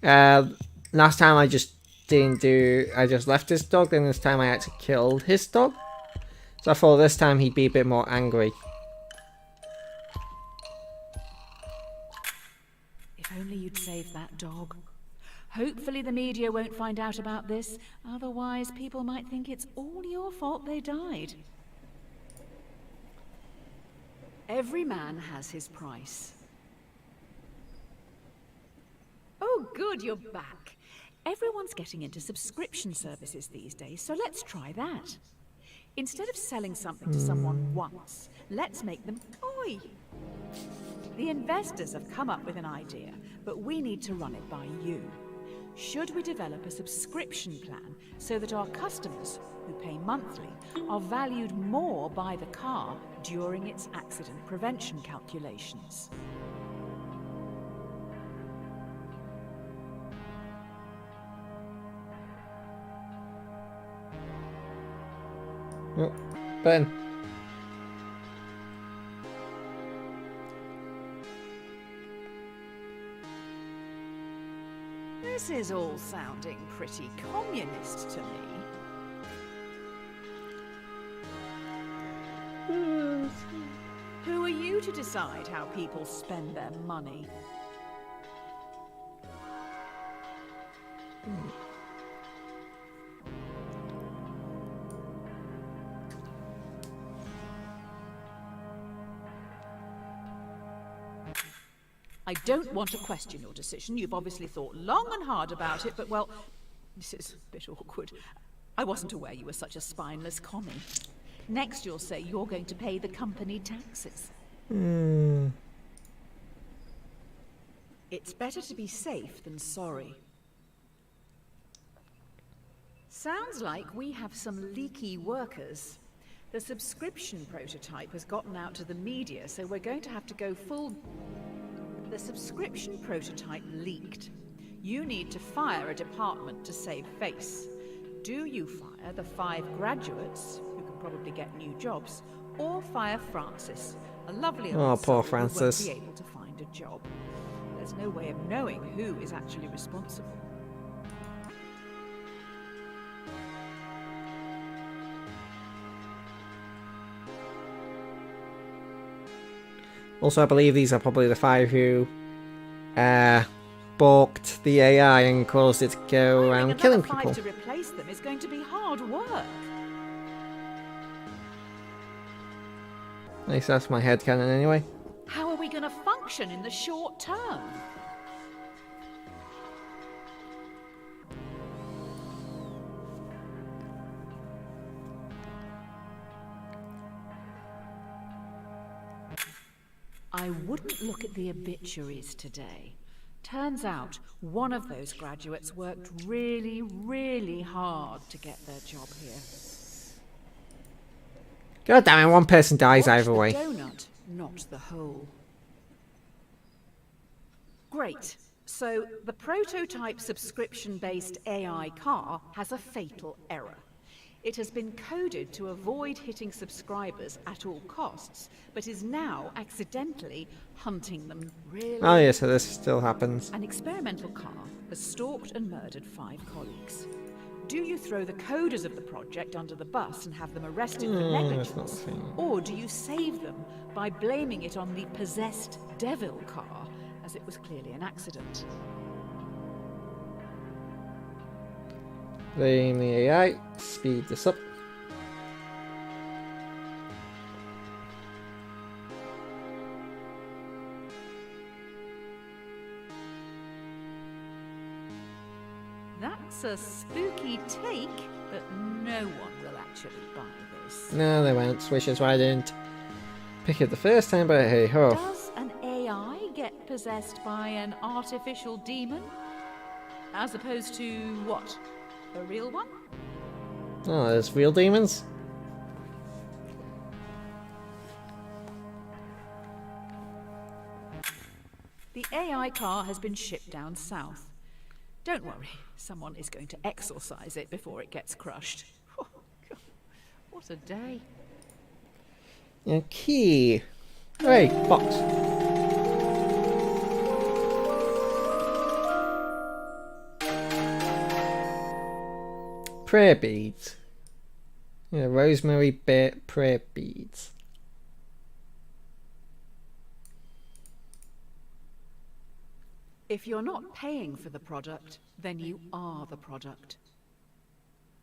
last time I just didn't do, I just left his dog, then this time I actually killed his dog. So I thought this time he'd be a bit more angry. If only you'd saved that dog. Hopefully the media won't find out about this, otherwise people might think it's all your fault they died. Every man has his price. Oh good, you're back. Everyone's getting into subscription services these days, so let's try that. Instead of selling something to someone once, let's make them toy. The investors have come up with an idea, but we need to run it by you. Should we develop a subscription plan so that our customers, who pay monthly, are valued more by the car during its accident prevention calculations? Oh, Ben. This is all sounding pretty communist to me. Who are you to decide how people spend their money? I don't want to question your decision. You've obviously thought long and hard about it, but well, this is a bit awkward. I wasn't aware you were such a spineless commie. Next you'll say you're going to pay the company taxes. It's better to be safe than sorry. Sounds like we have some leaky workers. The subscription prototype has gotten out to the media, so we're going to have to go full... The subscription prototype leaked. You need to fire a department to save face. Do you fire the 5 graduates, who can probably get new jobs, or fire Francis, a lovely Oh, old poor soul who won't Francis. be able to find a job? There's no way of knowing who is actually responsible. Also, I believe these are probably the 5 who balked the AI and caused it to go Hiring around another killing 5 people. to replace them is going to be hard work. At least that's my headcanon anyway. How are we going to function production in the short term. I wouldn't look at the obituaries today. Turns out one of those graduates worked really, really hard to get their job here. God damn it, one person dies Watch either the way. donut, not the hole. Great. So the prototype subscription-based AI car has a fatal error. It has been coded to avoid hitting subscribers at all costs, but is now accidentally hunting them really. Oh yeah, so this still happens. An experimental car has stalked and murdered 5 colleagues. Do you throw the coders of the project under the bus and have them arrested for that's not negligence? the thing. Or do you save them by blaming it on the possessed devil car, as it was clearly an accident? Blame the AI. Speed this up. That's a spooky take, but no one will actually buy this. No, they won't. Which is why I didn't pick it the first time, but hey ho. Does an AI get possessed by an artificial demon? As opposed to what? A real one? Oh, there's real demons? The AI car has been shipped down south. Don't worry, someone is going to exorcise it before it gets crushed. Oh, God. What a day. Okay. Hey, box. Prayer beads. Yeah, rosemary prayer beads. If you're not paying for the product, then you are the product.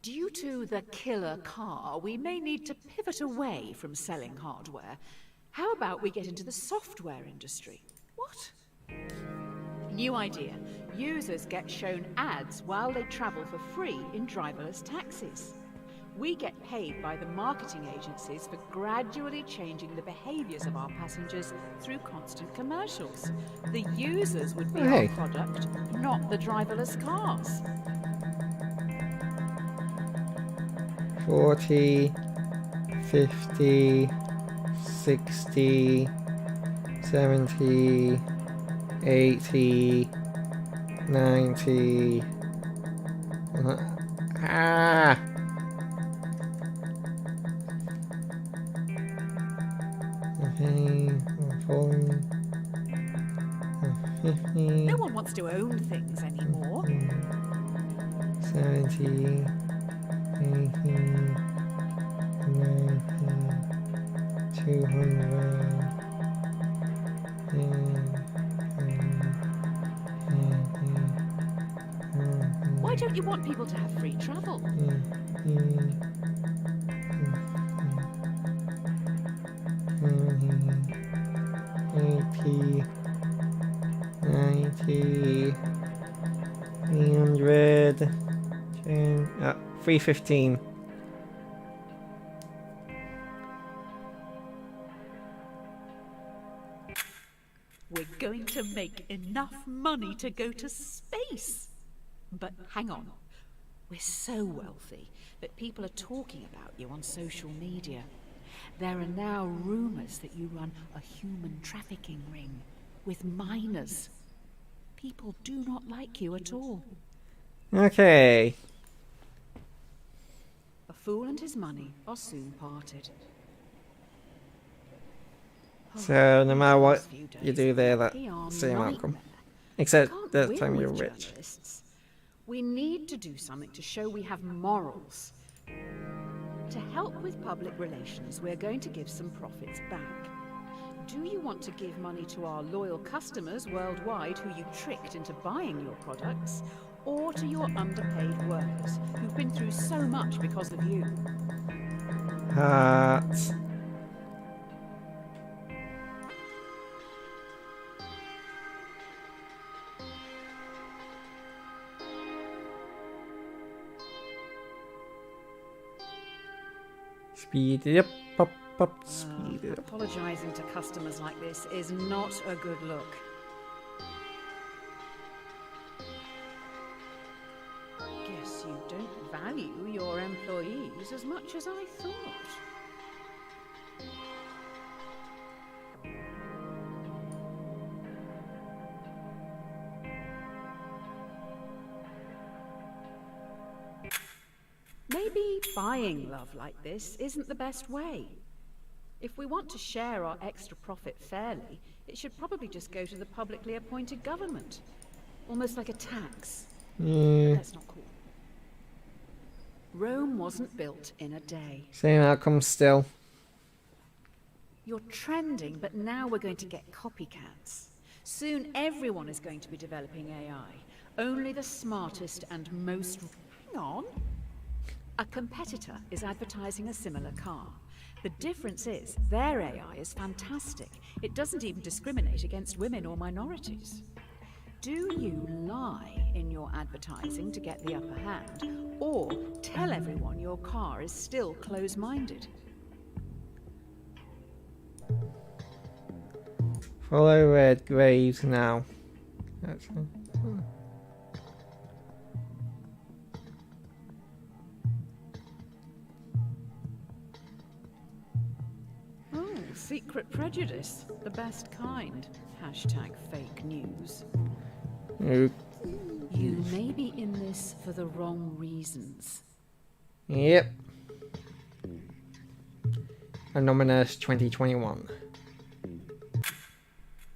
Due to the killer car, we may need to pivot away from selling hardware. How about we get into the software industry? What? New idea. Users get shown ads while they travel for free in driverless taxis. We get paid by the marketing agencies for gradually changing the behaviors of our passengers through constant commercials. The users would be Hey. our product, not the driverless cars. 40, 50, 60, 70, 80, 90. Ah! Okay, 40, 50, No one wants to own things anymore. 70, 80, 90, 200. Why don't you want people to have free travel? 80, 90, 300, 315. We're going to make enough money to go to space. But hang on. We're so wealthy that people are talking about you on social media. There are now rumors that you run a human trafficking ring with minors. People do not like you at all. Okay. A fool and his money are soon parted. So no matter what These few you days do there, are that a same outcome. nightmare. Except Can't that win time with you're rich. journalists. We need to do something to show we have morals. To help with public relations, we're going to give some profits back. Do you want to give money to our loyal customers worldwide who you tricked into buying your products, or to your underpaid workers who've been through so much because of you? Heart. Speed it up, speed it up. Apologizing to customers like this is not a good look. Guess you don't value your employees as much as I thought. Maybe buying love like this isn't the best way. If we want to share our extra profit fairly, it should probably just go to the publicly appointed government. Almost like a tax. That's not cool. Rome wasn't built in a day. Same outcome still. You're trending, but now we're going to get copycats. Soon everyone is going to be developing AI. Only the smartest and most... Hang on. A competitor is advertising a similar car. The difference is, their AI is fantastic. It doesn't even discriminate against women or minorities. Do you lie in your advertising to get the upper hand, or tell everyone your car is still close-minded? Follow red graves now. That's Oh, secret prejudice. The best kind. Hashtag fake news. You may be in this for the wrong reasons. Yep. Anonymous 2021.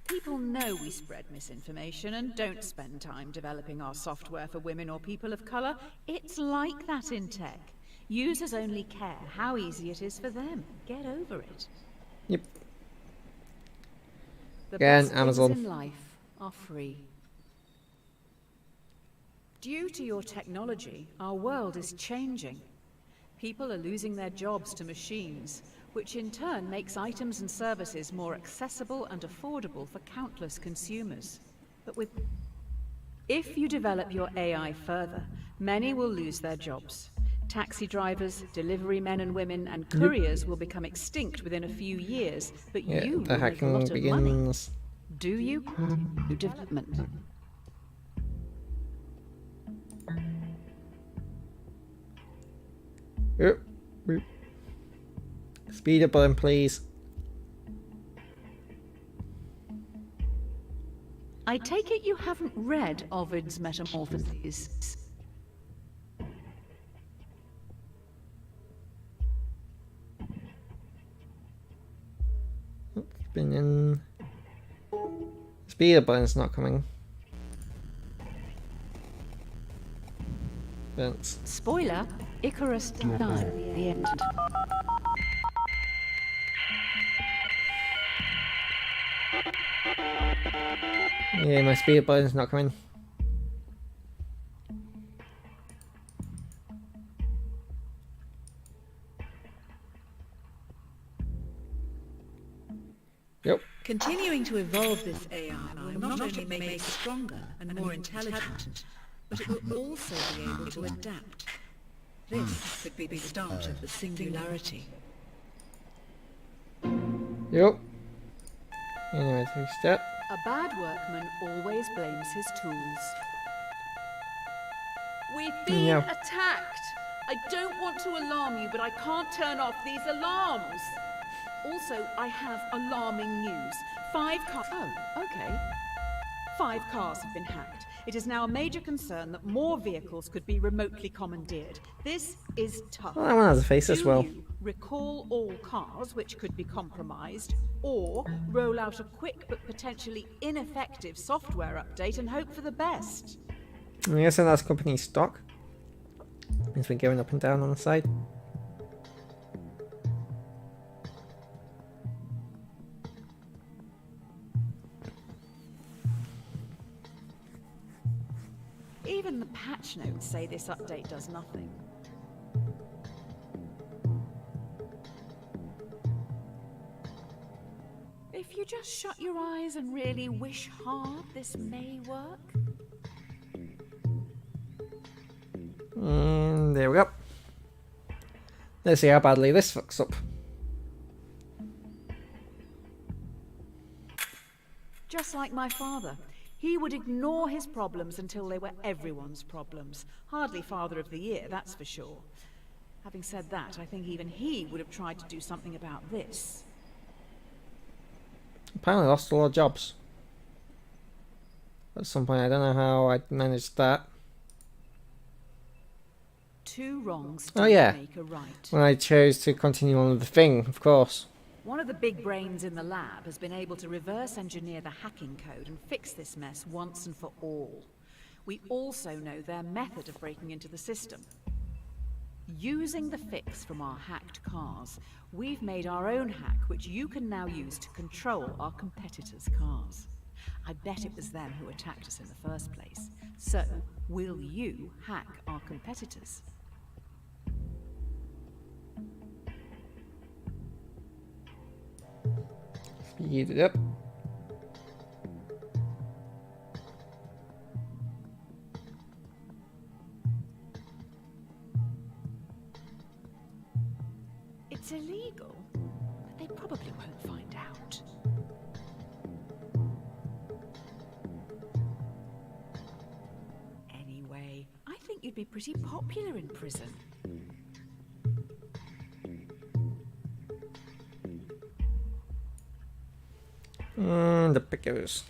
People know we spread misinformation and don't spend time developing our software for women or people of color. It's like that in tech. Users only care how easy it is for them. Get over it. Yep. The Again, best Amazon. things in life are free. Due to your technology, our world is changing. People are losing their jobs to machines, which in turn makes items and services more accessible and affordable for countless consumers. But if you develop your AI further, many will lose their jobs. Taxi drivers, delivery men and women, and couriers will become extinct within a few years, but Yeah, you the will make a lot hacking of money. begins. Do you? Development. Oop, oop. Speed up button, please. I take it you haven't read Ovid's Metamorphoses. Been in. Speed up button's not coming. Vince. Spoiler, Icarus died at the end. Yeah, my speed up button's not coming. Yep. Continuing to evolve this AI will not only make it stronger and more intelligent, but it will also be able to adapt. This could be the start of the singularity. Yep. Anyway, 3-step. A bad workman always blames his tools. We've been Yeah. attacked! I don't want to alarm you, but I can't turn off these alarms! Also, I have alarming news. 5 cars... Oh, okay. 5 cars have been hacked. It is now a major concern that more vehicles could be remotely commandeered. This is tough. Well, that one has a face as Do well. you recall all cars which could be compromised, or roll out a quick but potentially ineffective software update and hope for the best? I guess that's company stock. Means we're going up and down on the side. Even the patch notes say this update does nothing. If you just shut your eyes and really wish hard, this may work. And there we go. Let's see how badly this fucks up. Just like my father. He would ignore his problems until they were everyone's problems. Hardly Father of the Year, that's for sure. Having said that, I think even he would have tried to do something about this. Apparently lost a lot of jobs. At some point, I don't know how I managed that. 2 wrongs Oh don't yeah, make a right. when I chose to continue on with the thing, of course. One of the big brains in the lab has been able to reverse engineer the hacking code and fix this mess once and for all. We also know their method of breaking into the system. Using the fix from our hacked cars, we've made our own hack which you can now use to control our competitors' cars. I bet it was them who attacked us in the first place. So, will you hack our competitors? Speed it up. It's illegal, but they probably won't find out. Anyway, I think you'd be pretty popular in prison. And up it goes.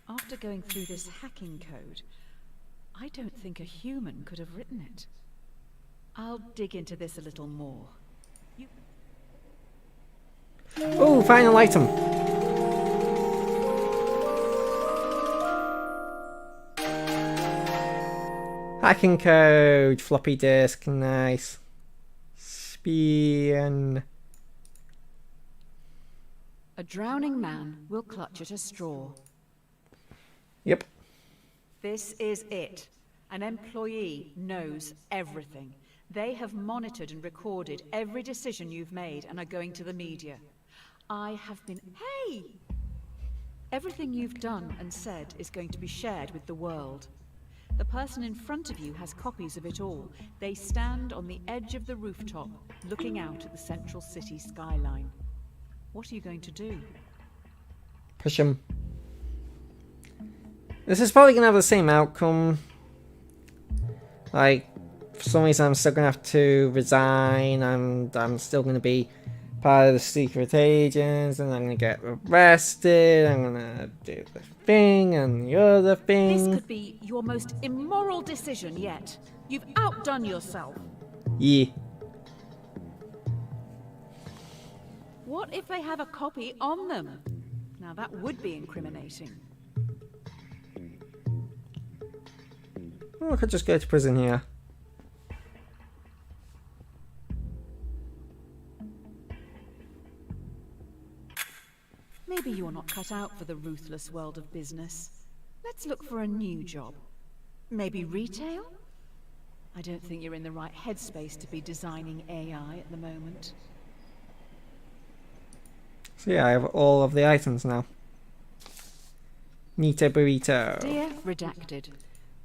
After going through this hacking code, I don't think a human could have written it. I'll dig into this a little more. Oh, final item. Hacking code, floppy disk, nice. Spin. A drowning man will clutch at a straw. Yep. This is it. An employee knows everything. They have monitored and recorded every decision you've made and are going to the media. I have been... Hey! Everything you've done and said is going to be shared with the world. The person in front of you has copies of it all. They stand on the edge of the rooftop, looking out at the central city skyline. What are you going to do? Push him. This is probably gonna have the same outcome. Like, for some reason I'm still gonna have to resign. I'm still gonna be part of the secret agents, and I'm gonna get arrested. I'm gonna do the thing and the other thing. This could be your most immoral decision yet. You've outdone yourself. Yeah. What if they have a copy on them? Now that would be incriminating. Oh, I could just go to prison here. Maybe you're not cut out for the ruthless world of business. Let's look for a new job. Maybe retail? I don't think you're in the right headspace to be designing AI at the moment. So yeah, I have all of the items now. Nita burrito. Dear Redacted,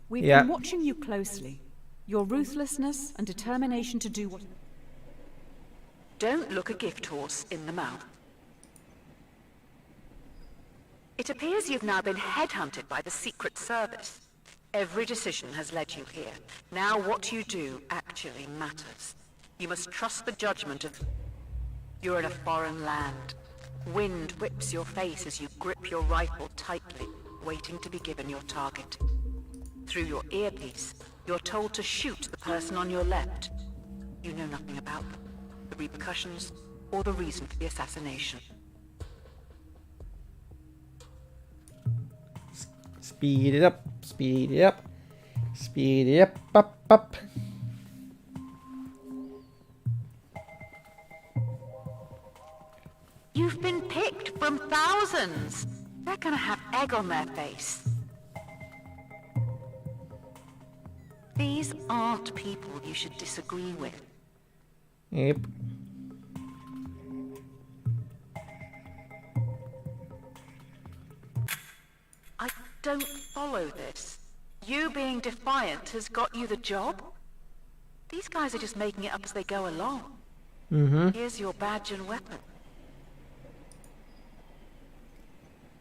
we've Yeah. been watching you closely. Your ruthlessness and determination to do what... Don't look a gift horse in the mouth. It appears you've now been headhunted by the Secret Service. Every decision has led you here. Now what you do actually matters. You must trust the judgment of... You're in a foreign land. Wind whips your face as you grip your rifle tightly, waiting to be given your target. Through your earpiece, you're told to shoot the person on your left. You know nothing about them, the repercussions, or the reason for the assassination. Speed it up, speed it up, speed it up, up. You've been picked from thousands. They're gonna have egg on their face. These aren't people you should disagree with. Yep. I don't follow this. You being defiant has got you the job? These guys are just making it up as they go along. Here's your badge and weapon.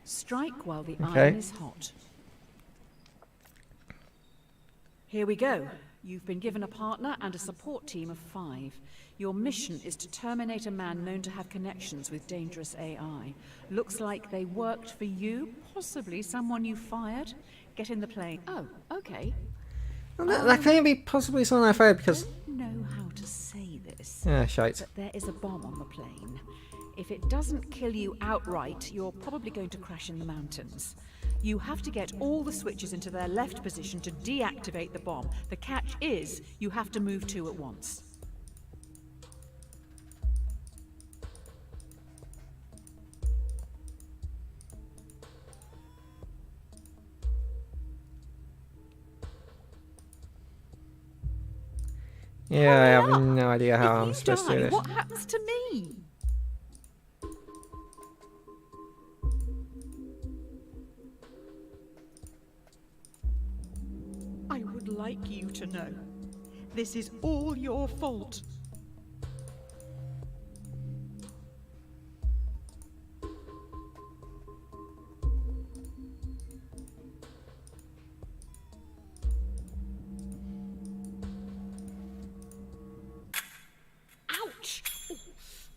Strike while the Okay. iron is hot. Here we go. You've been given a partner and a support team of 5. Your mission is to terminate a man known to have connections with dangerous AI. Looks like they worked for you, possibly someone you fired. Get in the plane. Oh, okay. Well, that can't be possibly someone I fired because... I don't know how to say this, Yeah, shite. but there is a bomb on the plane. If it doesn't kill you outright, you're probably going to crash in the mountains. You have to get all the switches into their left position to deactivate the bomb. The catch is, you have to move 2 at once. Yeah, I have no idea how I'm If you supposed to do die, this. what happens to me? I would like you to know, this is all your fault. Ouch!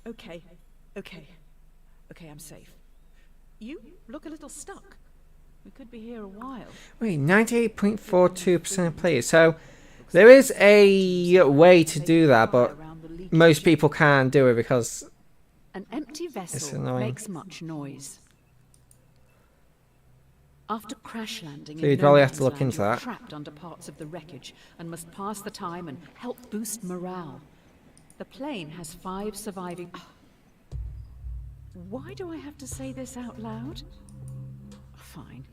Okay, okay, I'm safe. You look a little stuck. We could be here a while. Wait, 98.42% of players. So there is a way to do that, but most people can't do it because... An empty It's vessel annoying. makes much noise. After crash landing So in you'd no probably have man's to look land, into you're that. trapped under parts of the wreckage and must pass the time and help boost morale. The plane has 5 surviving... Why do I have to say this out loud? Fine.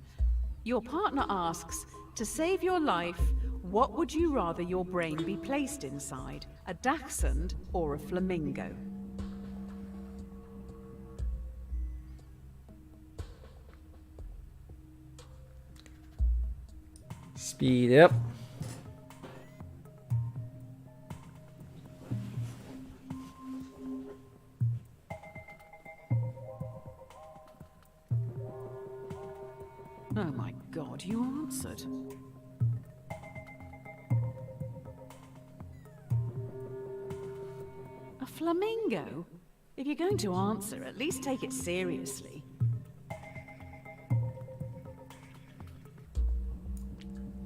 Your partner asks, to save your life, what would you rather your brain be placed inside? A dachshund or a flamingo? Speed up. Oh my god, you answered. A flamingo? If you're going to answer, at least take it seriously.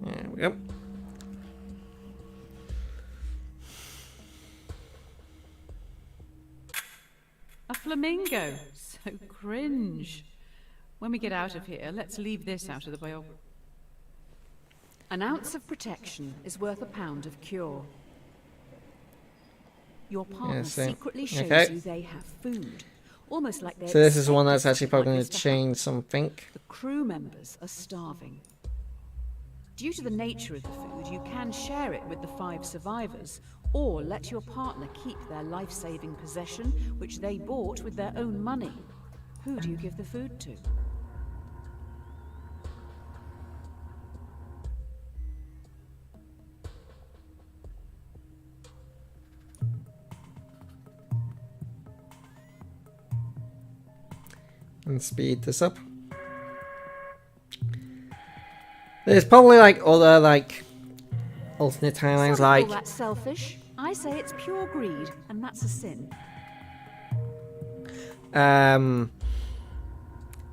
There we go. A flamingo? So cringe. When we get out of here, let's leave this out of the bio. An ounce of protection is worth a pound of cure. Your partner so- secretly shows okay. you they have food. Almost like they're So this is one expecting that's actually something probably like going this to to happen. change something. The crew members are starving. Due to the nature of the food, you can share it with the 5 survivors, or let your partner keep their life-saving possession, which they bought with their own money. Who do you give the food to? And speed this up. There's probably like other like alternate timelines Some like call that selfish. I say it's pure greed, and that's a sin.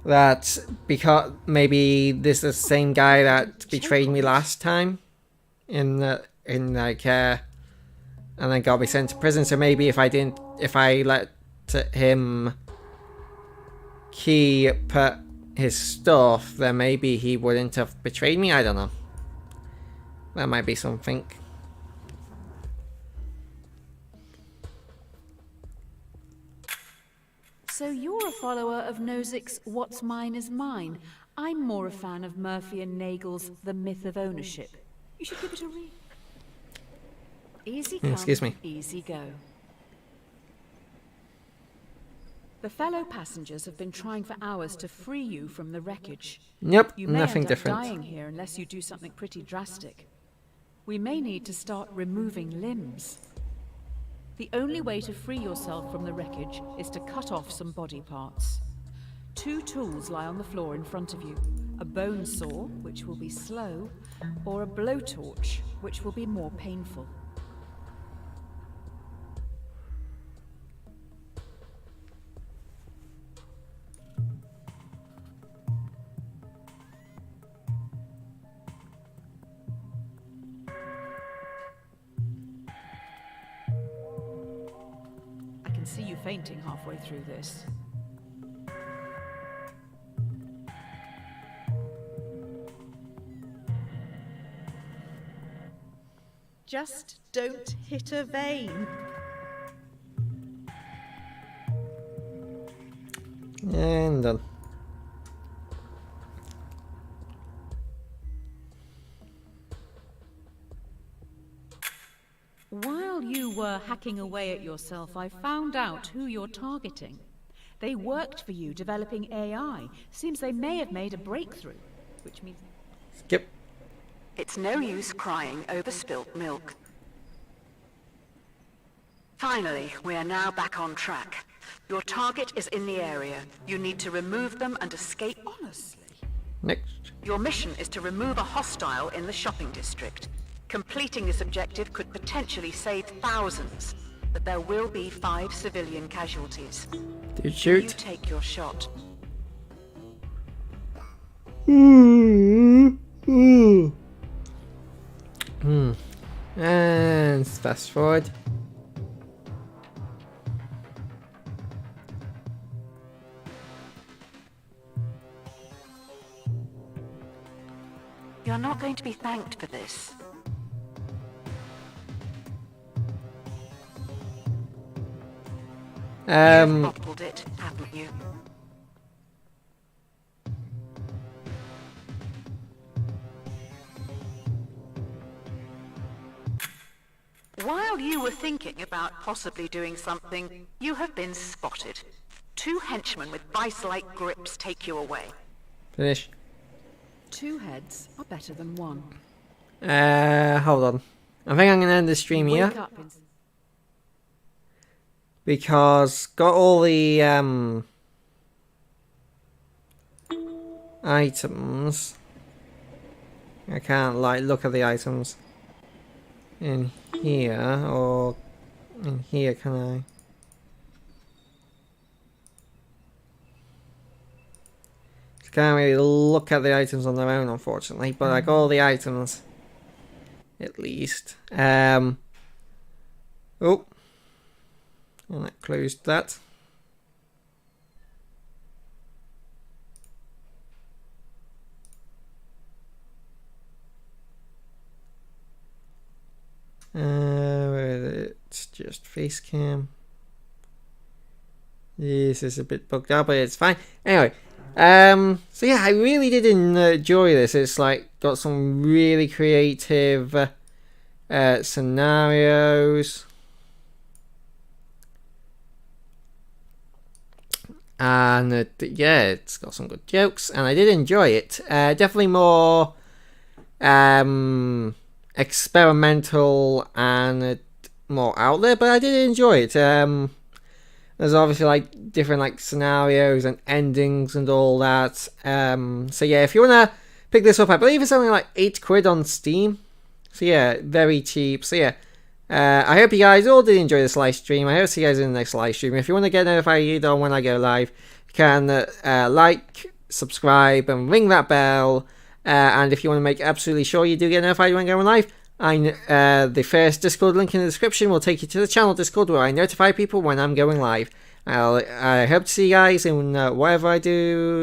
that because maybe this is the same guy that betrayed me last time in like and then got me sent to prison. So maybe if I let him keep his stuff, then maybe he wouldn't have betrayed me. I don't know. That might be something. So you're a follower of Nozick's What's Mine is Mine. I'm more a fan of Murphy and Nagel's The Myth of Ownership. You should give it a read. Easy come, Excuse me. easy go. The fellow passengers have been trying for hours to free you from the wreckage. Yep, You may nothing end up different. dying here unless you do something pretty drastic. We may need to start removing limbs. The only way to free yourself from the wreckage is to cut off some body parts. 2 tools lie on the floor in front of you. A bone saw, which will be slow, or a blowtorch, which will be more painful. I can see you fainting halfway through this. Just don't hit a vein. And done. While you were hacking away at yourself, I found out who you're targeting. They worked for you developing AI. Seems they may have made a breakthrough, which means... Skip. It's no use crying over spilt milk. Finally, we are now back on track. Your target is in the area. You need to remove them and escape. Honestly. Next. Your mission is to remove a hostile in the shopping district. Completing this objective could potentially save thousands, but there will be 5 civilian casualties. Did You shoot? take your shot. And fast forward. You're not going to be thanked for this. You've bottled it, haven't you? While you were thinking about possibly doing something, you have been spotted. 2 henchmen with vice-like grips take you away. Finish. 2 heads are better than 1. Hold on. I think I'm gonna end the stream here. Wake up in... Because got all the items. I can't like look at the items in here or in here, can I? Just can't really look at the items on their own, unfortunately, but I got all the items at least. Oh, and that closed that. Where is it? It's just face cam. This is a bit bugged out, but it's fine. Anyway, so yeah, I really did enjoy this. It's like got some really creative scenarios. And yeah, it's got some good jokes, and I did enjoy it. Definitely more experimental and more out there, but I did enjoy it. There's obviously like different like scenarios and endings and all that. So yeah, if you wanna pick this up, I believe it's only like £8 on Steam. So yeah, very cheap. So yeah. I hope you guys all did enjoy this live stream. I hope to see you guys in the next live stream. If you want to get notified on when I go live, you can like, subscribe, and ring that bell. And if you want to make absolutely sure you do get notified when going live, the first Discord link in the description will take you to the channel Discord where I notify people when I'm going live. I hope to see you guys in whatever I do